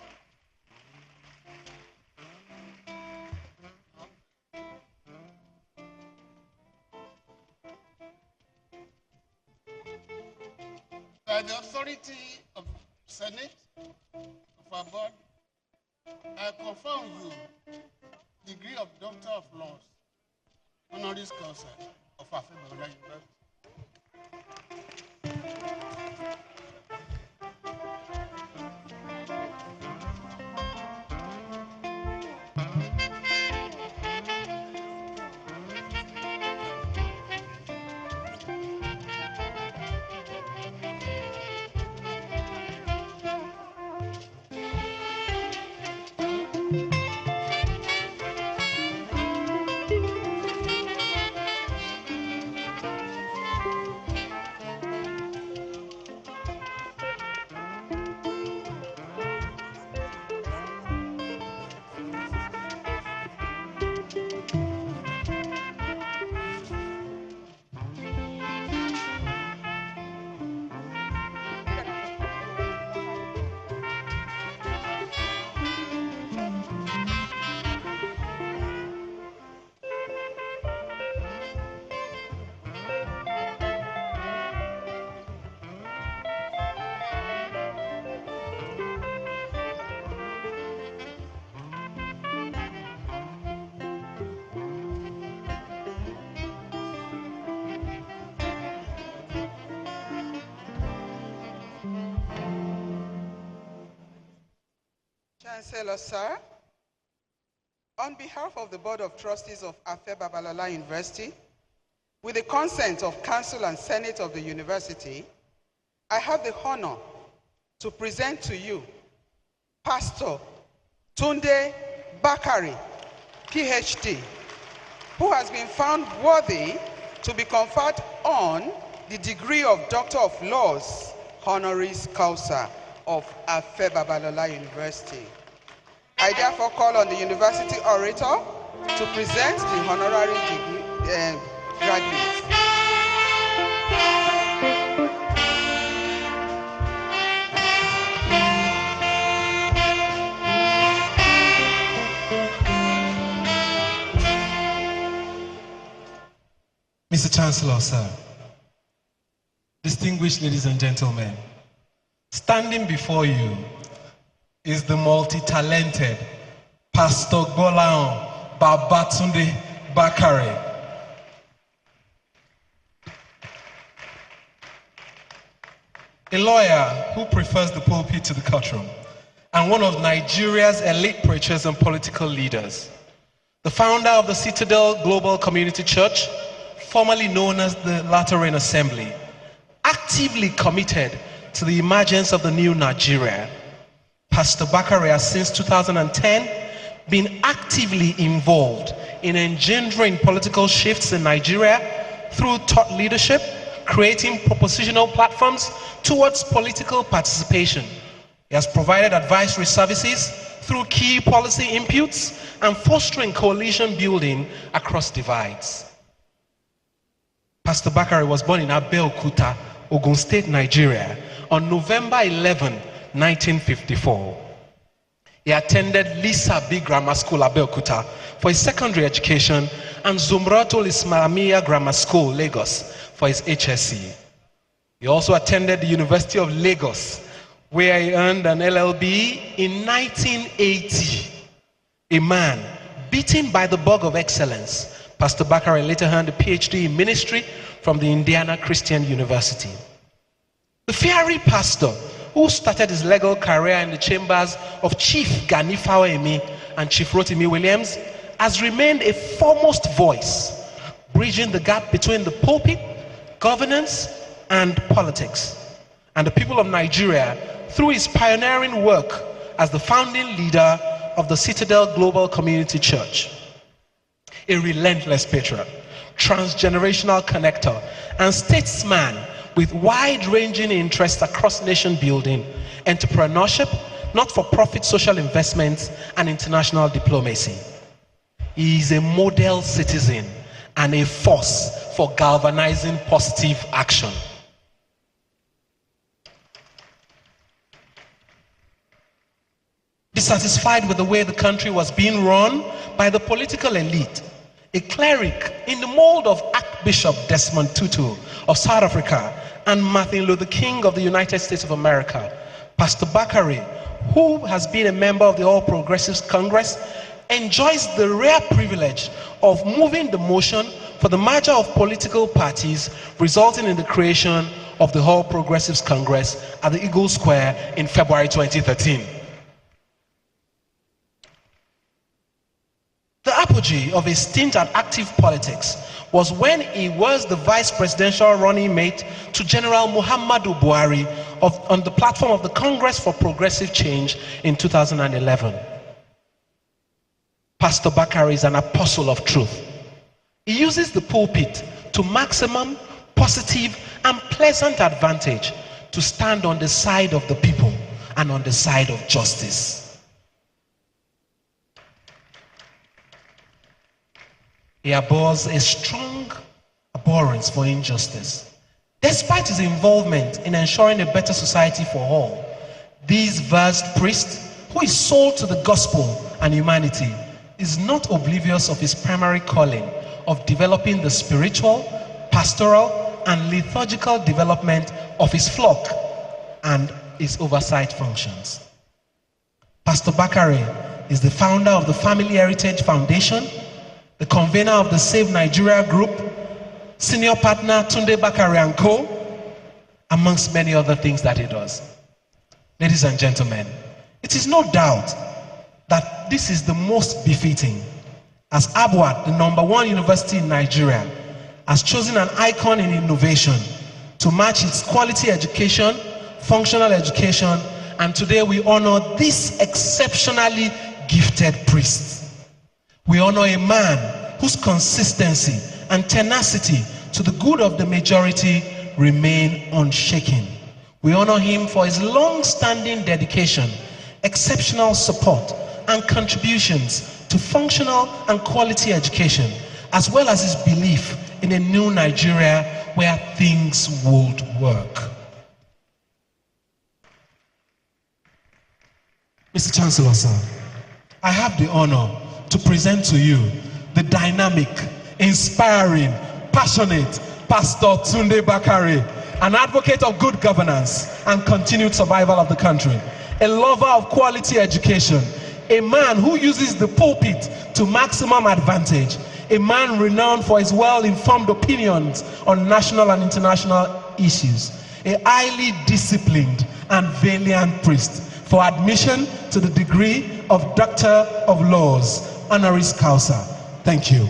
Speaker 3: By the authority of Senate, of our board, I confirm you degree of Doctor of Laws, Honoris Causa of ABUAD University.
Speaker 2: Chancellor, sir, on behalf of the Board of Trustees of ABUAD University, with the consent of Council and Senate of the University, I have the honor to present to you Pastor Tunde Bakari, PhD, who has been found worthy to be conferred on the degree of Doctor of Laws, Honoris Causa of ABUAD University. I therefore call on the university orator to present the honorary degree graduates.
Speaker 12: Mr. Chancellor, sir, distinguished ladies and gentlemen, standing before you is the multi-talented Pastor Gbolahan Babatunde Bakare. A lawyer who prefers the pulpit to the courtroom, and one of Nigeria's elite preachers and political leaders. The founder of the Citadel Global Community Church, formerly known as the Lateran Assembly, actively committed to the emergence of the new Nigeria. Pastor Bakare has since 2010 been actively involved in engendering political shifts in Nigeria through thought leadership, creating propositional platforms towards political participation. He has provided advisory services through key policy inputs and fostering coalition building across divides. Pastor Bakare was born in Abeokuta, Ogun State, Nigeria on November 11, 1954. He attended Lisa B. Grammar School, Abeokuta, for his secondary education and Zumratul Ismailiyah Grammar School, Lagos, for his HSC. He also attended the University of Lagos, where he earned an LLB in 1980. A man beaten by the bug of excellence, Pastor Bakare later earned a PhD in ministry from the Indiana Christian University. The fiery pastor who started his legal career in the chambers of Chief Gani Fawemi and Chief Rotimi Williams has remained a foremost voice, bridging the gap between the pulpit, governance, and politics, and the people of Nigeria through his pioneering work as the founding leader of the Citadel Global Community Church. A relentless patriot, transgenerational connector, and statesman with wide-ranging interests across nation building, entrepreneurship, not-for-profit social investments, and international diplomacy. He is a model citizen and a force for galvanizing positive action. Dissatisfied with the way the country was being run by the political elite, a cleric in the mold of Archbishop Desmond Tutu of South Africa and Martin Luther King of the United States of America, Pastor Bakare, who has been a member of the All Progressives Congress, enjoys the rare privilege of moving the motion for the merger of political parties, resulting in the creation of the All Progressives Congress at the Eagle Square in February 2013. The apogee of his stint at active politics was when he was the vice presidential running mate to General Muhammadu Buhari on the platform of the Congress for Progressive Change in 2011. Pastor Bakare is an apostle of truth. He uses the pulpit to maximum positive and pleasant advantage to stand on the side of the people and on the side of justice. He abhors a strong abhorrence for injustice. Despite his involvement in ensuring a better society for all, this versed priest, who is sold to the gospel and humanity, is not oblivious of his primary calling of developing the spiritual, pastoral, and liturgical development of his flock and his oversight functions. Pastor Bakare is the founder of the Family Heritage Foundation, the convener of the Save Nigeria Group, senior partner Tunde Bakare & Co., amongst many other things that he does. Ladies and gentlemen, it is no doubt that this is the most befitting, as ABUAD, the #1 university in Nigeria, has chosen an icon in innovation to match its quality education, functional education, and today we honor this exceptionally gifted priest. We honor a man whose consistency and tenacity to the good of the majority remain unshaken. We honor him for his long-standing dedication, exceptional support, and contributions to functional and quality education, as well as his belief in a new Nigeria where things would work. Mr. Chancellor, sir, I have the honor to present to you the dynamic, inspiring, passionate Pastor Tunde Bakare, an advocate of good governance and continued survival of the country, a lover of quality education, a man who uses the pulpit to maximum advantage, a man renowned for his well-informed opinions on national and international issues, a highly disciplined and valiant priest, for admission to the degree of Doctor of Laws, Honoris Causa. Thank you.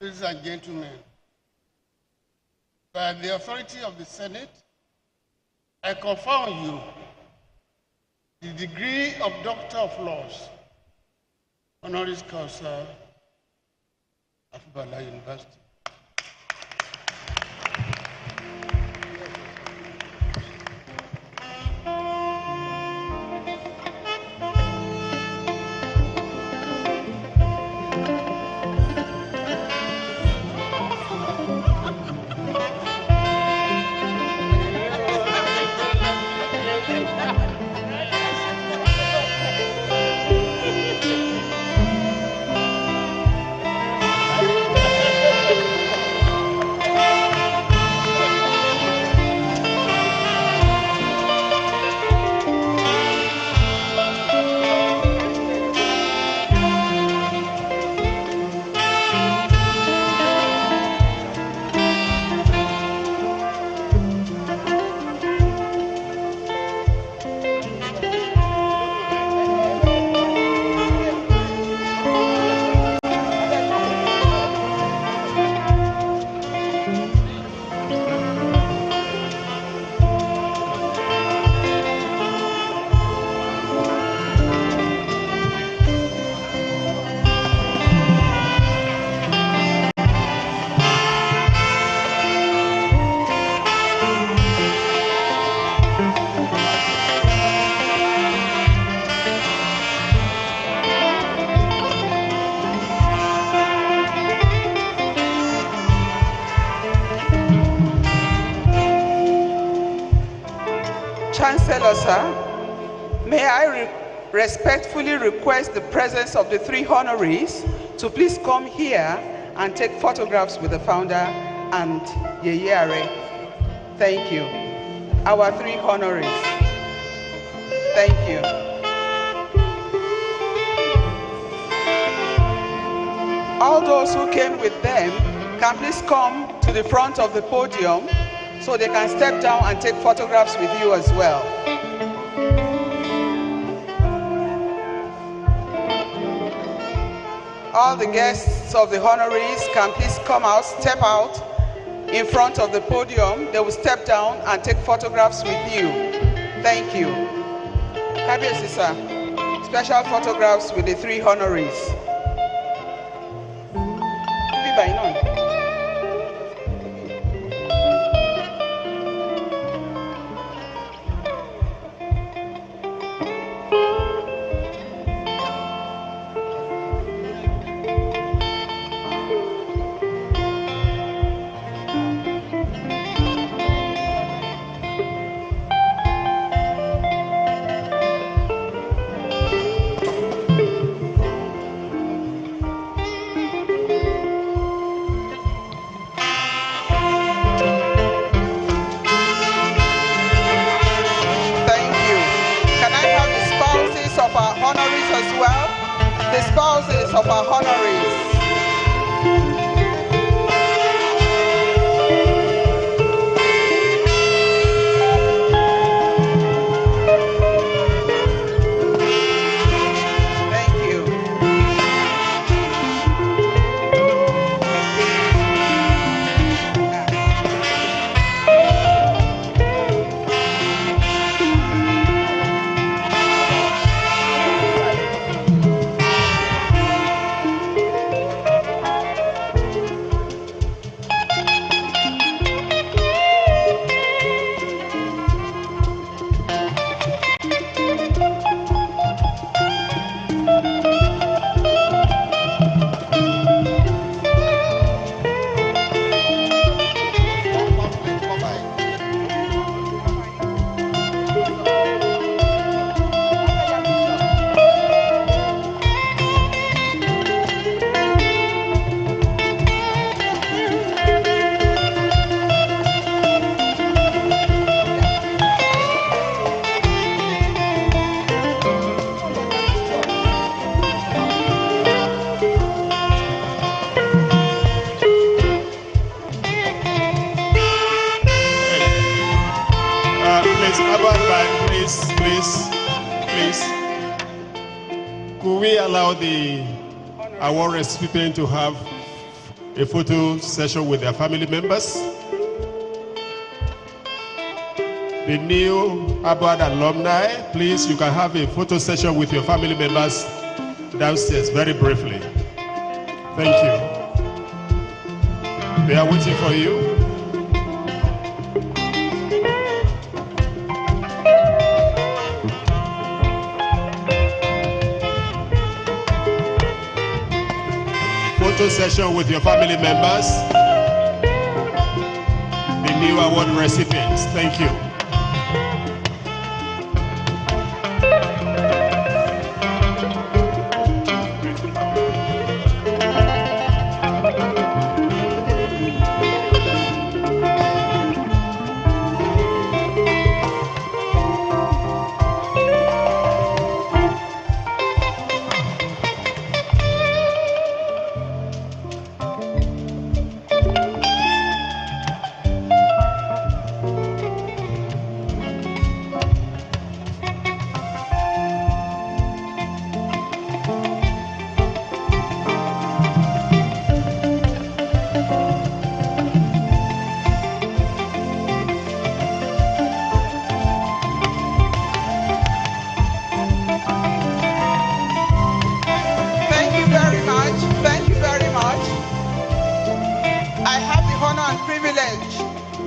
Speaker 3: Ladies and gentlemen, by the authority of the Senate, I confer on you the degree of Doctor of Laws, Honoris Causa, ABUAD University.
Speaker 2: Chancellor, sir, may I respectfully request the presence of the three honorees to please come here and take photographs with the founder and Yeyare. Thank you. Our three honorees. Thank you. All those who came with them can please come to the front of the podium so they can step down and take photographs with you as well. All the guests of the honorees can please come out, step out in front of the podium. They will step down and take photographs with you. Thank you. Kabiesi, sir, special photographs with the three honorees. The spouses of our honorees. Please. Could we allow the award recipients to have a photo session with their family members?
Speaker 1: the new ABUAD alumni, please, you can have a photo session with your family members downstairs very briefly. Thank you. They are waiting for you. Photo session with your family members, the new award recipients. Thank you.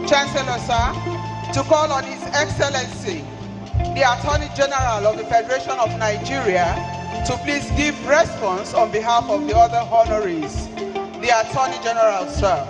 Speaker 2: Chancellor, sir, to call on His Excellency, the Attorney General of the Federation of Nigeria, to please give response on behalf of the other honorees. The Attorney General, sir.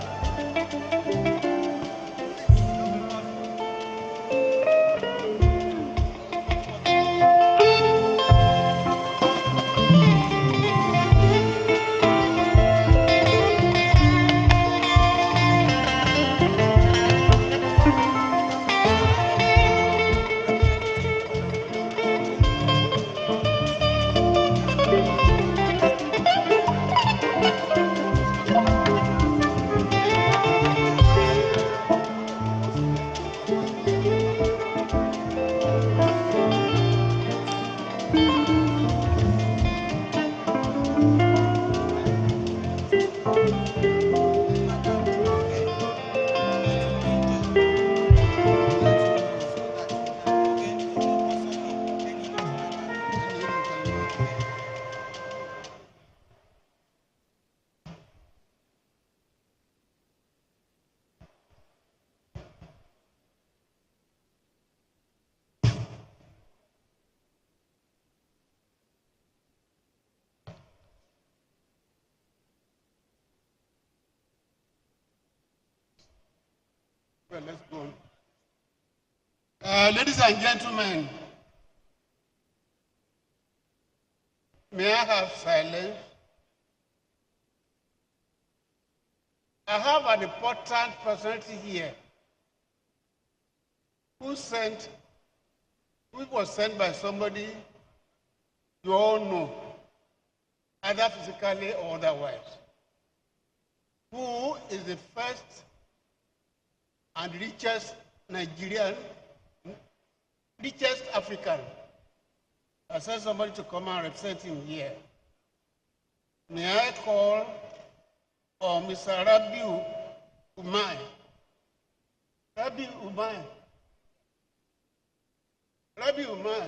Speaker 3: Well, let's go on. Ladies and gentlemen, may I have silence? I have an important personality here who was sent by somebody you all know, either physically or otherwise, who is the first and richest Nigerian, richest African. I sent somebody to come and represent him here. May I call on Mr. Rabiu Umar? Rabiu Umar. Rabiu Umar,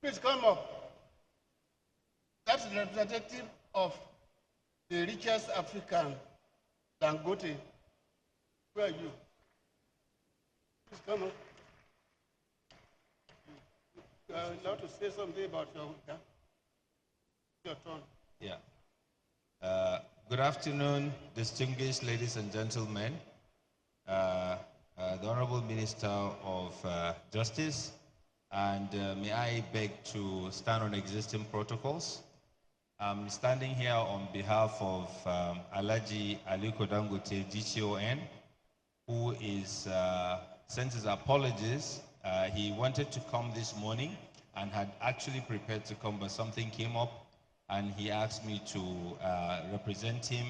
Speaker 3: please come up. That's the representative of the richest African, Dangote. Where are you? Please come up. You are allowed to say something about your turn.
Speaker 13: Yeah. Good afternoon, distinguished ladies and gentlemen. The Honorable Minister of Justice, and may I beg to stand on existing protocols. I'm standing here on behalf of Alhaji Aliko Dangote, GCON, who is sent his apologies. He wanted to come this morning and had actually prepared to come, but something came up and he asked me to represent him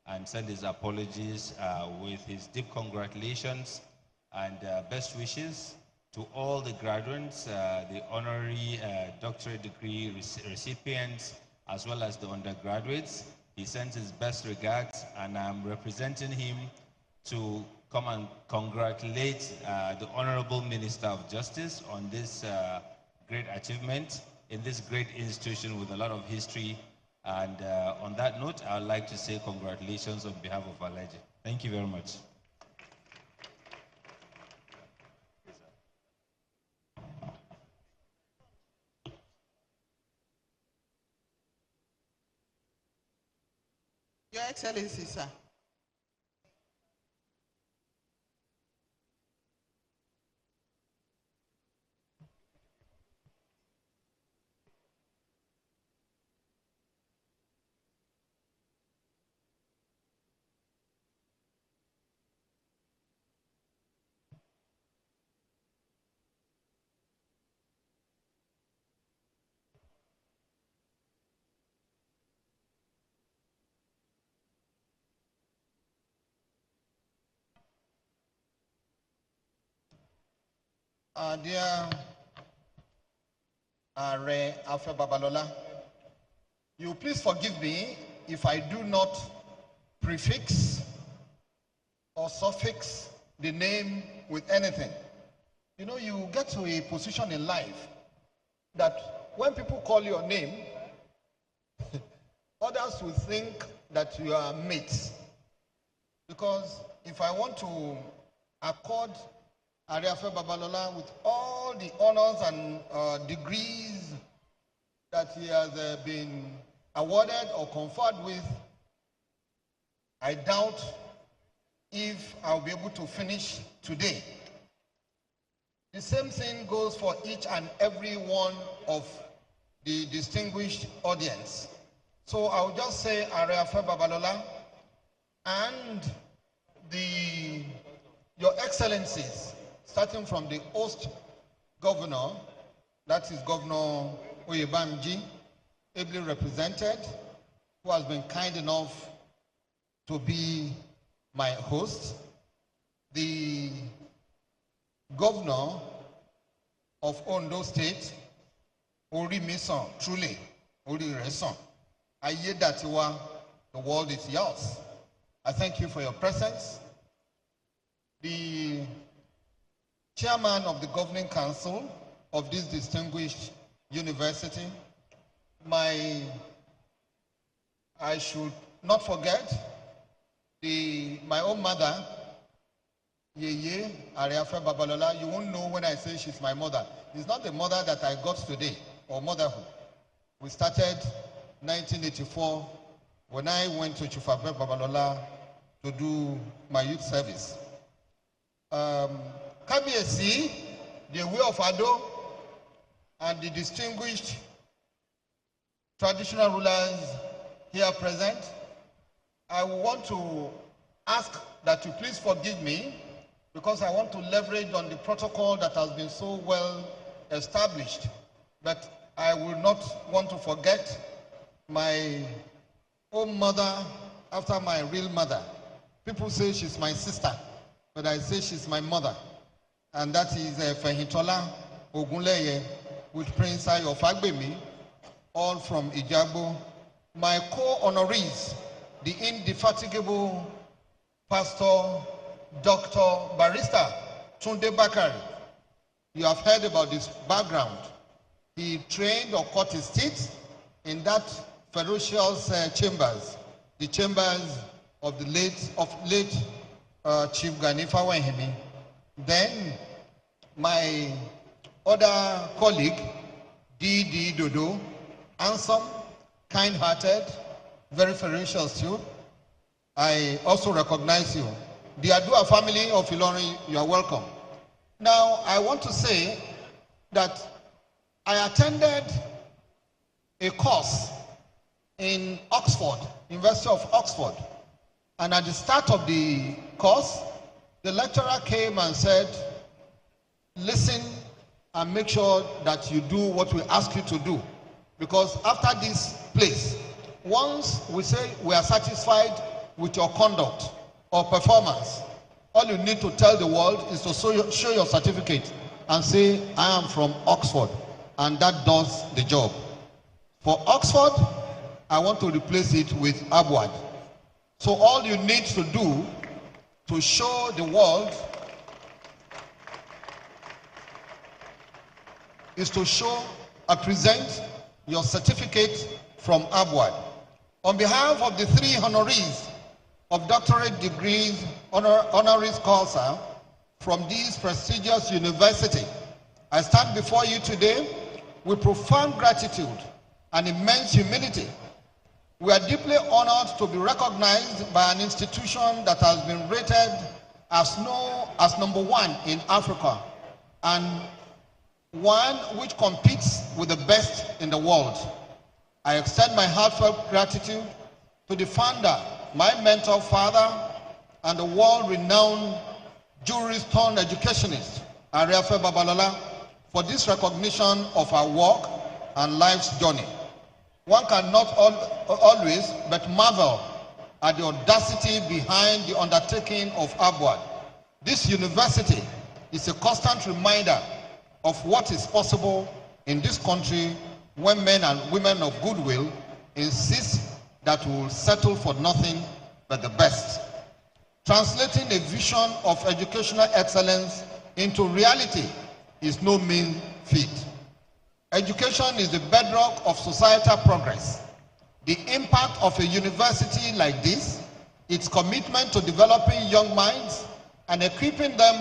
Speaker 13: and send his apologies with his deep congratulations and best wishes to all the graduates, the honorary doctorate degree recipients, as well as the undergraduates. He sends his best regards, and I'm representing him to come and congratulate the Honorable Minister of Justice on this great achievement in this great institution with a lot of history. And on that note, I would like to say congratulations on behalf of Alaji. Thank you very much.
Speaker 2: Your Excellency, sir.
Speaker 14: Dear Re Alpha Babalola, you please forgive me if I do not prefix or suffix the name with anything. You know, you get to a position in life that when people call your name, others will think that you are mates. Because if I want to accord Ariafe Babalola with all the honors and degrees that he has been awarded or conferred with, I doubt if I'll be able to finish today. The same thing goes for each and every one of the distinguished audience. So I'll just say Ariafe Babalola and your excellencies, starting from the host governor, that is Governor Oyebamji, ably represented, who has been kind enough to be my host, the governor of Ondo State, Ori Mison, truly, Ori Reson, Ayedatiwa, the world is yours. I thank you for your presence. The chairman of the governing council of this distinguished university, I should not forget my own mother, Yeye Ariafe Babalola. You won't know when I say she's my mother. It's not the mother that I got today, or motherhood. We started 1984 when I went to Chufabe Babalola to do my youth service. Kabiesi, the way of Ado, and the distinguished traditional rulers here present, I want to ask that you please forgive me because I want to leverage on the protocol that has been so well established. But I will not want to forget my own mother after my real mother. People say she's my sister, but I say she's my mother. And that is Fehitola Ogunleye with Prince Ayo Fagbemi, all from Ijabo. My co-honorees, the indefatigable Pastor Dr. Barrister Tunde Bakari. You have heard about this background. He trained or cut his teeth in that ferocious chambers, the chambers of the late Chief Ganifa Wahimi. Then my other colleague, D.D. Dodo, handsome, kind-hearted, very ferocious too. I also recognize you. The Adua family of Ilorin, you are welcome. Now, I want to say that I attended a course in Oxford, University of Oxford. And at the start of the course, the lecturer came and said, listen and make sure that you do what we ask you to do. Because after this place, once we say we are satisfied with your conduct or performance, all you need to tell the world is to show your certificate and say, I am from Oxford. And that does the job. For Oxford, I want to replace it with ABUAD. So all you need to do to show the world, present your certificate from ABUAD. On behalf of the 3 honorees of doctorate degrees, honoris causa, from this prestigious university, I stand before you today with profound gratitude and immense humility. We are deeply honored to be recognized by an institution that has been rated as #1 in Africa and one which competes with the best in the world. I extend my heartfelt gratitude to the founder, my mentor father, and the world-renowned jurist-turned-educationist, Ariafe Babalola, for this recognition of our work and life's journey. One cannot always but marvel at the audacity behind the undertaking of ABUAD. This university is a constant reminder of what is possible in this country when men and women of goodwill insist that we will settle for nothing but the best. Translating a vision of educational excellence into reality is no mean feat. Education is the bedrock of societal progress. The impact of a university like this, its commitment to developing young minds and equipping them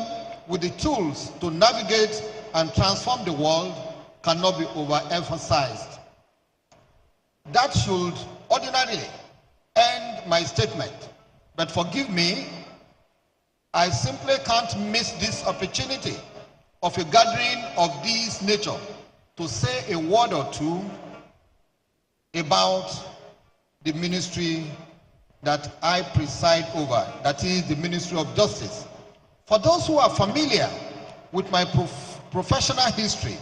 Speaker 14: with the tools to navigate and transform the world cannot be overemphasized. That should ordinarily end my statement, but forgive me, I simply can't miss this opportunity of a gathering of this nature to say a word or two about the ministry that I preside over, that is the Ministry of Justice. For those who are familiar with my professional history,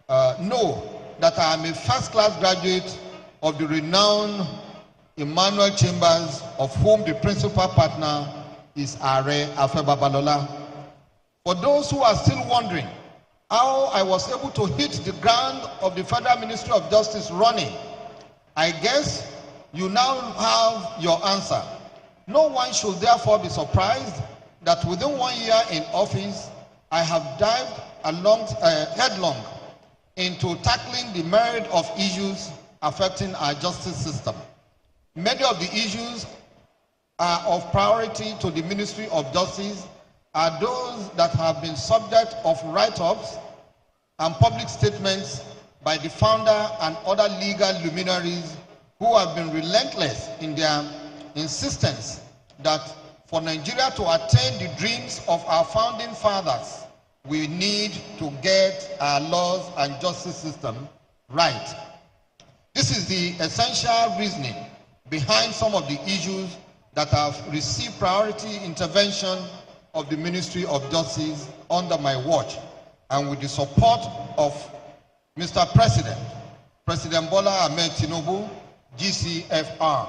Speaker 14: know that I am a first-class graduate of the renowned Emmanuel Chambers, of whom the principal partner is Are Afe Babalola. For those who are still wondering how I was able to hit the ground of the Federal Ministry of Justice running, I guess you now have your answer. No one should therefore be surprised that within 1 year in office, I have dived headlong into tackling the myriad of issues affecting our justice system. Many of the issues are of priority to the Ministry of Justice are those that have been subject of write-ups and public statements by the founder and other legal luminaries who have been relentless in their insistence that for Nigeria to attain the dreams of our founding fathers, we need to get our laws and justice system right. This is the essential reasoning behind some of the issues that have received priority intervention of the Ministry of Justice under my watch and with the support of Mr. President, President Bola Ahmed Tinubu, GCFR.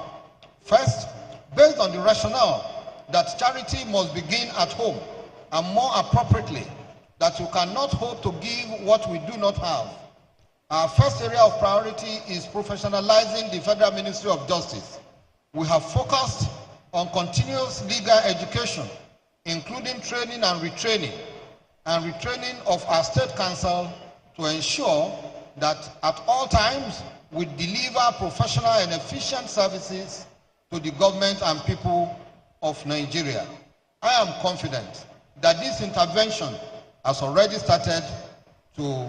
Speaker 14: First, based on the rationale that charity must begin at home, and more appropriately, that you cannot hope to give what we do not have. Our first area of priority is professionalizing the Federal Ministry of Justice. We have focused on continuous legal education, including training and retraining of our State Council to ensure that at all times we deliver professional and efficient services to the government and people of Nigeria. I am confident that this intervention has already started to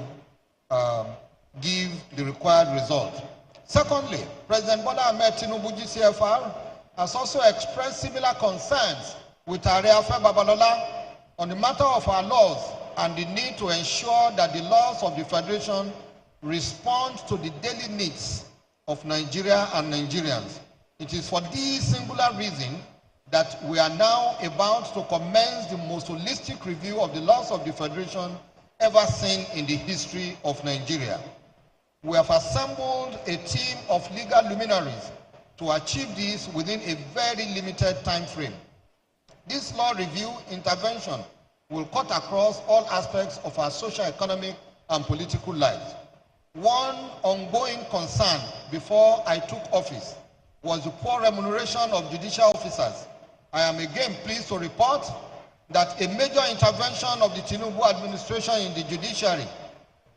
Speaker 14: give the required result. Secondly, President Bola Ahmed Tinubu GCFR has also expressed similar concerns with Ariafe Babalola on the matter of our laws and the need to ensure that the laws of the Federation respond to the daily needs of Nigeria and Nigerians. It is for this singular reason that we are now about to commence the most holistic review of the laws of the Federation ever seen in the history of Nigeria. We have assembled a team of legal luminaries to achieve this within a very limited time frame. This law review intervention will cut across all aspects of our socio-economic and political lives. One ongoing concern before I took office was the poor remuneration of judicial officers I am again pleased to report that a major intervention of the Tinubu administration in the judiciary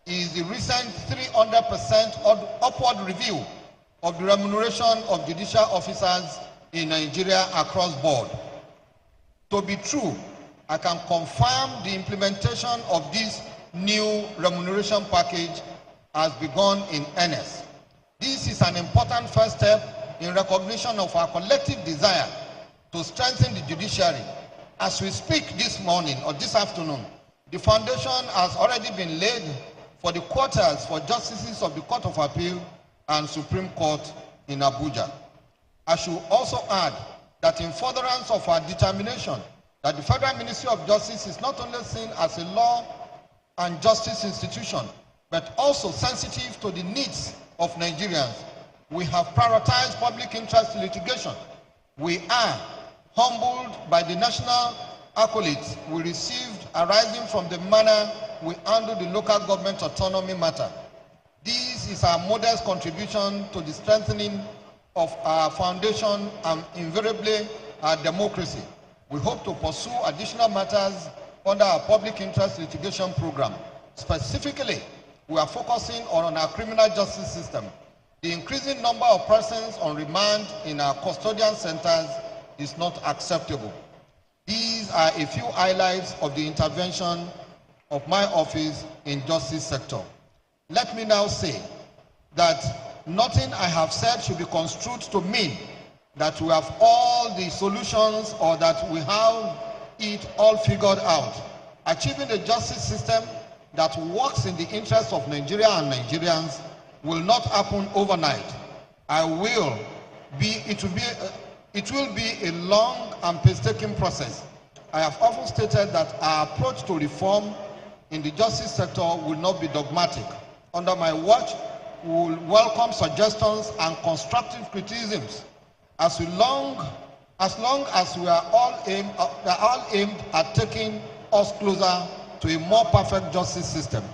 Speaker 14: is the recent 300% upward review of the remuneration of judicial officers in Nigeria across board. To be true, I can confirm the implementation of this new remuneration package has begun in earnest. This is an important first step in recognition of our collective desire to strengthen the judiciary. As we speak this morning or this afternoon, the foundation has already been laid for the quarters for justices of the Court of Appeal and Supreme Court in Abuja. I should also add that in furtherance of our determination that the Federal Ministry of Justice is not only seen as a law and justice institution, but also sensitive to the needs of Nigerians, we have prioritized public interest litigation. We are humbled by the national accolades we received arising from the manner we handle the local government autonomy matter. This is our modest contribution to the strengthening of our foundation and invariably our democracy. We hope to pursue additional matters under our public interest litigation program. Specifically, we are focusing on our criminal justice system. The increasing number of persons on remand in our custodian centers is not acceptable. These are a few highlights of the intervention of my office in justice sector. Let me now say that nothing I have said should be construed to mean that we have all the solutions or that we have it all figured out. Achieving a justice system that works in the interest of Nigeria and Nigerians will not happen overnight. It will be a long and painstaking process. I have often stated that our approach to reform in the justice sector will not be dogmatic. Under my watch, we will welcome suggestions and constructive criticisms as long as we are all aimed at taking us closer to a more perfect justice system.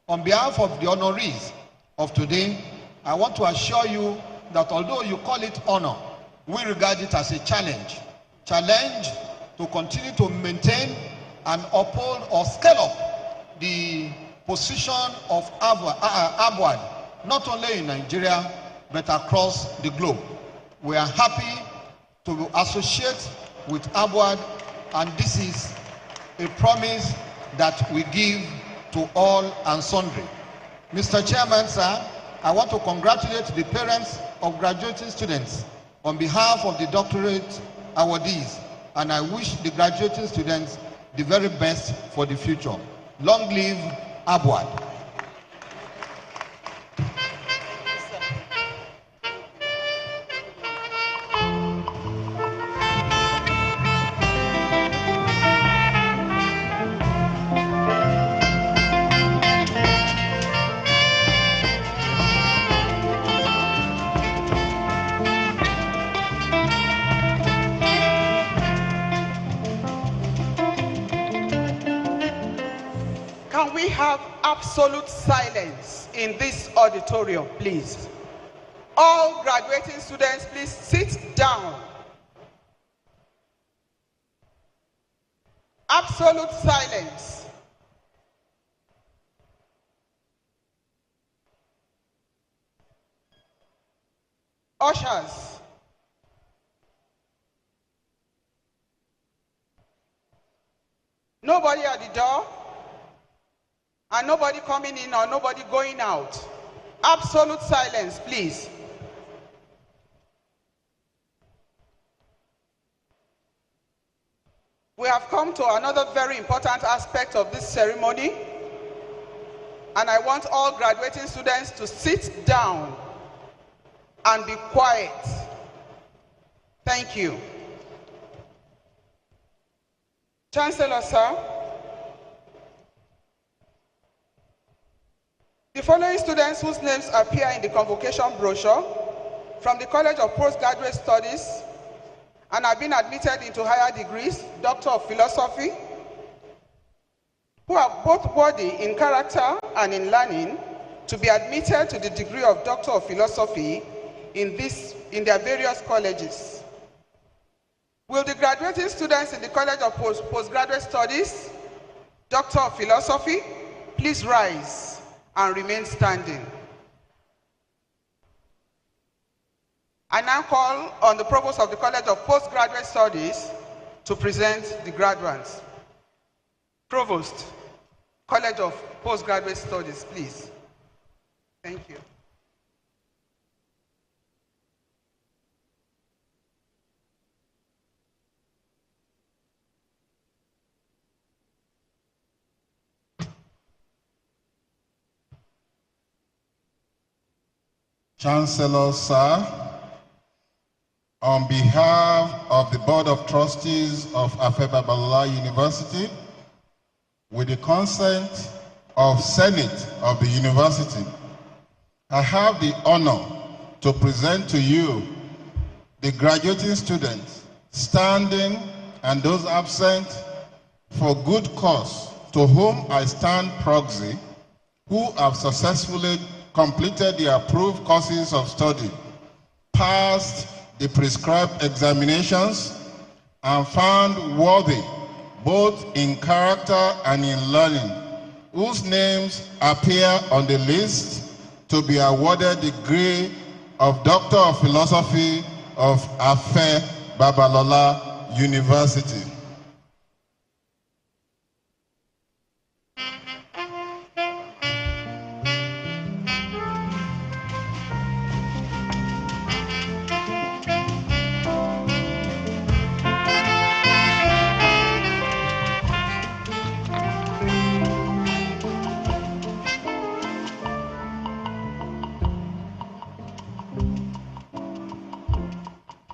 Speaker 14: On behalf of the honorees of today, I want to assure you that although you call it honor, we regard it as a challenge to continue to maintain and uphold or scale up the position of ABUAD, not only in Nigeria, but across the globe. We are happy to associate with ABUAD, and this is a promise that we give to all and sundry. Mr. Chairman, sir, I want to congratulate the parents of graduating students on behalf of the doctorate awardees, and I wish the graduating students the very best for the future. Long live ABUAD.
Speaker 2: Can we have absolute silence in this auditorium, please? All graduating students, please sit down. Absolute silence. Ushers. Nobody at the door, and nobody coming in or nobody going out. Absolute silence, please. We have come to another very important aspect of this ceremony, and I want all graduating students to sit down and be quiet. Thank you. Chancellor, sir. The following students whose names appear in the convocation brochure from the College of Postgraduate Studies and have been admitted into higher degrees, Doctor of Philosophy, who are both worthy in character and in learning to be admitted to the degree of Doctor of Philosophy in their various colleges. Will the graduating students in the College of Postgraduate Studies, Doctor of Philosophy, please rise and remain standing. I now call on the Provost of the College of Postgraduate Studies to present the graduates. Provost, College of Postgraduate Studies, please. Thank you.
Speaker 15: Chancellor, sir, on behalf of the Board of Trustees of Afebabalola University, with the consent of Senate of the University, I have the honor to present to you the graduating students, standing and those absent for good cause, to whom I stand proxy, who have successfully completed the approved courses of study, passed the prescribed examinations, and found worthy both in character and in learning, whose names appear on the list to be awarded the degree of Doctor of Philosophy of Afe Babalola University.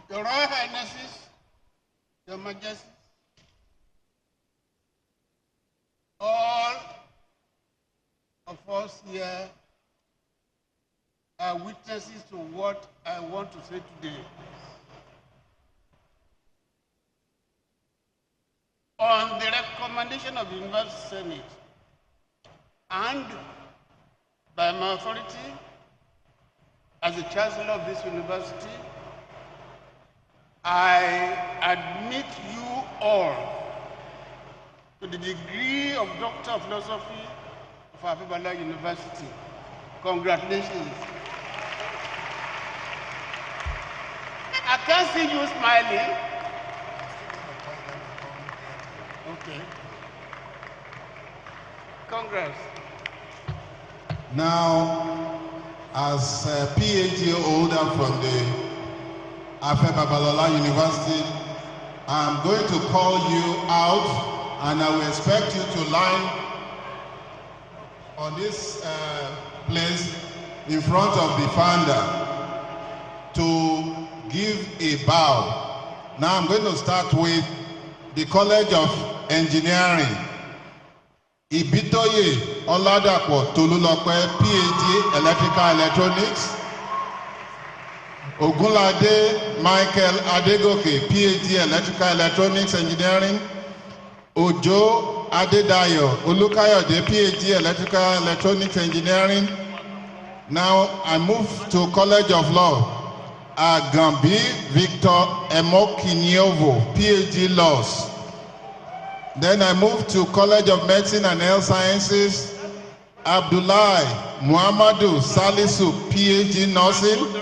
Speaker 3: Your Royal Highnesses, Your Majesty, all of us here are witnesses to what I want to say today. On the recommendation of the University Senate and by my authority as the Chancellor of this university, I admit you all to the degree of Doctor of Philosophy of Afebabalola University. Congratulations. I can't see you smiling. Okay. Congrats.
Speaker 15: Now, as a PhD holder from the Afebabalola University, I'm going to call you out, and I will expect you to line on this place in front of the founder to give a bow. Now I'm going to start with the College of Engineering. Ibitoye Oladapo Tolulope, PhD, Electrical Electronics. Ogunlade Michael Adegoke, PhD, Electrical Electronics Engineering. Ojo Adedayo Olukayode, PhD, Electrical Electronics Engineering. Now I move to College of Law. Agambi Victor Emokiniovo, PhD Laws. Then I move to College of Medicine and Health Sciences. Abdullahi Muhammadu Salisu, PhD Nursing.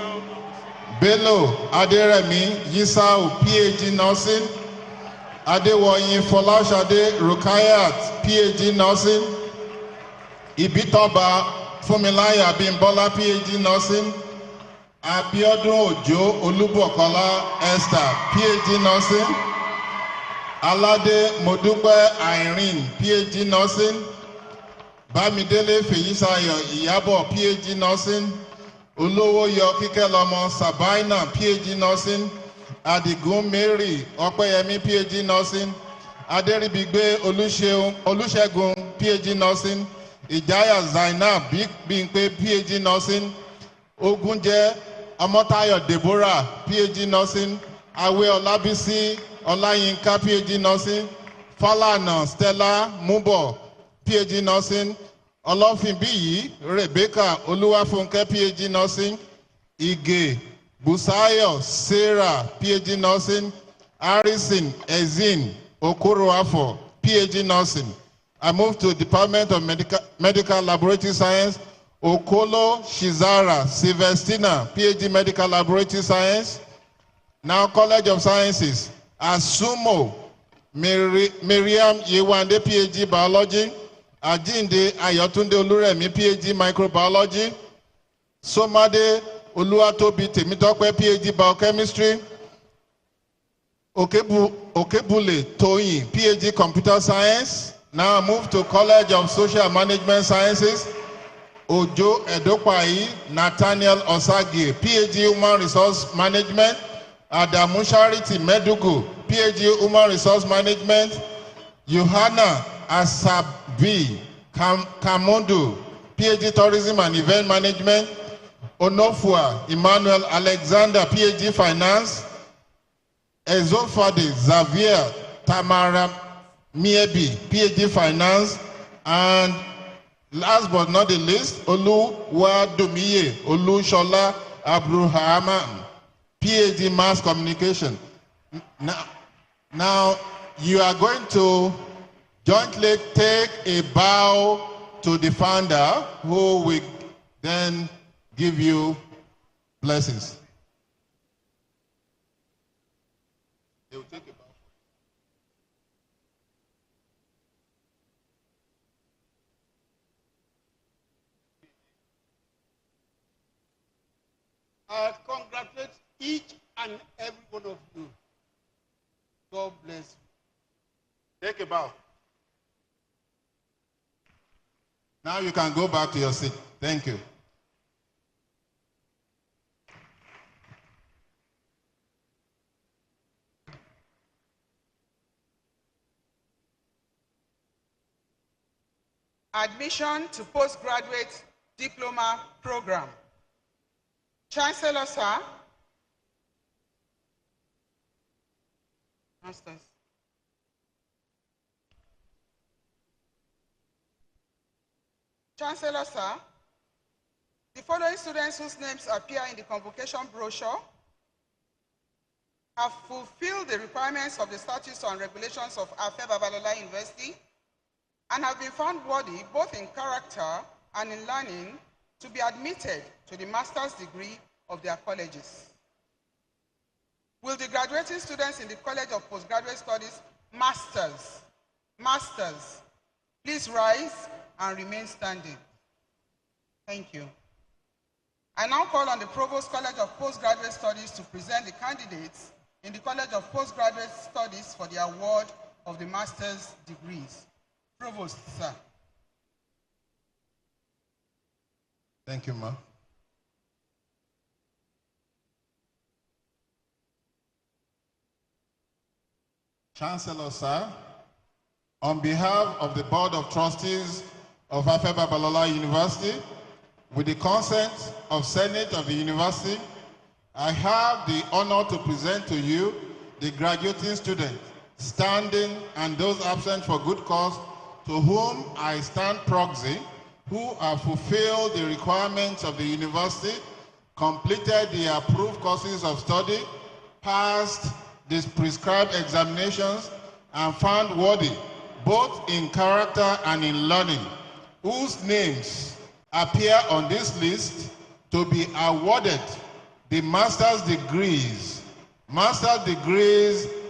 Speaker 15: Bello Aderemi Yisau, PhD Nursing. Adewoyin Folashade Rukayat, PhD Nursing. Ibitoba Fumilaya Bimbola, PhD Nursing. Abiodun Ojo Olubokola Esther, PhD Nursing. Alade Modupe Irene, PhD Nursing. Bamidele Feyisayo Iyabo, PhD Nursing. Olowo Yokikelomo Sabina, PhD Nursing. Adigun Mary Opeyemi, PhD Nursing. Aderibigbe Olusegun, PhD Nursing. Ijaya Zainab Bimpe, PhD Nursing. Ogunje Omotayo Deborah, PhD Nursing. Awe Olabisi Olayinka, PhD Nursing. Falana Stella Mubo, PhD Nursing. Olofinbiyi Rebecca Oluwafunke, PhD Nursing. Ige Busayo Sarah, PhD Nursing. Harrison Ezin Okuruafo, PhD Nursing. I move to Department of Medical Laboratory Science, Okolo Shizara Silvestina, PhD Medical Laboratory Science. Now College of Sciences, Asumo Miriam Yewande, PhD Biology. Ajinde Ayotunde Oluremi, PhD Microbiology. Somade Oluwatobi Temitope, PhD Biochemistry. Okebule Toyin, PhD Computer Science. Now I move to College of Social Management Sciences. Ojo Edokwai Nathaniel Osage, PhD Human Resource Management. Adamu Charity Medugu, PhD Human Resource Management. Yohana Asabi Kamundu, PhD Tourism and Event Management. Onofua Emmanuel Alexander, PhD Finance. Ezofade Xavier Tamara Miebi, PhD Finance. And last but not the least, Oluwadumiye Olushola Abdulrahman, PhD Mass Communication. Now you are going to jointly take a bow to the founder, who will then give you blessings. They will take a bow.
Speaker 3: I congratulate each and every one of you. God bless you.
Speaker 15: Take a bow. Now you can go back to your seat. Thank you.
Speaker 2: Admission to postgraduate diploma program. Chancellor, sir. Masters. Chancellor, sir. The following students whose names appear in the convocation brochure have fulfilled the requirements of the statutes and regulations of Afe Babalola University and have been found worthy, both in character and in learning, to be admitted to the master's degree of their colleges. Will the graduating students in the College of Postgraduate Studies, masters, please rise and remain standing. Thank you. I now call on the Provost College of Postgraduate Studies to present the candidates in the College of Postgraduate Studies for the award of the master's degrees. Provost, sir.
Speaker 15: Thank you, Ma. Chancellor, sir, on behalf of the Board of Trustees of Afe Babalola University, with the consent of Senate of the University, I have the honor to present to you the graduating students, standing and those absent for good cause, to whom I stand proxy, who have fulfilled the requirements of the university, completed the approved courses of study, passed the prescribed examinations, and found worthy, both in character and in learning, whose names appear on this list to be awarded the master's degrees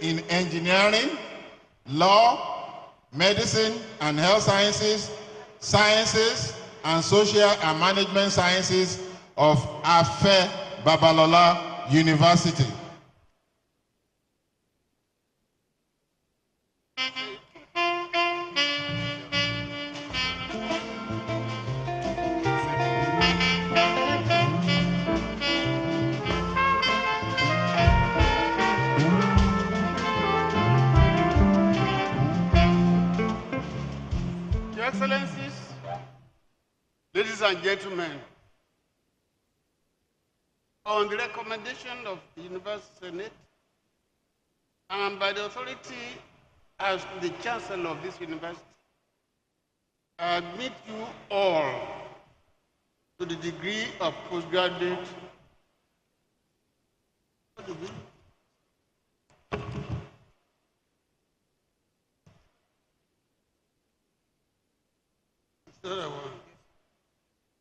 Speaker 15: in engineering, law, medicine and health sciences, and social and management sciences of Afe Babalola University.
Speaker 3: Your Excellencies, ladies and gentlemen, on the recommendation of the University Senate and by the authority as the Chancellor of this university, I admit you all to the degree of postgraduate.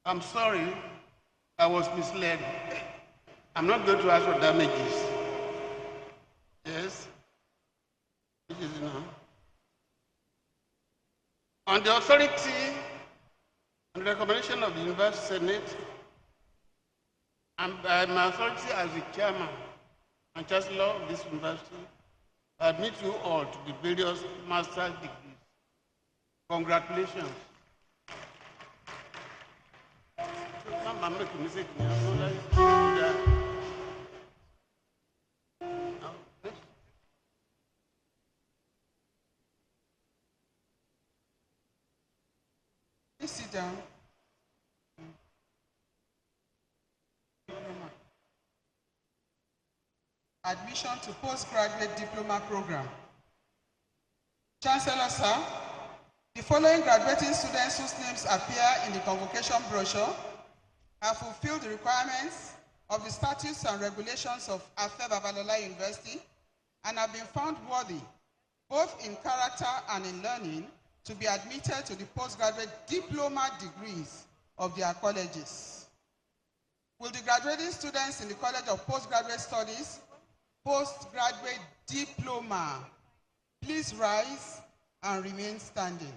Speaker 3: I'm sorry, I was misled. I'm not going to ask for damages. Yes? It is now. On the authority and recommendation of the University Senate, and by my authority as the chairman and chancellor of this university, I admit you all to the various master's degrees. Congratulations. I'm making a mistake now.
Speaker 2: Please sit down. Admission to postgraduate diploma program. Chancellor, sir, the following graduating students whose names appear in the convocation brochure have fulfilled the requirements of the statutes and regulations of Afe Babalola University and have been found worthy, both in character and in learning, to be admitted to the postgraduate diploma degrees of their colleges. Will the graduating students in the College of Postgraduate Studies, postgraduate diploma, please rise and remain standing.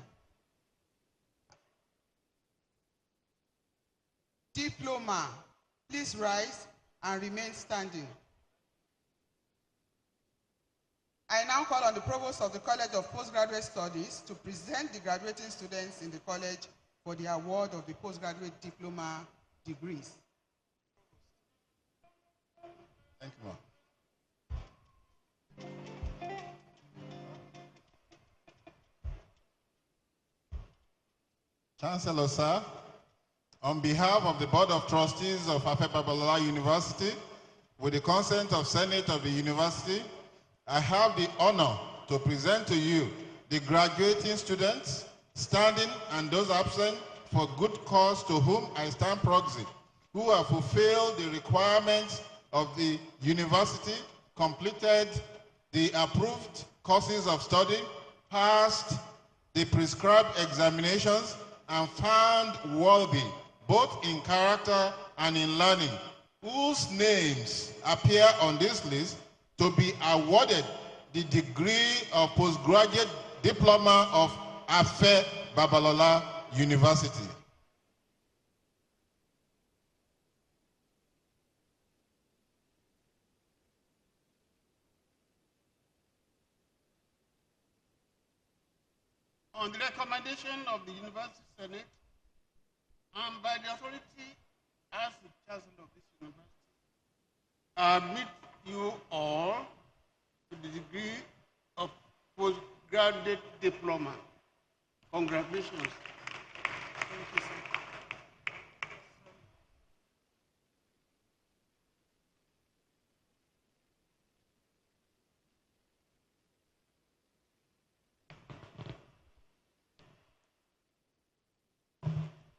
Speaker 2: Diploma, please rise and remain standing. I now call on the Provost of the College of Postgraduate Studies to present the graduating students in the college for the award of the postgraduate diploma degrees.
Speaker 15: Thank you, ma'am. Chancellor, sir, on behalf of the Board of Trustees of Afe Babalola University, with the consent of Senate of the University, I have the honor to present to you the graduating students, standing and those absent for good cause to whom I stand proxy, who have fulfilled the requirements of the university, completed the approved courses of study, passed the prescribed examinations, and found worthy, both in character and in learning, whose names appear on this list to be awarded the degree of postgraduate diploma of Afe Babalola University.
Speaker 3: On the recommendation of the University Senate and by the authority as the chancellor of this university, I admit you all to the degree of postgraduate diploma. Congratulations. Thank you, sir.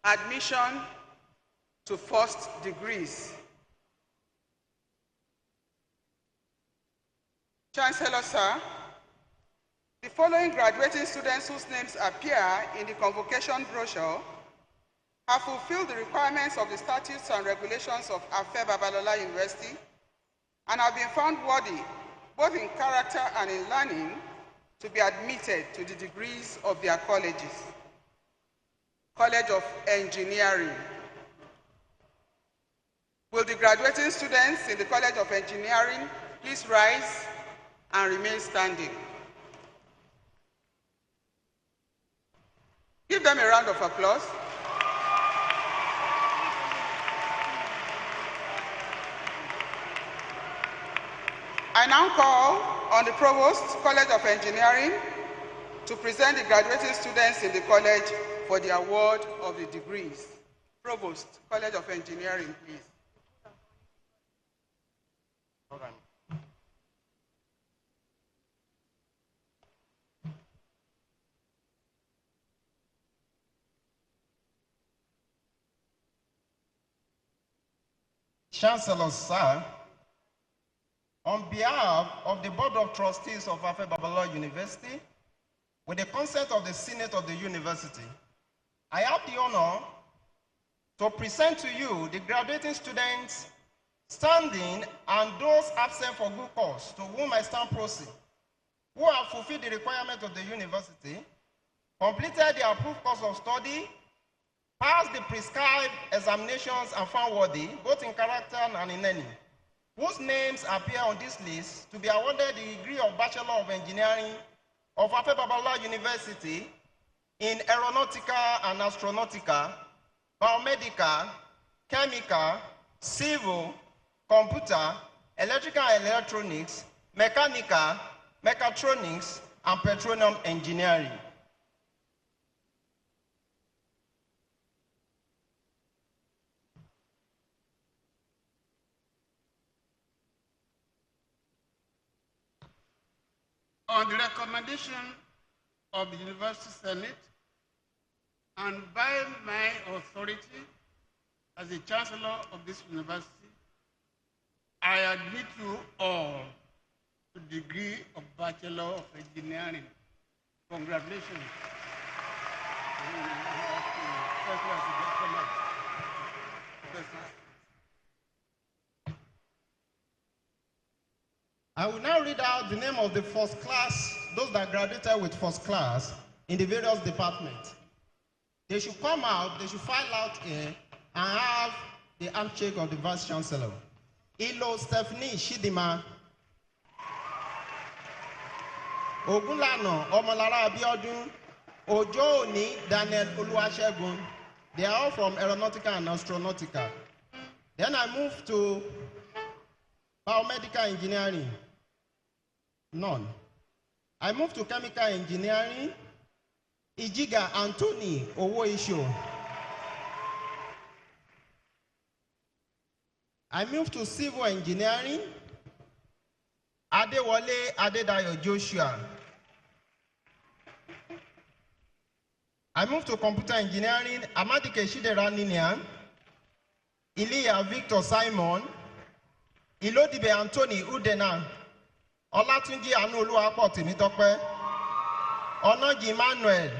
Speaker 2: Admission to first degrees. Chancellor, sir, the following graduating students whose names appear in the convocation brochure have fulfilled the requirements of the statutes and regulations of Afe Babalola University and have been found worthy, both in character and in learning, to be admitted to the degrees of their colleges. College of Engineering. Will the graduating students in the College of Engineering please rise and remain standing? Give them a round of applause. I now call on the Provost, College of Engineering, to present the graduating students in the college for the award of the degrees. Provost, College of Engineering, please.
Speaker 16: Chancellor, sir, on behalf of the Board of Trustees of Afe Babalola University, with the consent of the Senate of the University, I have the honor to present to you the graduating students standing and those absent for good cause, to whom I stand proxy, who have fulfilled the requirement of the university, completed the approved course of study, passed the prescribed examinations and found worthy, both in character and in any, whose names appear on this list to be awarded the degree of Bachelor of Engineering of Afebabalola University in Aeronautica and Astronautica, Biomedical, Chemical, Civil, Computer, Electrical and Electronics, Mechanical, Mechatronics, and Petroleum Engineering.
Speaker 3: On the recommendation of the University Senate and by my authority as the Chancellor of this university, I admit you all to the degree of Bachelor of Engineering. Congratulations.
Speaker 16: I will now read out the name of the first class, those that graduated with first class in the various departments. They should come out, they should file out here and have the handshake of the Vice-chancellor. Ilo Stephanie Shidima, Ogunlano Omolara Abiodun, Ojo Oni Daniel Oluwasegun. They are all from Aeronautica and Astronautica. Then I move to Biomedical Engineering. None. I move to Chemical Engineering. Ijiga Anthony Owoisho. I move to Civil Engineering. Adewale Adedayo Joshua. I move to Computer Engineering. Amadike Shidera Ninian. Iliya Victor Simon. Ilodibe Anthony Udena. Olatunji Anuluapo Timitope. Onoji Emmanuel.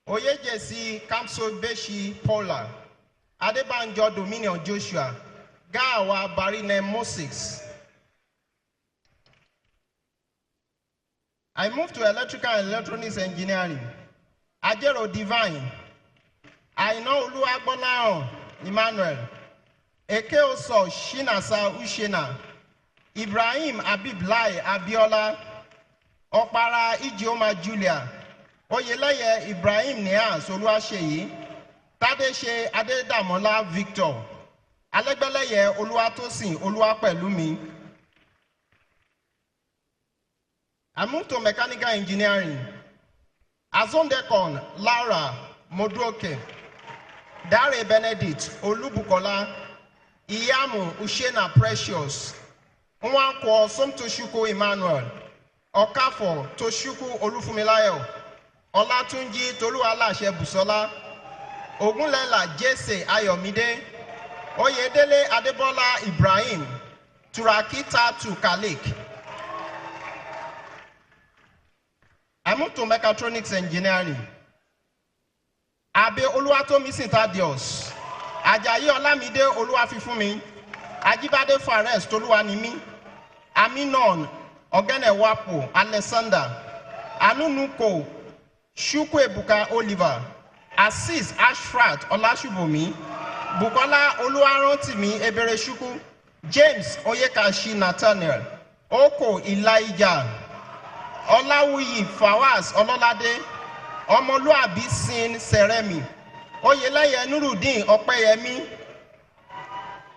Speaker 16: Oyejesi Kamso Beshi Paula. Adebanjo Dominion Joshua. Gawa Barine Moses. I moved to Electrical and Electronics Engineering. Ajero Divine. Aino Oluagbonao Emmanuel. Ekeoso Shinasa Ushena. Ibrahim Abib Lai Abiola. Okpara Ijeoma Julia. Oyeleye Ibrahim Nias Oluwaseyi. Tadeshe Adedamola Victor. Alegbeleye Oluwatosin Oluwapelumi. I moved to Mechanical Engineering. Azondekon Lara Modroke. Dare Benedict Olubukola. Iyamu Ushena Precious. Nwankwo Somtoshuku Emmanuel. Okafo Toshuku Olufumilayo. Olatunji Tolualashe Busola. Ogunlela Jesse Ayomide. Oyedele Adebola Ibrahim. Turakita Tukalik. I moved to Mechatronics Engineering. Abe Oluwatomisin Thaddeus. Ajayi Olamide Oluwafifumi. Ajibade Fares Toluwanimi. Aminon Ogenewapo Alexander. Anunuko Shukwebuka Oliver. Assis Ashfrat Olashubomi. Bukola Oluwarotimi Ebereshuku. James Oyekashi Nathaniel. Oko Elijah. Olawuyi Fawaz Ololade. Omoluabi Sin Seremi. Oyeleye Nurudin Opeyemi.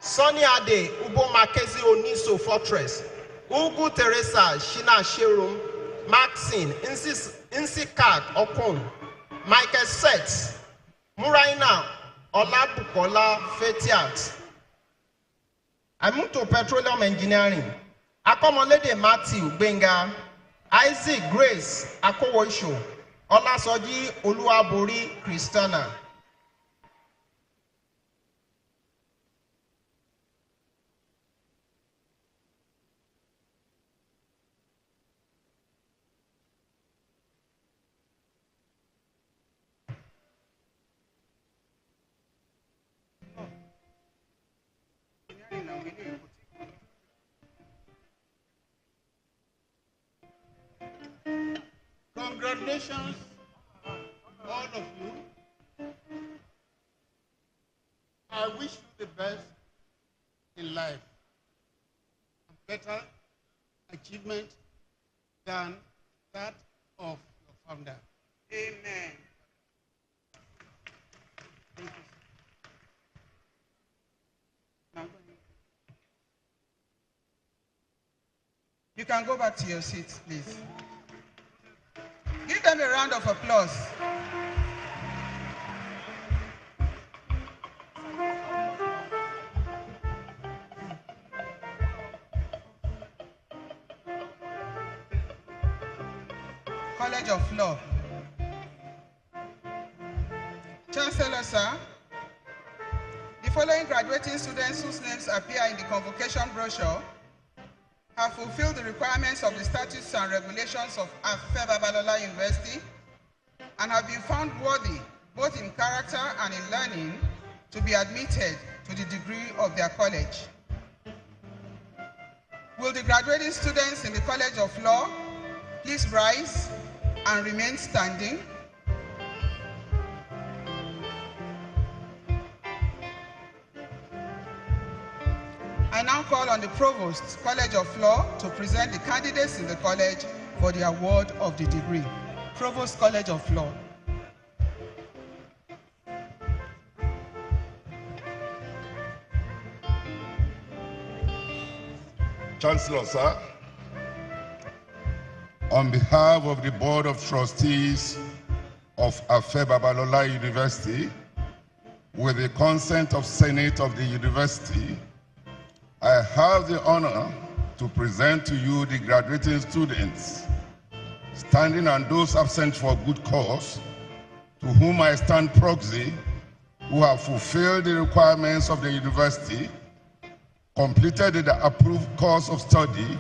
Speaker 16: Sonny Ade Ubo Makezi Oniso Fortress. Ugu Teresa Shina Sherum. Maxine Insikak Okun. Michael Sets. Muraina Olabukola Fetiat. I moved to Petroleum Engineering. Akomolede Matthew Benga. Isaac Grace Akowoisho. Olasoji Oluwabori Christiana.
Speaker 3: Congratulations, all of you. I wish you the best in life. Better achievement than that of your founder.
Speaker 2: Amen. Thank you. You can go back to your seats, please. Give them a round of applause. College of Law. Chancellor, sir, the following graduating students whose names appear in the convocation brochure have fulfilled the requirements of the statutes and regulations of Afe Babalola University and have been found worthy, both in character and in learning, to be admitted to the degree of their college. Will the graduating students in the College of Law please rise and remain standing? I now call on the Provost, College of Law, to present the candidates in the college for the award of the degree. Provost, College of Law.
Speaker 15: Chancellor, sir, on behalf of the Board of Trustees of Afe Babalola University, with the consent of Senate of the University, I have the honor to present to you the graduating students, standing and those absent for good cause, to whom I stand proxy, who have fulfilled the requirements of the university, completed the approved course of study,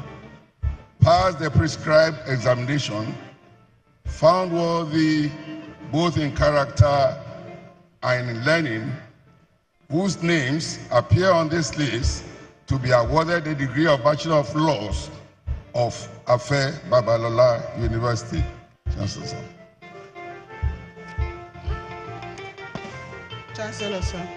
Speaker 15: passed the prescribed examination, found worthy both in character and in learning, whose names appear on this list to be awarded the degree of Bachelor of Laws of Afe Babalola University. Chancellor, sir.
Speaker 2: Chancellor, sir.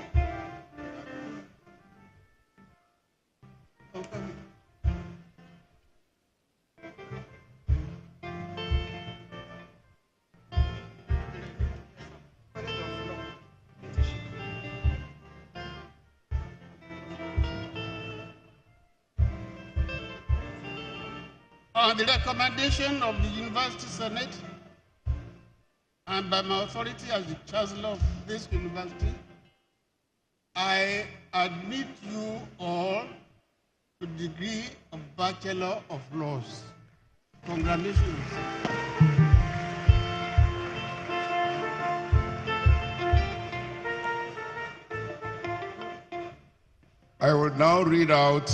Speaker 3: On the recommendation of the University Senate and by my authority as the Chancellor of this university, I admit you all to the degree of Bachelor of Laws. Congratulations.
Speaker 15: I will now read out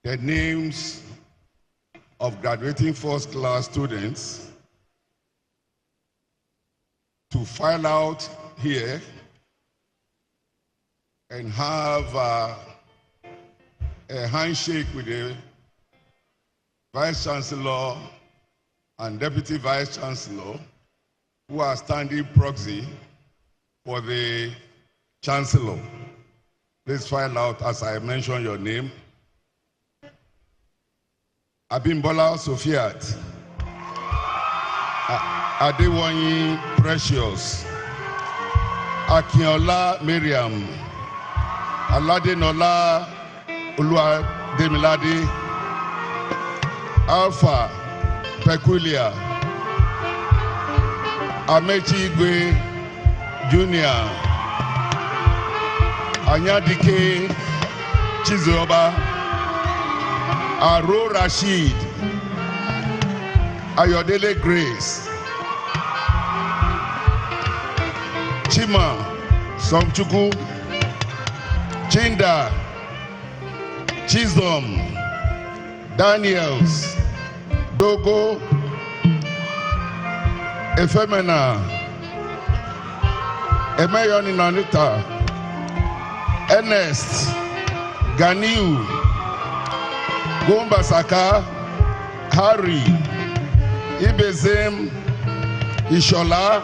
Speaker 15: the names of graduating first-class students to file out here and have a handshake with the Vice-chancellor and Deputy Vice-chancellor, who are standing proxy for the Chancellor. Please file out as I mention your name. Abimbola Sofiat, Adewonyi Precious, Akinola Miriam, Aladenola Oluwademilade, Alpha Peculiar, Amechi Igwe Junior, Anyadike Chizoba, Aro Rashid, Ayodele Grace, Chima Somchuku, Chinda, Chisholm, Daniels, Dogo, Efemena, Emayoni Nanita, Ernest, Ganiu, Gomba Saka, Harry, Ibezim Ishola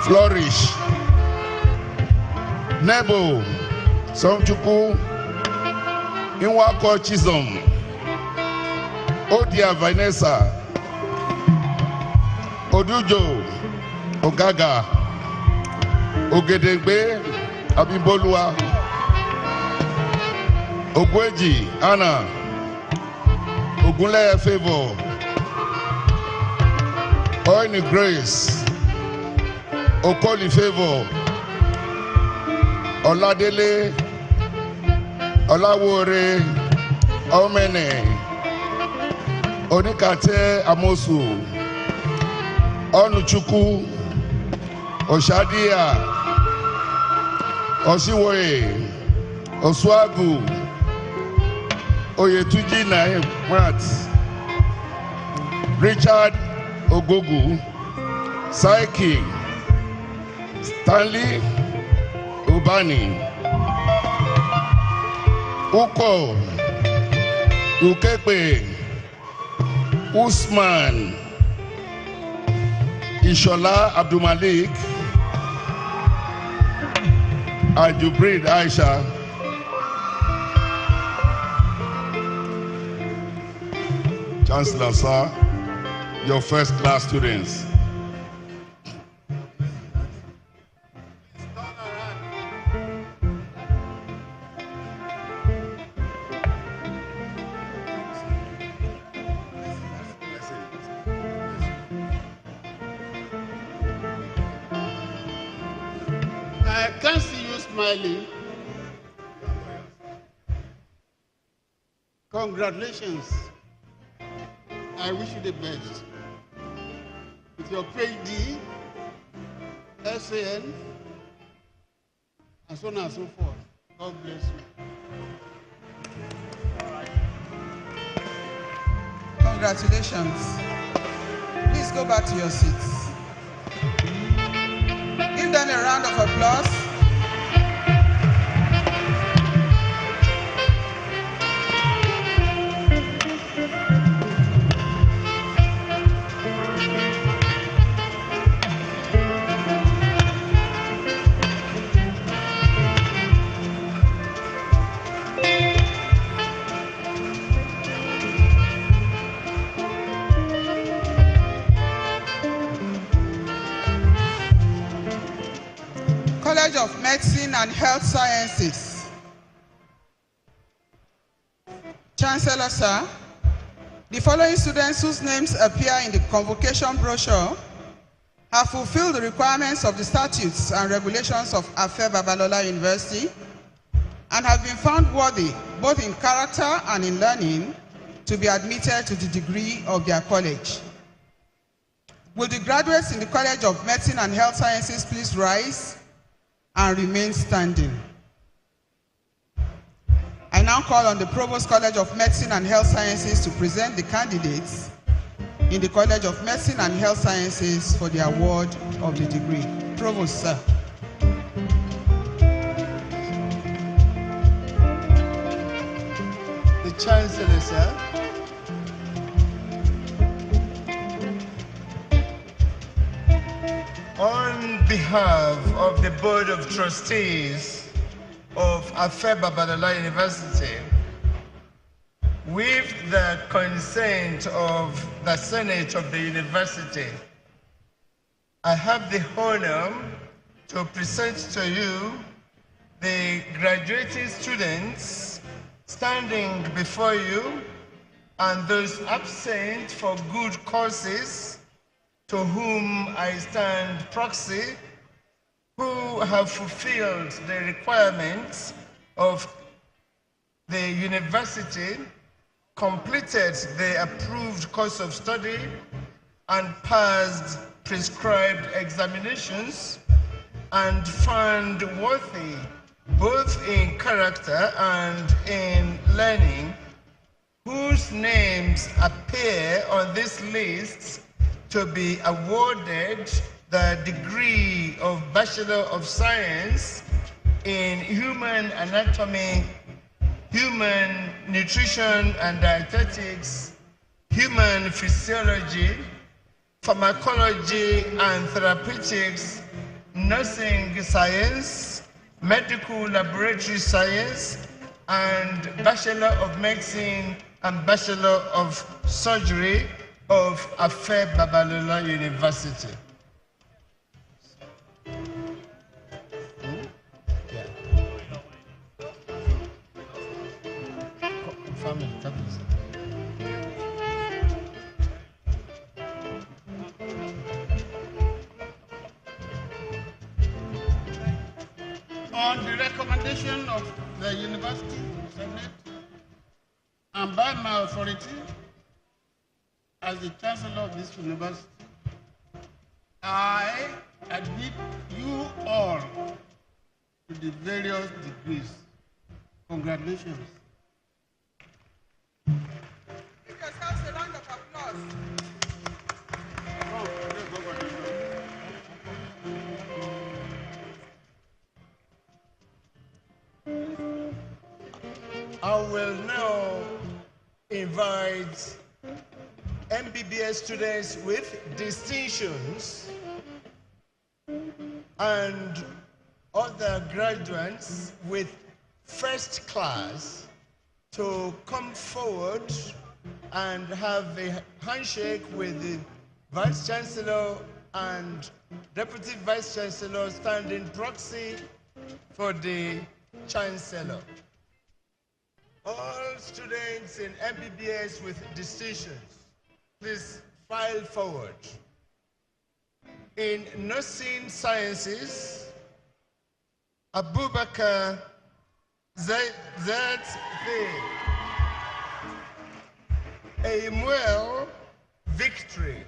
Speaker 15: Flourish. Nebo Somchuku Inwako Chisholm. Odia Vanessa Odujo Ogaga Ogedengbe Abibolua Ogweji Anna Ogunle Favor Oini Grace Okoli Favor Oladele Olawore Omene Onikate Amosu Onuchuku Oshadia Osiwoye Oswagu Oyetuji Naimat Richard Ogogu Saiki Stanley Ubani Uko Ukepe Usman Ishola Abdulmalik Ajubrid Aisha Chancellor, sir, your first class students.
Speaker 3: I can't see you smiling. Congratulations. I wish you the best. With your PhD, SAN, and so on and so forth. God bless you.
Speaker 2: Congratulations. Please go back to your seats. Give them a round of applause. College of Medicine and Health Sciences. Chancellor, sir, the following students whose names appear in the convocation brochure have fulfilled the requirements of the statutes and regulations of Afe Babalola University and have been found worthy, both in character and in learning, to be admitted to the degree of their college. Will the graduates in the College of Medicine and Health Sciences please rise and remain standing? I now call on the Provost College of Medicine and Health Sciences to present the candidates in the College of Medicine and Health Sciences for the award of the degree. Provost, sir.
Speaker 3: The Chancellor, sir. On behalf of the Board of Trustees of Afe Babalola University, with the consent of the Senate of the University, I have the honor to present to you the graduating students standing before you and those absent for good causes to whom I stand proxy, who have fulfilled the requirements of the university, completed the approved course of study, and passed prescribed examinations, and found worthy, both in character and in learning, whose names appear on this list to be awarded the degree of Bachelor of Science in Human Anatomy, Human Nutrition and Dietetics,
Speaker 17: human physiology, pharmacology and therapeutics, nursing science, medical laboratory science, and Bachelor of Medicine and Bachelor of Surgery of Afe Babalola University.
Speaker 3: On the recommendation of the University Senate and by my authority as the Chancellor of this university, I admit you all to the various degrees. Congratulations.
Speaker 2: Give yourselves a round of applause.
Speaker 17: I will now invite MBBS students with distinctions and other graduates with first class to come forward and have a handshake with the Vice-chancellor and Deputy Vice-chancellor standing proxy for the Chancellor. All students in MBBS with distinctions, please file forward. In nursing sciences, Abubakar Z.P. Emuel Victory.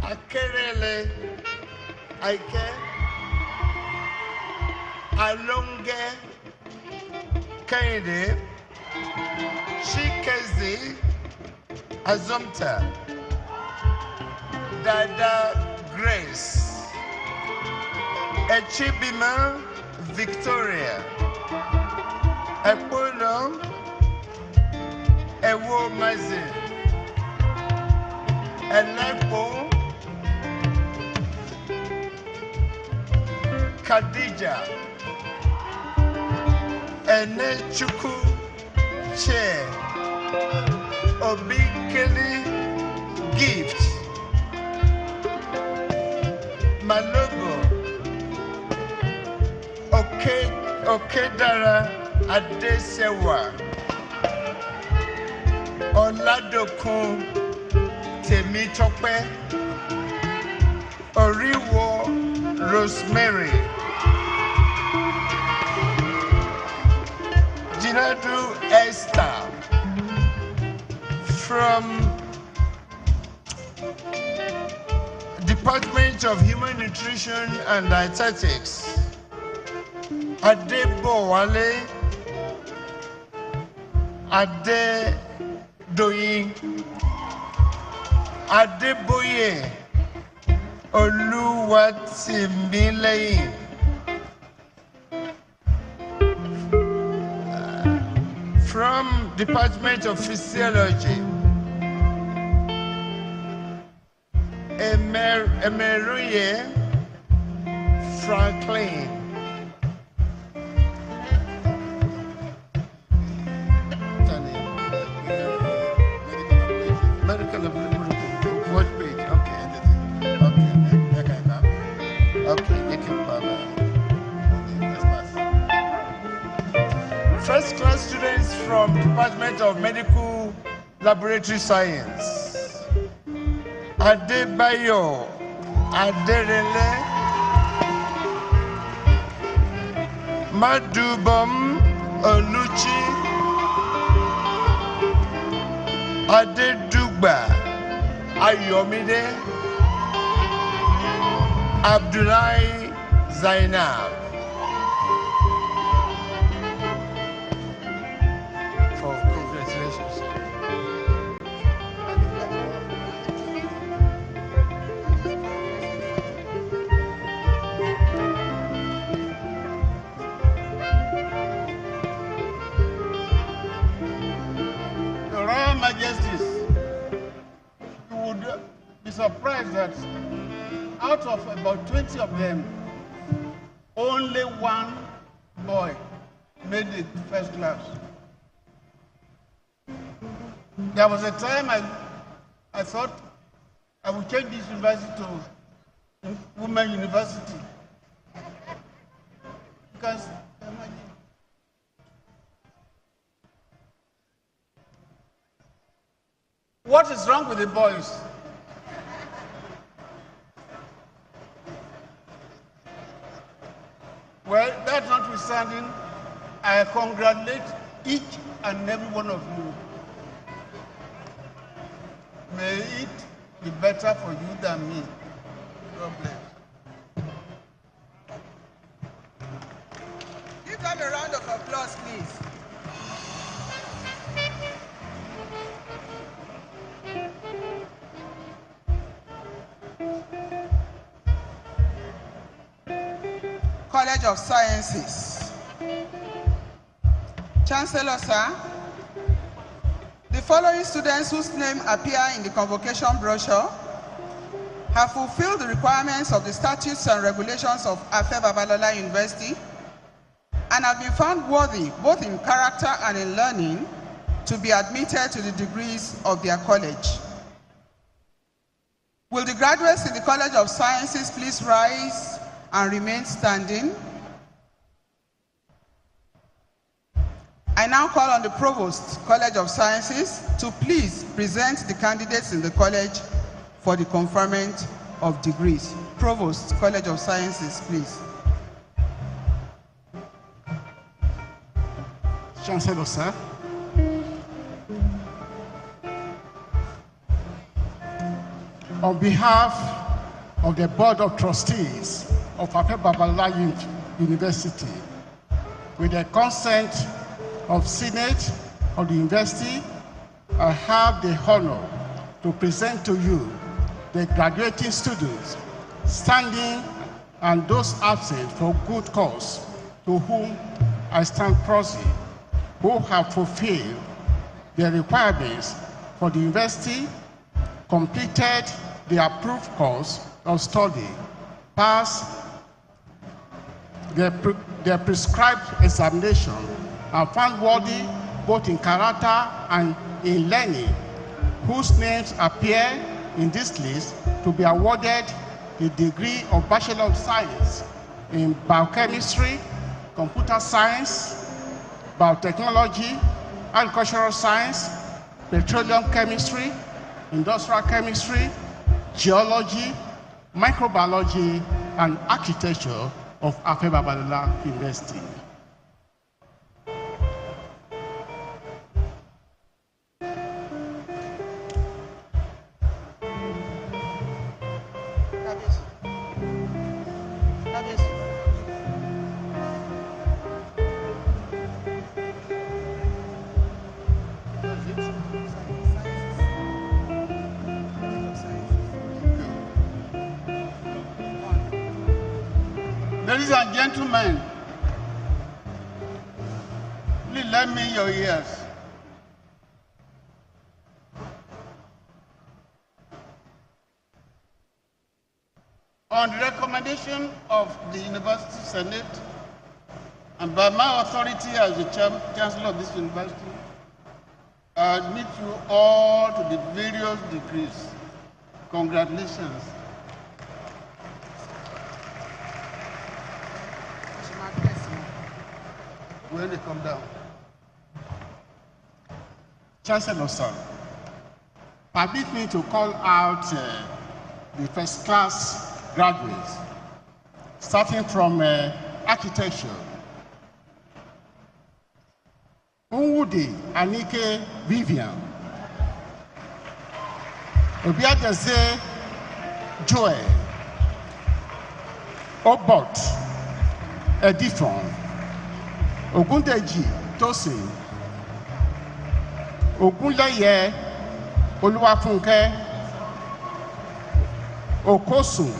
Speaker 17: Akerele Aike. Alonge Kennedy. Chikezi Azomta. Dada Grace. Echibima Victoria. Epolo Ewo Mazi. Elepo Khadija. Enechuku Che. Obikeli Gift. Malogo. Okedara Adesewa. Oladokun Temitope. Oriwo Rosemary. Jinadu Esther. From Department of Human Nutrition and Dietetics, Adebowale Adedoyin Adeboye Oluwatimileyin. From Department of Physiology, Emeruye Franklin. Medical laboratory. What page? Okay. First class students from Department of Medical Laboratory Science. Adebayo Aderele. Madubom Oluchi. Adedugba Ayomide. Abdullahi Zainab. Congratulations.
Speaker 3: Your Royal be surprised that out of about 20 of them, only one boy made it first class. There was a time I thought I would change this university to women's university. Because what is wrong with the boys? Well, that notwithstanding, I congratulate each and every one of you. May it be better for you than me. God bless.
Speaker 2: Give them a round of applause, please. College of Sciences. Chancellor, sir, the following students whose names appear in the convocation brochure have fulfilled the requirements of the statutes and regulations of Afe Babalola University and have been found worthy, both in character and in learning, to be admitted to the degrees of their college. Will the graduates in the College of Sciences please rise and remain standing? I now call on the Provost, College of Sciences, to please present the candidates in the college for the conferment of degrees. Provost, College of Sciences, please.
Speaker 3: Chancellor, sir. On behalf of the Board of Trustees of Afe Babalola University, with the consent of Senate of the University, I have the honor to present to you the graduating students standing and those absent for good cause, to whom I stand proxy, who have fulfilled the requirements for the university, completed the approved course of study, passed the prescribed examination, and found worthy both in character and in learning, whose names appear in this list to be awarded the degree of Bachelor of Science in Biochemistry, Computer Science, Biotechnology, Agricultural Science, Petroleum Chemistry, Industrial Chemistry, Geology, Microbiology, and Architecture of Afe Babalola University. Ladies and gentlemen, please lend me your ears. On the recommendation of the University Senate and by my authority as the Chancellor of this university, I admit you all to the various degrees. Congratulations. When they come down. Chancellor, sir, permit me to call out the first class graduates, starting from architecture. Unwudi Anike Vivian, Obiadeze Joel, Obot Edifon, Ogundeji Tosin, Ogunleye Oluwafunke, Okosun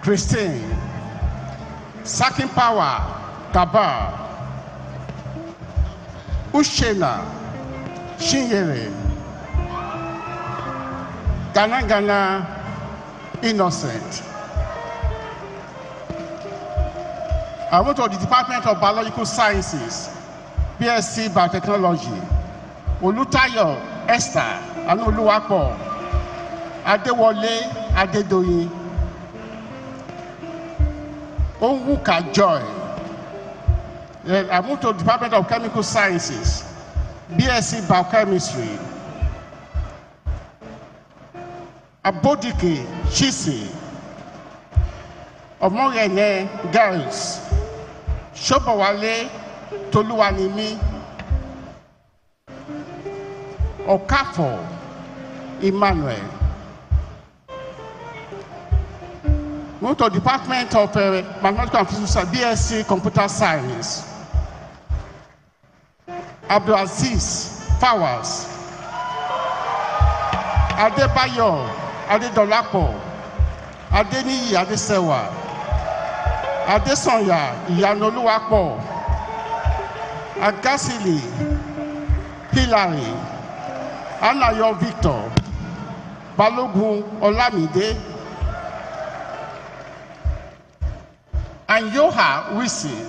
Speaker 3: Christine, Sakin Power Tabar, Ushena Shinyere,
Speaker 18: Ghana Innocent. I went to the Department of Biological Sciences, BSc Biotechnology. Olutayo Esther Anoluwapo, Adewole Adedoyin, Onwuka Joy. Then I moved to the Department of Chemical Sciences, BSc Biochemistry. Abodike Chisi, Omoyene Girls, Shobawale Toluwanimi, Okafo Emmanuel. Moved to the Department of Mathematical and Physics, BSc Computer Science. Abdulaziz Fawaz, Adebayo Adedolapo, Adeniyi Adesewa, Adesanya Iyanoluwapo, Agasili Hilary, Anayo Victor, Balogun Olamide, and Yoha Wisi,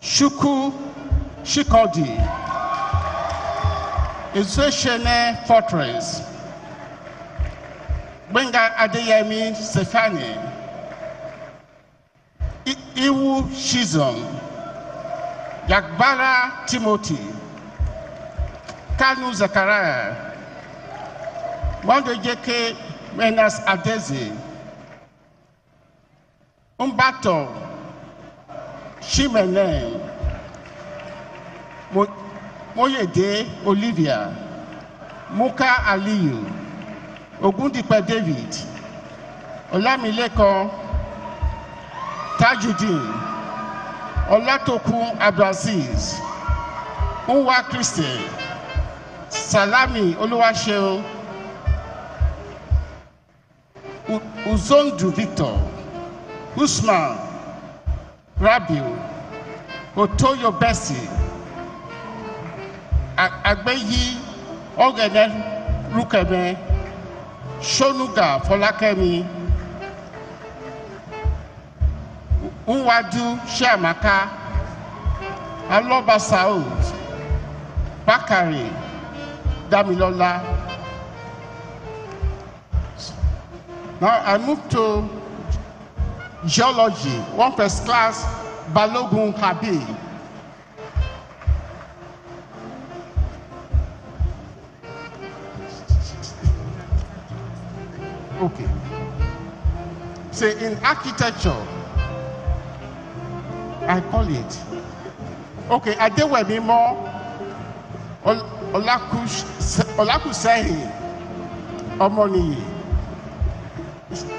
Speaker 18: Shuku Shikodi, Izweshene Fortress, Benga Adeyemi Stefani, Iwu Shizon, Yagbara Timothy, Kanu Zakaria, Wando Jeke Menas Adezi, Umbato Shimene, Moyede Olivia, Muka Aliyu, Ogundipe David, Olamileko Tajudeen, Olatokun Abdulaziz, Uwa Christian, Salami Oluwaseun, Uzondu Victor, Usman Rabiu, Otoyo Bessie, Agbeyi Ogene Rukeme, Shonuga Folakemi, Nwadu Shiamaka, Aloba Saud, Bakari Damilola. Now I move to geology, one first class, Balogun Habib. Okay. Say in architecture, I call it. Okay, Adewemimo Olakusehi Omoniyi.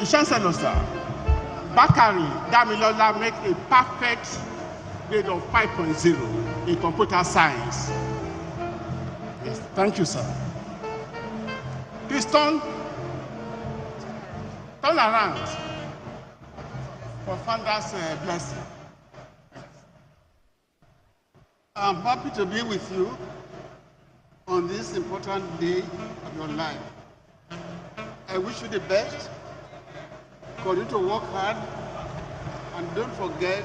Speaker 18: Chancellor, sir. Bakari Damilola make a perfect grade of 5.0 in computer science. Yes, thank you, sir. Please turn around for founder's blessing.
Speaker 3: I'm happy to be with you on this important day of your life. I wish you the best. Continue to work hard, and don't forget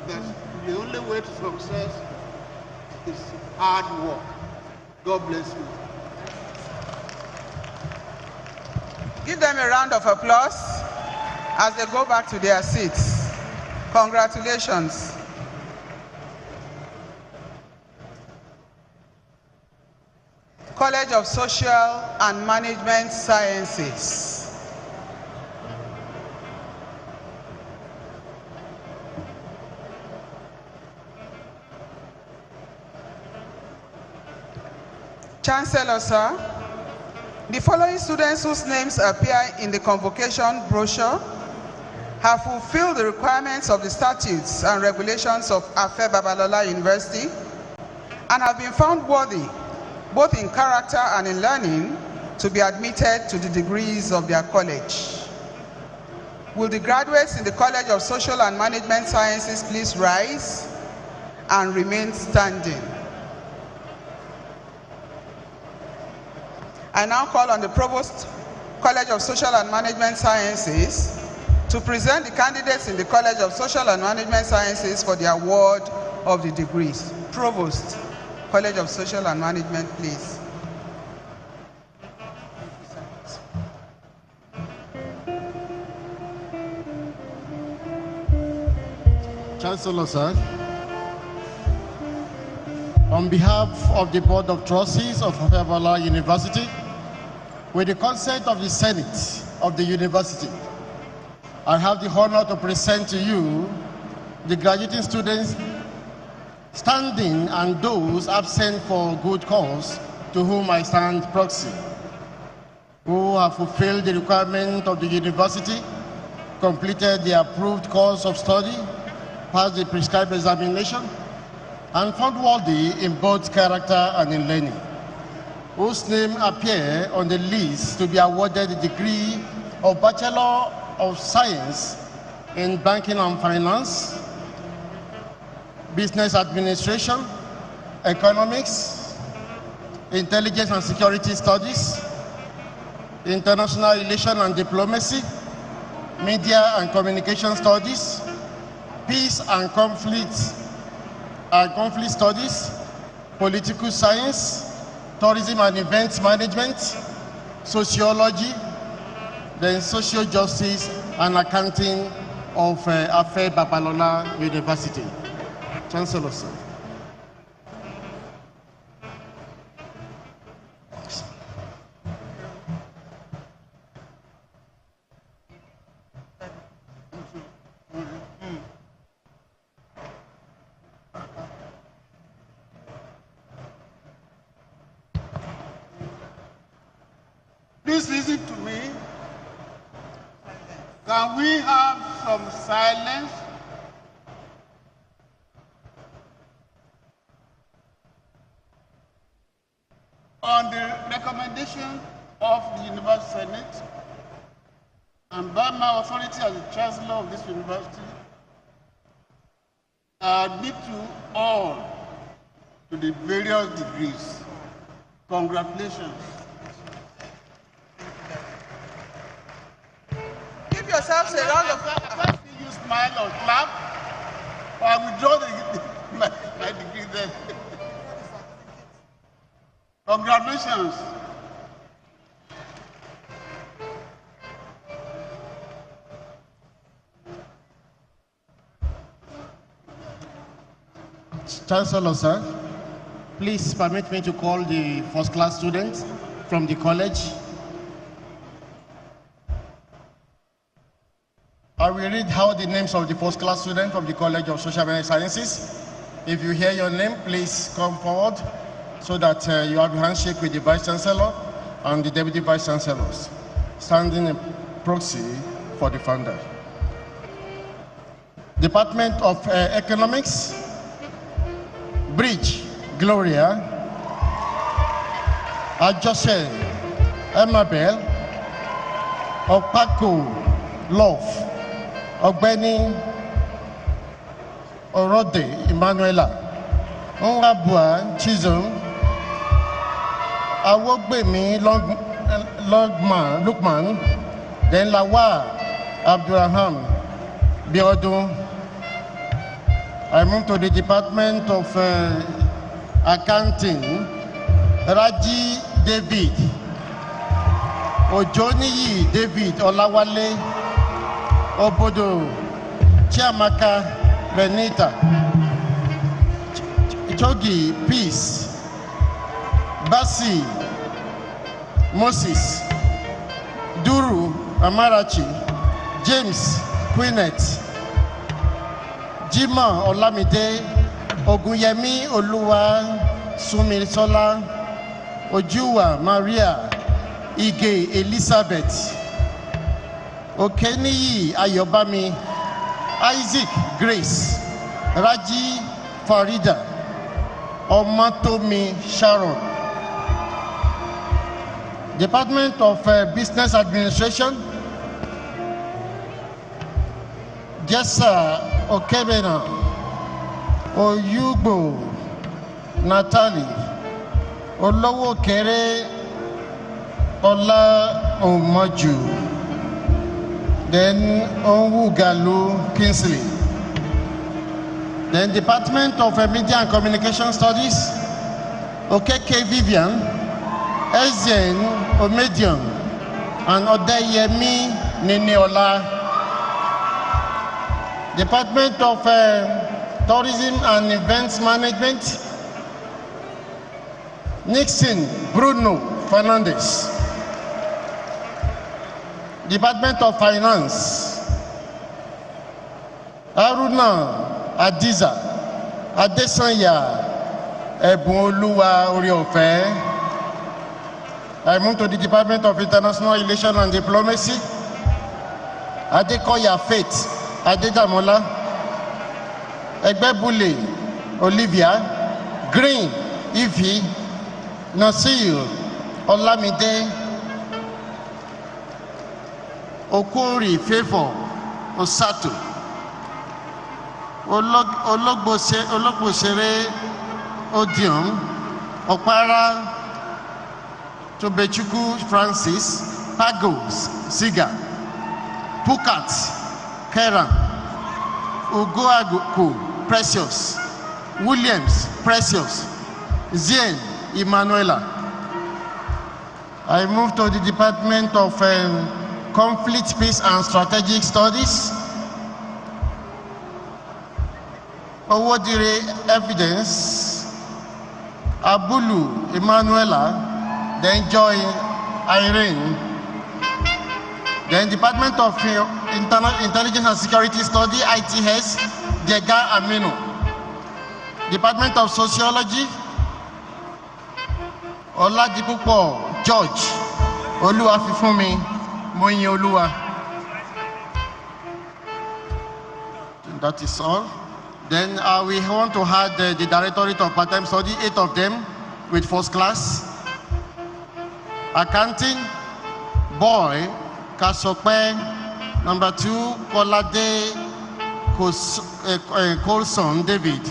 Speaker 3: that the only way to success is hard work. God bless you.
Speaker 2: Give them a round of applause as they go back to their seats. Congratulations. College of Social and Management Sciences. Chancellor, sir, the following students whose names appear in the convocation brochure have fulfilled the requirements of the statutes and regulations of Afe Babalola University and have been found worthy, both in character and in learning, to be admitted to the degrees of their college. Will the graduates in the College of Social and Management Sciences please rise and remain standing? I now call on the Provost, College of Social and Management Sciences, to present the candidates in the College of Social and Management Sciences for the award of the degrees. Provost, College of Social and Management, please.
Speaker 19: Chancellor, sir, on behalf of the Board of Trustees of Afebala University, with the consent of the Senate of the University, I have the honor to present to you the graduating students standing and those absent for good cause to whom I stand proxy, who have fulfilled the requirement of the university, completed the approved course of study, passed the prescribed examination, and found worthy in both character and in learning, whose name appear on the list to be awarded the degree of Bachelor of Science in Banking and Finance, Business Administration, Economics, Intelligence and Security Studies, International Relations and Diplomacy, Media and Communication Studies, Peace and Conflict Studies, Political Science, Tourism and Events Management, Sociology, then Social Justice and Accounting of Afe Babalola University. Chancellor, sir.
Speaker 3: Please listen to me. Can we have some silence? On the recommendation of the University Senate and by my authority as the Chancellor of this university, I admit you all to the various degrees. Congratulations.
Speaker 2: Give yourselves a round of
Speaker 3: applause. You smile or clap, or I withdraw my degree then. Congratulations.
Speaker 19: Chancellor, sir, please permit me to call the first-class students from the college. I will read out the names of the first-class students from the College of Social and Sciences. If you hear your name, please come forward so that you have a handshake with the Vice-chancellor and the Deputy Vice-chancellors, standing in proxy for the founder. Department of Economics, Bridge, Gloria, Ajose, Emabel, Opako, Love, Ogbeni, Orode, Emanuela, Nwabua, Chizum, Awogbemi, Lukman, then Lawa, Abdurrahman, Biodun. I move to the Department of Accounting, Raji David, Ojoniyi David Olawale, Obodo Chiamaka Benita, Chogi Peace, Basi Moses, Duru Amarachi, James Quinette, Jima Olamide, Ogunyemi Oluwa Sumisola, Ojuwa Maria, Ige Elizabeth, Okeniyi Ayobami, Isaac Grace, Raji Farida, Omatomi Sharon. Department of Business Administration, Jessa Okebena, Oyugbo, Natalie, Olowo Kere, Ola Omoju. Then Onwugalu Kingsley. Then Department of Media and Communication Studies, Okeke Vivian, Ezien Omedion, and Odeyemi Neneola. Department of Tourism and Events Management, Nixon Bruno Fernandez. Department of Finance, Aruna Adiza Adesanya Ebunoluwa Oriofe. I move to the Department of International Relations and Diplomacy, Adekoya Faith Adedamola, Egbebule Olivia, Green Ivy, Nasir Olamide, Okuri Favour Osato, Ologbosere Odium, Okpara Tobechukwu Francis, Pagos Siga, Pukat Keran, Ugoaguku Precious, Williams Precious, Zien Emanuela. I move to the Department of Conflict, Peace and Strategic Studies. Owodire Evidence, Abulu Emanuela, then Joy Irene. Then Department of Intelligence and Security Study, ITS, Dega Aminu. Department of Sociology, Oladipupo George, Oluwafifumi Moyin Oluwa. That is all. Then we want to add the Directorate of Part-Time Study, 8 of them with first class. Accounting, Boy, Kasokpe, number 2, Kolade Colson David.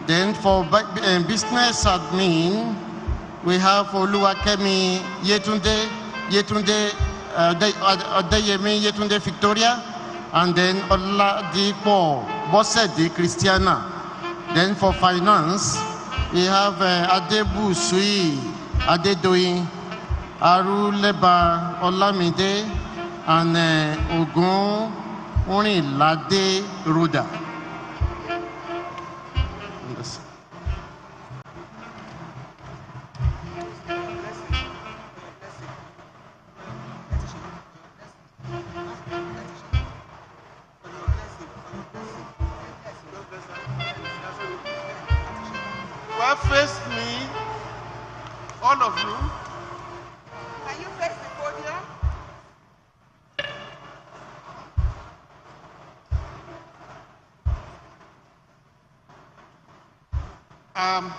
Speaker 19: Then for business admin, we have Oluwakemi Yetunde, Odeyemi Yetunde Victoria, and then Oladipo Bosedi Christiana. Then for finance, we have Adebu Sui Adedoyin, Aruleba Olamide, and Ogun Orinlade Ruda.
Speaker 18: Well, face me, all of you.
Speaker 2: Can you face the podium?
Speaker 18: I'm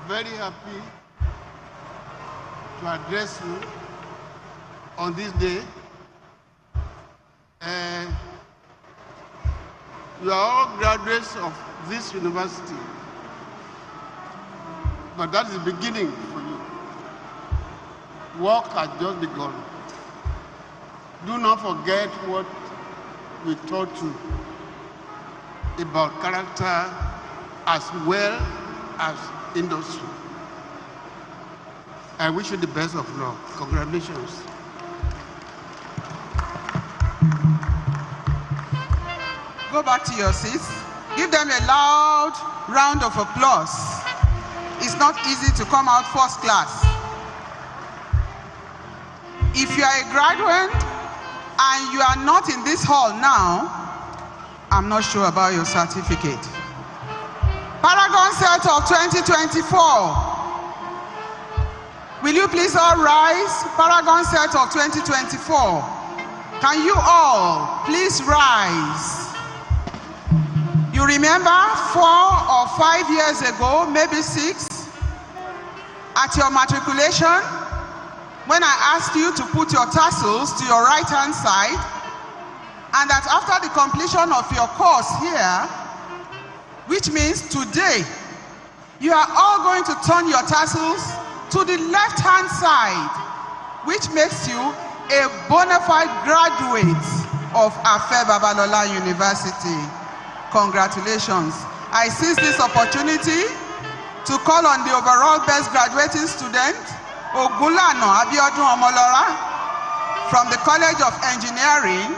Speaker 18: very happy to address you on this day. You are all graduates of this university, but that is the beginning for you. Work has just begun. Do not forget what we taught you about character as well as industry. I wish you the best of luck. Congratulations.
Speaker 2: Go back to your seats. Give them a loud round of applause. It's not easy to come out first class. If you are a graduate and you are not in this hall now, I'm not sure about your certificate. Paragon set of 2024. Will you please all rise? Paragon set of 2024. Can you all please rise? You remember 4 or 5 years ago, maybe 6, at your matriculation, when I asked you to put your tassels to your right-hand side, and that after the completion of your course here, which means today, you are all going to turn your tassels to the left-hand side which makes you a bona fide graduate of Afe Babalola University. Congratulations. I seize this opportunity to call on the overall best graduating student, Ogunlano Abiodun Omolora, from the College of Engineering,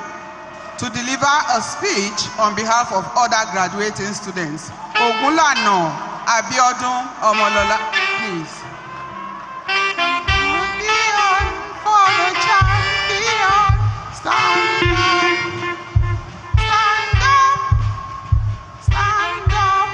Speaker 2: to deliver a speech on behalf of other graduating students. Ogunlano Abiodun Omolola, please. Champion for the champion, stand up, stand up, stand up.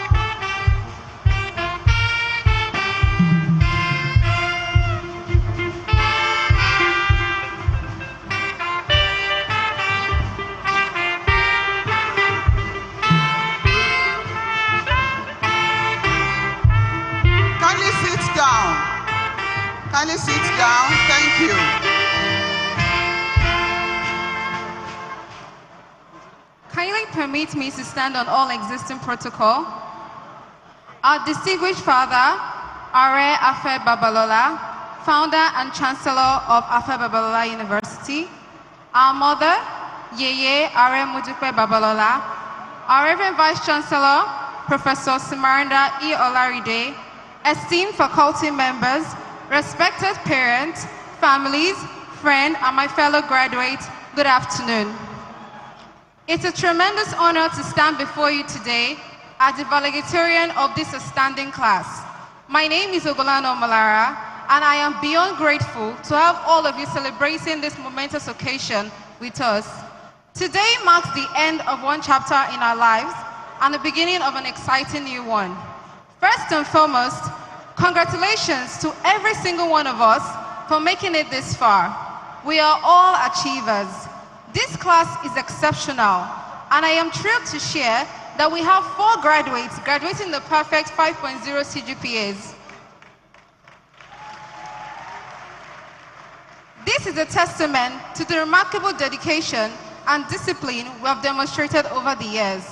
Speaker 2: Kindly sit down. Kindly sit down. Thank you.
Speaker 20: Kindly permit me to stand on all existing protocol. Our distinguished father, Are Afe Babalola, founder and chancellor of Afe Babalola University. Our mother, Yeye Are Mudupe Babalola. Our Reverend Vice-chancellor, Professor Simaranda E. Olaride. Esteemed faculty members, respected parents, families, friends, and my fellow graduates, good afternoon. It's a tremendous honor to stand before you today as the valedictorian of this outstanding class. My name is Ogolano Malara, and I am beyond grateful to have all of you celebrating this momentous occasion with us. Today marks the end of one chapter in our lives and the beginning of an exciting new one. First and foremost, congratulations to every single one of us for making it this far. We are all achievers. This class is exceptional, and I am thrilled to share that we have 4 graduates graduating the perfect 5.0 CGPAs. This is a testament to the remarkable dedication and discipline we have demonstrated over the years.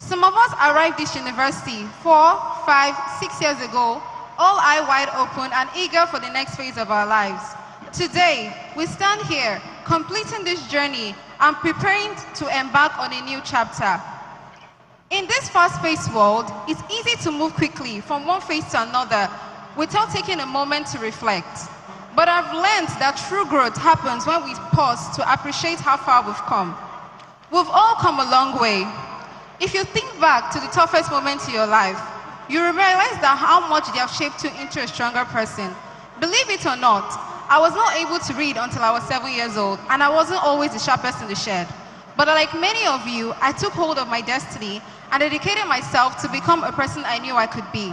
Speaker 20: Some of us arrived this university 4, 5, 6 years ago, all eyes wide open and eager for the next phase of our lives. Today, we stand here, completing this journey and preparing to embark on a new chapter. In this fast-paced world, it's easy to move quickly from one phase to another without taking a moment to reflect. But I've learned that true growth happens when we pause to appreciate how far we've come. We've all come a long way. If you think back to the toughest moments in your life, you will realize that how much they have shaped you into a stronger person. Believe it or not, I was not able to read until I was 7 years old, and I wasn't always the sharpest in the shed. But like many of you, I took hold of my destiny and dedicated myself to become a person I knew I could be.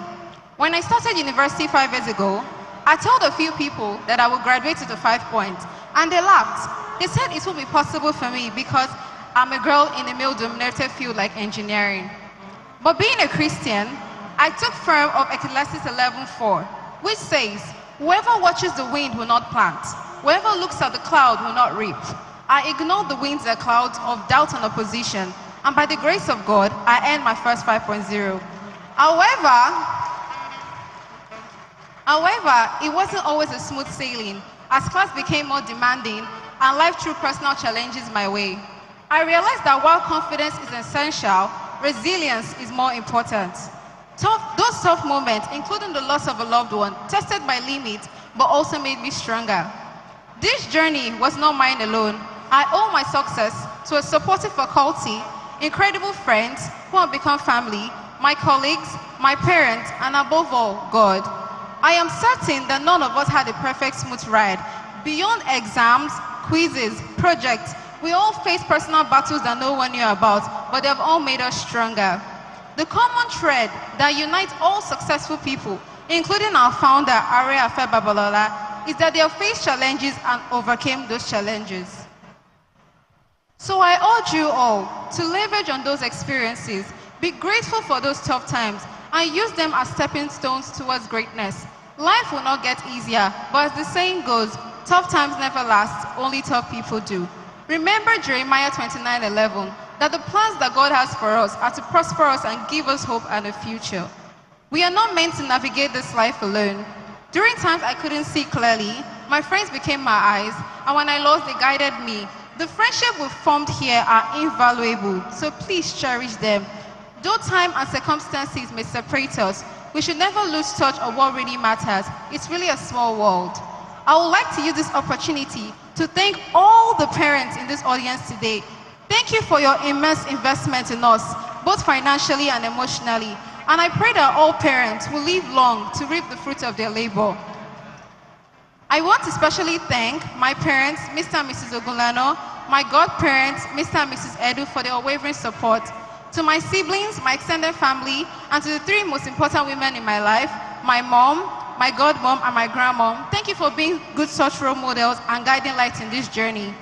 Speaker 20: When I started university 5 years ago, I told a few people that I would graduate to the 5 points, and they laughed. They said it would be possible for me because I'm a girl in a male-dominated field like engineering. But being a Christian, I took firm of Ecclesiastes 11:4, which says, whoever watches the wind will not plant, whoever looks at the cloud will not reap. I ignored the winds and clouds of doubt and opposition, and by the grace of God, I earned my first 5.0. However, it wasn't always a smooth sailing, as class became more demanding and life threw personal challenges my way. I realized that while confidence is essential, resilience is more important. Those tough moments, including the loss of a loved one, tested my limits, but also made me stronger. This journey was not mine alone. I owe my success to a supportive faculty, incredible friends who have become family, my colleagues, my parents, and above all, God. I am certain that none of us had a perfect smooth ride. Beyond exams, quizzes, projects, we all face personal battles that no one knew about, but they have all made us stronger. The common thread that unites all successful people, including our founder, Are Afe Babalola, is that they have faced challenges and overcame those challenges. So I urge you all to leverage on those experiences, be grateful for those tough times, and use them as stepping stones towards greatness. Life will not get easier, but as the saying goes, tough times never last, only tough people do. Remember Jeremiah 29:11, that the plans that God has for us are to prosper us and give us hope and a future. We are not meant to navigate this life alone. During times I couldn't see clearly, my friends became my eyes, and when I lost, they guided me. The friendships we formed here are invaluable, so please cherish them. Though time and circumstances may separate us, we should never lose touch of what really matters. It's really a small world. I would like to use this opportunity to thank all the parents in this audience today. Thank you for your immense investment in us, both financially and emotionally. And I pray that all parents will live long to reap the fruits of their labor. I want to especially thank my parents, Mr. and Mrs. Ogulano, my godparents, Mr. and Mrs. Edu, for their unwavering support. To my siblings, my extended family, and to the three most important women in my life, my mom, my godmom, and my grandmom, thank you for being good such role models and guiding lights in this journey.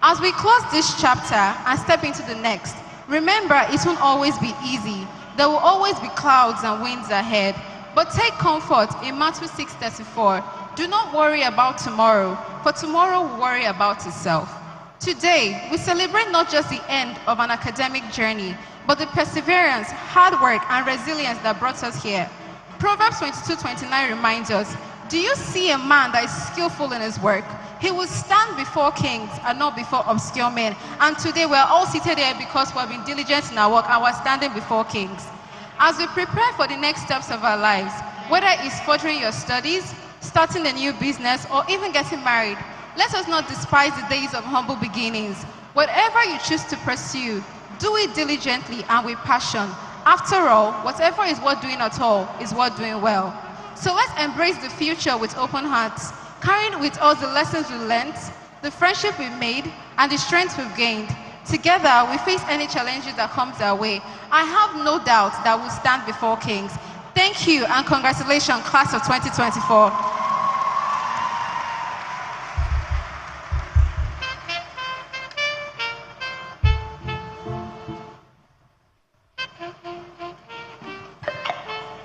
Speaker 20: As we close this chapter and step into the next, remember it won't always be easy. There will always be clouds and winds ahead. But take comfort in Matthew 6:34. Do not worry about tomorrow, for tomorrow will worry about itself. Today, we celebrate not just the end of an academic journey, but the perseverance, hard work, and resilience that brought us here. Proverbs 22:29 reminds us, do you see a man that is skillful in his work? He will stand before kings and not before obscure men. And today we are all seated here because we have been diligent in our work and we're standing before kings. As we prepare for the next steps of our lives, whether it's furthering your studies, starting a new business, or even getting married, let us not despise the days of humble beginnings. Whatever you choose to pursue, do it diligently and with passion. After all, whatever is worth doing at all is worth doing well. So let's embrace the future with open hearts, carrying with us the lessons we learned, the friendship we made, and the strength we've gained. Together, we face any challenges that comes our way. I have no doubt that we'll stand before kings. Thank you and congratulations, class of 2024.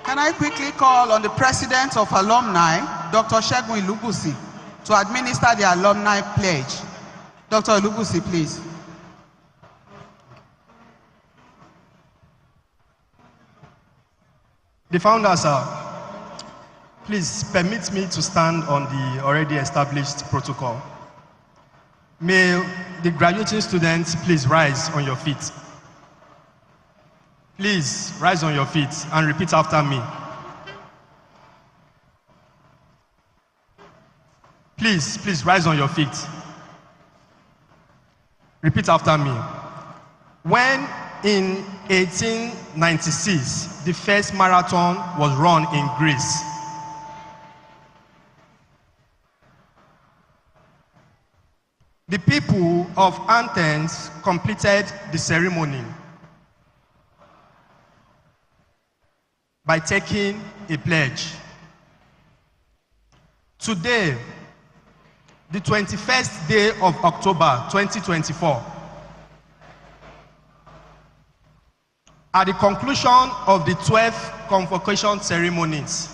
Speaker 2: Can I quickly call on the president of alumni, Dr. Shegun Ilubusi, to administer the alumni pledge. Dr. Ilubusi, please.
Speaker 21: The founders please permit me to stand on the already established protocol. May the graduating students please rise on your feet. Please rise on your feet and repeat after me. Please rise on your feet. Repeat after me. When in 1896, the first marathon was run in Greece, the people of Athens completed the ceremony by taking a pledge. Today, the 21st day of October 2024, at the conclusion of the 12th convocation ceremonies,